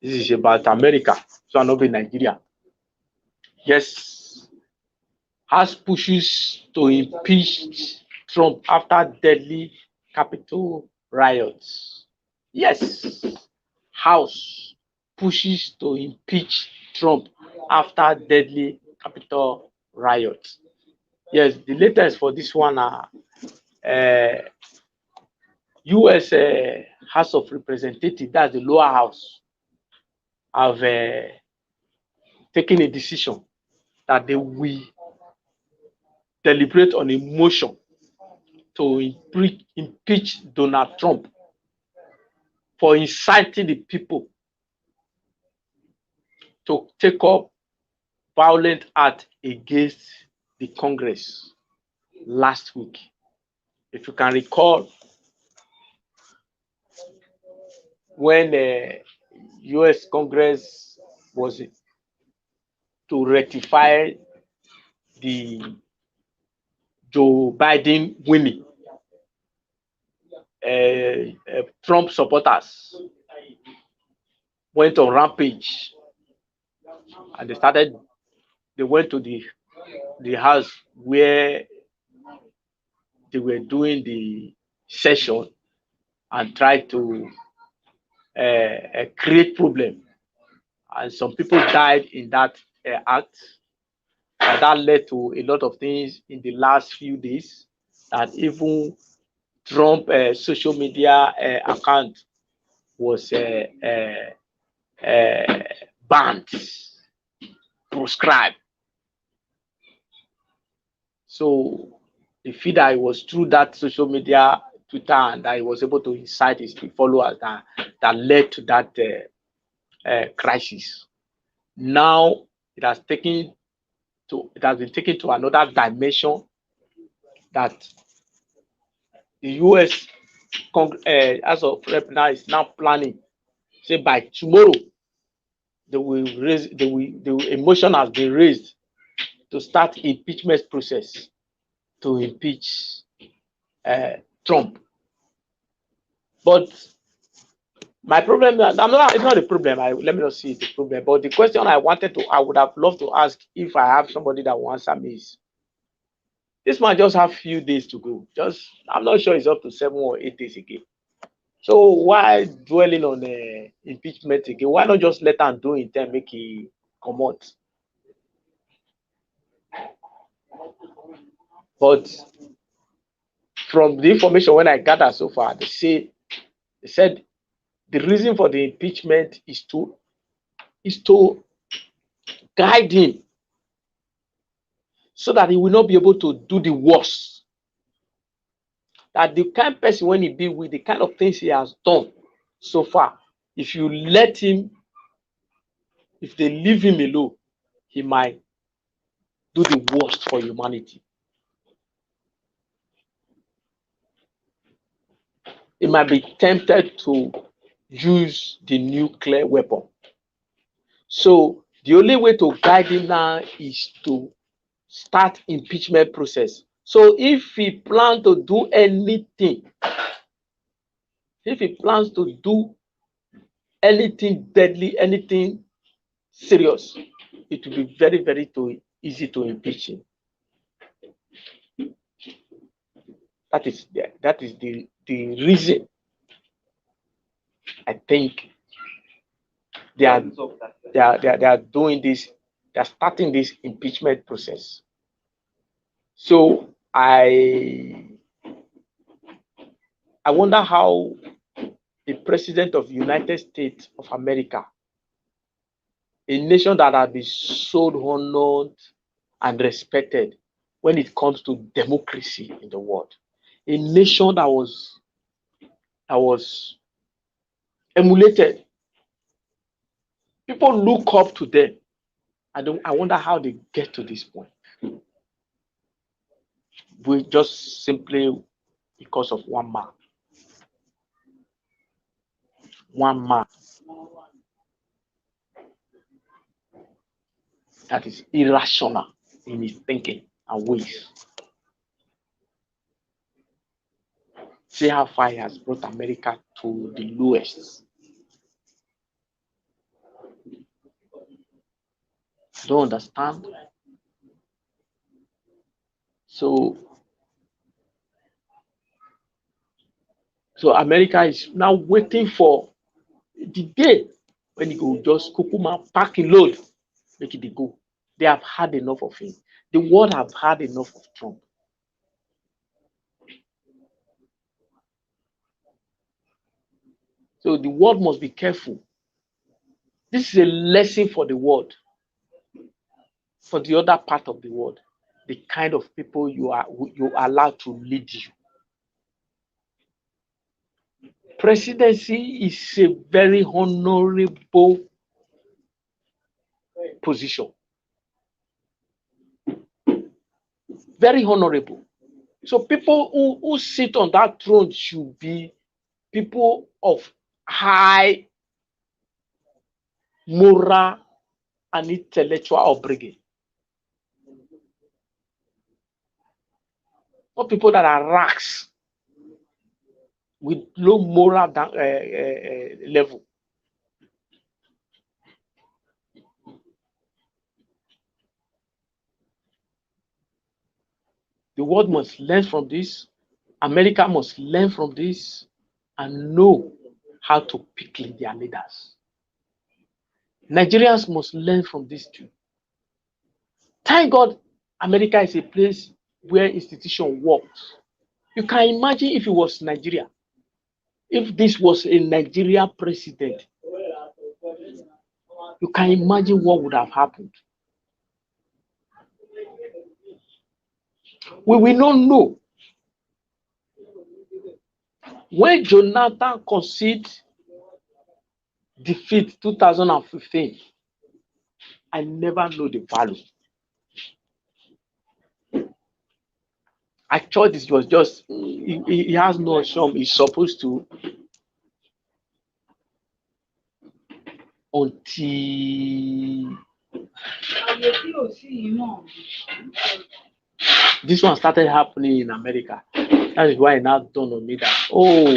This is about America, so not be Nigeria. Yes, House pushes to impeach Trump after deadly Capitol riots. Yes, House pushes to impeach Trump after deadly Capitol riots. Yes, the latest for this one are U.S. House of Representatives, that's the lower house, have taken a decision that they will deliberate on a motion to impeach Donald Trump for inciting the people to take up violent act against the Congress last week. If you can recall, when U.S. Congress was to ratify the Joe Biden winning, Trump supporters went on rampage, and they went to the house where they were doing the session and tried to create problem, and some people died in that act, and that led to a lot of things in the last few days, that even Trump social media account was banned, proscribed. So the feed that it was through that social media, Twitter, and that he was able to incite his followers that led to that crisis. Now it has been taken to another dimension, that the U.S. House of Rep now is now planning. Say by tomorrow, the motion has been raised to start impeachment process to impeach Trump. But my problem, it's not a problem. Let me not see it a problem. But the question I would have loved to ask, if I have somebody that will answer me, is this man just have few days to go. I'm not sure it's up to 7 or 8 days again. So why dwelling on impeachment again? Why not just let him do it and make he come out? But from the information when I gather so far, they said the reason for the impeachment is to guide him, so that he will not be able to do the worst. That the kind of person, when he be with the kind of things he has done so far, if they leave him alone, he might do the worst for humanity. He might be tempted to use the nuclear weapon. So the only way to guide him now is to start impeachment process. So if he plans to do anything, deadly, anything serious, it will be very, very easy to impeach him. That is the reason I think they are doing this. They are starting this impeachment process. So I wonder how the president of the United States of America, a nation that has been so honored and respected when it comes to democracy in the world, a nation that was emulated. People look up to them. I wonder how they get to this point. We just simply because of one man. One man. that is irrational in his thinking and ways. See how far he has brought America to the lowest. Don't understand. So America is now waiting for the day when he go just kukuma pack in load, make it go. They have had enough of him. The world have had enough of Trump. So the world must be careful. This is a lesson for the world, for the other part of the world, the kind of people you are allowed to lead you. Presidency is a very honorable position. Very honorable. So people who sit on that throne should be people of high moral and intellectual upbringing. Not people that are racks with low moral level. The world must learn from this. America must learn from this and know how to pick their leaders. Nigerians must learn from this too. Thank God America is a place where institution works. You can imagine if it was Nigeria, if this was a Nigeria president, you can imagine what would have happened. We will not know. When Jonathan conceded defeat 2015, I never know the value. I thought this was just, he has no option. He's supposed to, until this one started happening in America. That is why it now dawned on me that, oh,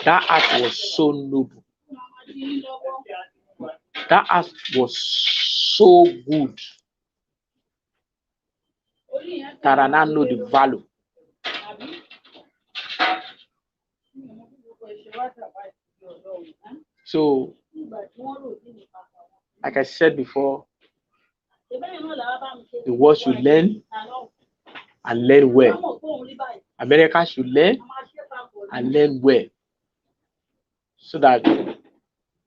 that act was so noble. That act was so good that I now know the value. So, like I said before, the world should learn and learn well. America should learn and learn well, so that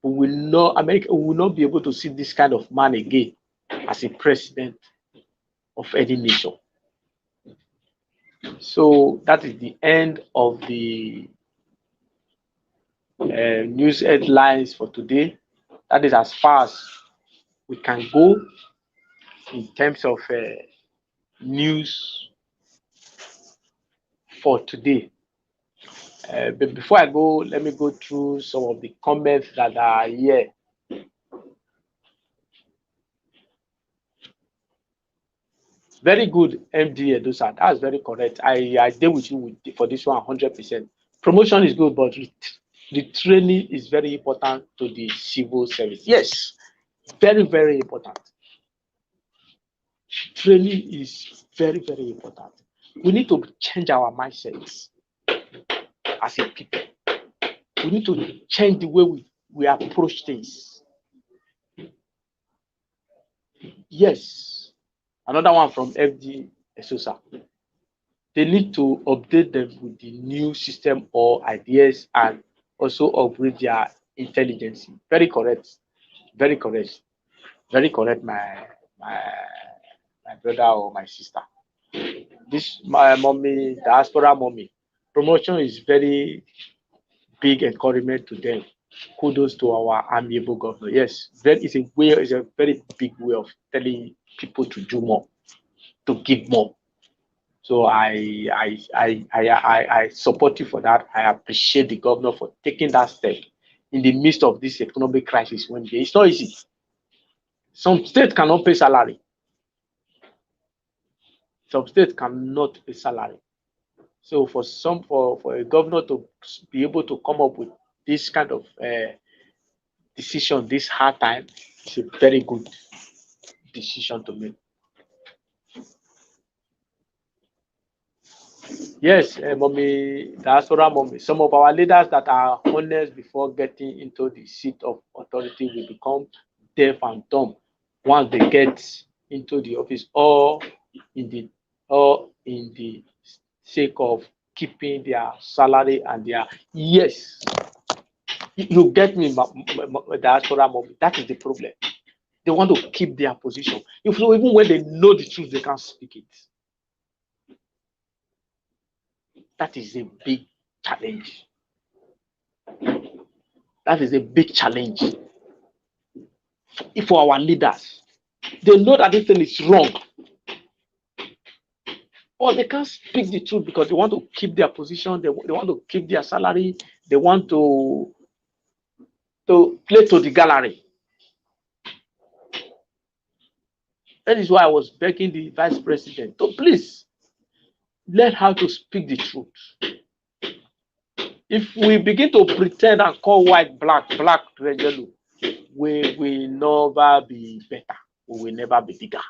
we will not be able to see this kind of man again as a president of any nation. So that is the end of the news headlines for today. That is as far as we can go in terms of news for today. But before I go, let me go through some of the comments that are here. Very good, MD Edosa. That's very correct. I deal with you for this one 100%. Promotion is good, but the training is very important to the civil service. Yes, very, very important. Training is very, very important. We need to change our mindsets as a people. We need to change the way we approach things. Yes, another one from FD Esosa. They need to update them with the new system or ideas and also upgrade their intelligence. Very correct. Very correct. Very correct, my brother or my sister. This my mommy, diaspora mommy. Promotion is very big encouragement to them. Kudos to our amiable governor. Yes, it's a very big way of telling people to do more, to give more. So I support you for that. I appreciate the governor for taking that step in the midst of this economic crisis. It's not easy. Some states cannot pay salary. Some states cannot pay salary. So for a governor to be able to come up with this kind of decision this hard time, it's a very good decision to make. Yes, mommy, diaspora mommy. Some of our leaders that are honest before getting into the seat of authority will become deaf and dumb once they get into the office, in the or in the sake of keeping their salary and their yes. You get me, diaspora mommy. That is the problem. They want to keep their position. Even when they know the truth, they can't speak it. That is a big challenge. That is a big challenge for our leaders. They know that this thing is wrong, or they can't speak the truth because they want to keep their position. They want to keep their salary. They want to play to the gallery. That is why I was begging the vice president to please learn how to speak the truth. If we begin to pretend and call white black, black red, yellow, we will never be better. We will never be bigger.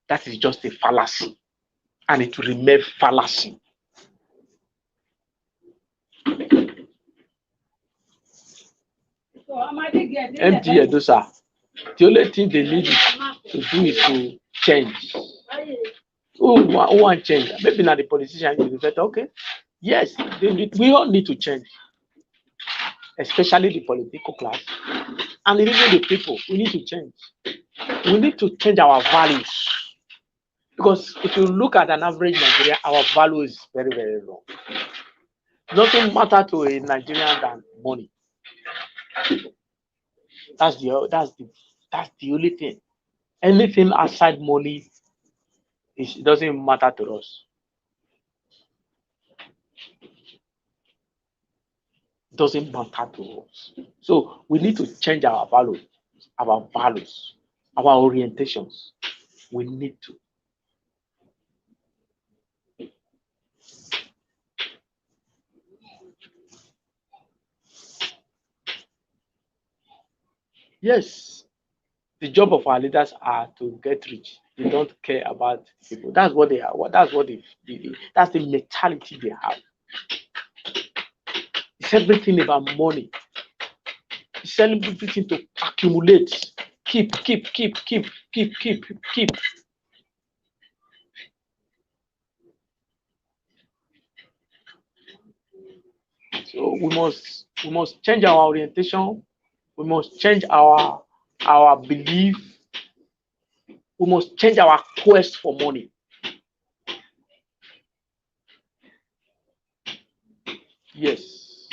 That is just a fallacy, and it will remain fallacy. MD Edosa, the only thing they need to do is to change. Who want change? Maybe not the politician. You said, okay, yes, we all need to change, especially the political class and even the people. We need to change. We need to change our values, because if you look at an average Nigerian, our value is very, very low. Nothing matters to a Nigerian than money. That's the only thing. Anything outside money it doesn't matter to us. It doesn't matter to us. So we need to change our values, our orientations. We need to. Yes, the job of our leaders are to get rich. They don't care about people. That's what they are. That's the mentality they have. It's everything about money. It's everything to accumulate. Keep. So we must change our orientation. We must change our belief. We must change our quest for money. Yes.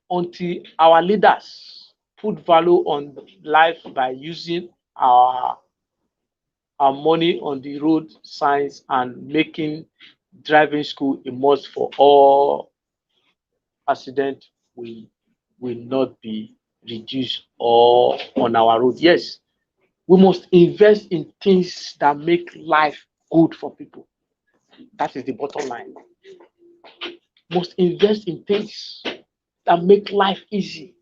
Until our leaders put value on life by using our money on the road signs and making driving school a must for all, accident will not be reduced or on our road. Yes, we must invest in things that make life good for people. That is the bottom line. Must invest in things that make life easy.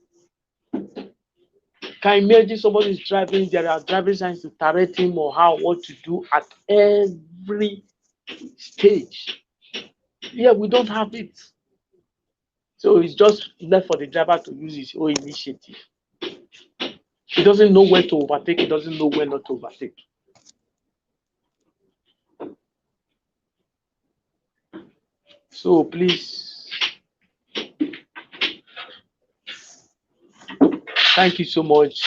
Can you imagine somebody is driving, there are driving signs to direct him or what to do at every stage. Yeah, we don't have it. So it's just left for the driver to use his own initiative. He doesn't know when to overtake, he doesn't know when not to overtake. So please, thank you so much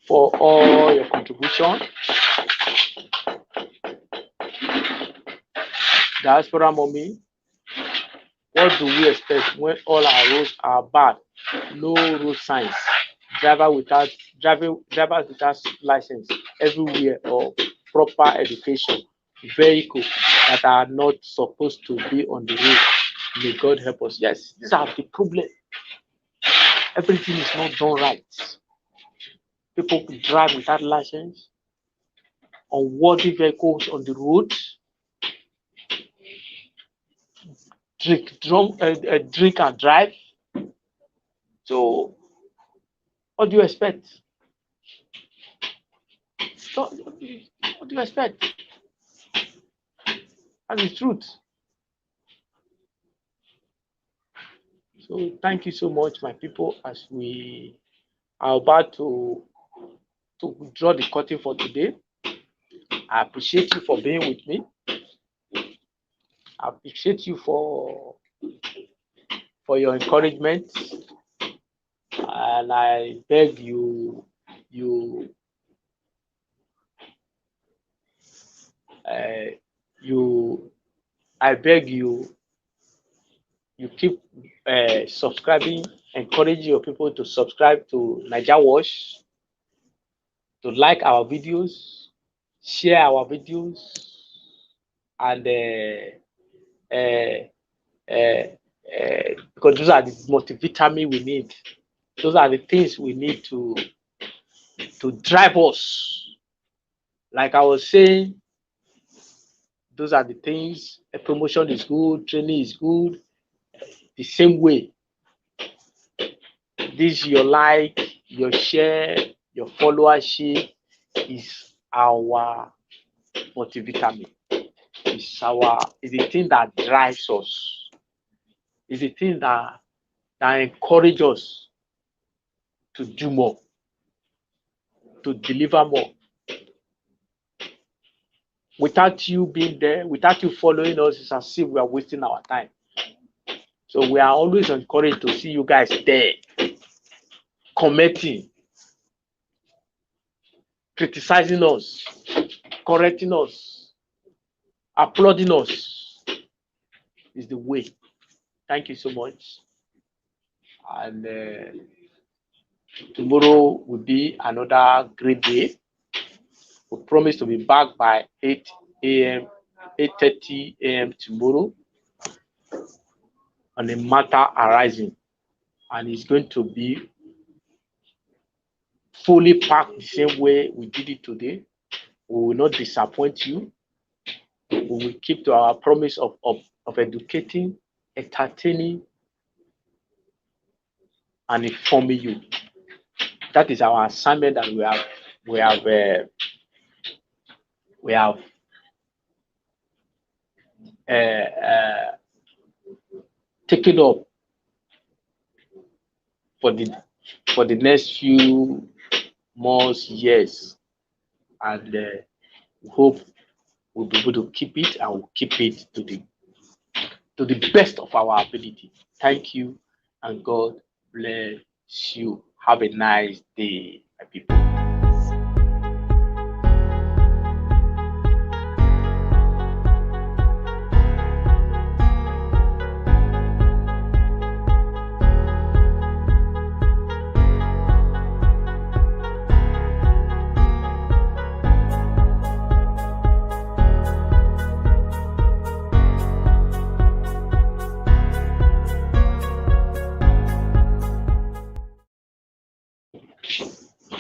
for all your contribution. Diaspora mommy, what do we expect when all our roads are bad? No road signs, drivers without license everywhere, or proper education, vehicles that are not supposed to be on the road. May God help us. Yes, these are the problem. Everything is not done right. people drive without license, unworthy vehicles on the road, drink and drive. So, what do you expect? So, what do you expect? That's the truth. So, thank you so much, my people, as we are about to draw the curtain for today. I appreciate you for being with me. I appreciate you for your encouragement, and I beg you uh, you I beg you keep subscribing, encourage your people to subscribe to Naija Watch, to like our videos, share our videos, and because those are the multivitamin we need. Those are the things we need to drive us. Like I was saying, those are the things. A promotion is good, training is good. The same way, this your like, your share, your followership is our multivitamin. It's the thing that drives us. It's the thing that encourages us to do more, to deliver more. Without you being there, without you following us, it's as if we are wasting our time. So we are always encouraged to see you guys there, commenting, criticizing us, correcting us, applauding us. Is the way. Thank you so much. And tomorrow will be another great day. We promise to be back by 8 a.m., 8:30 a.m. tomorrow on a matter arising. And it's going to be fully packed the same way we did it today. We will not disappoint you. We will keep to our promise of educating, entertaining, and informing you. That is our assignment that we have taken up for the next few months, years, and we hope we'll be able to keep it, and we'll keep it to the best of our ability. Thank you, and God bless you. Have a nice day, my people.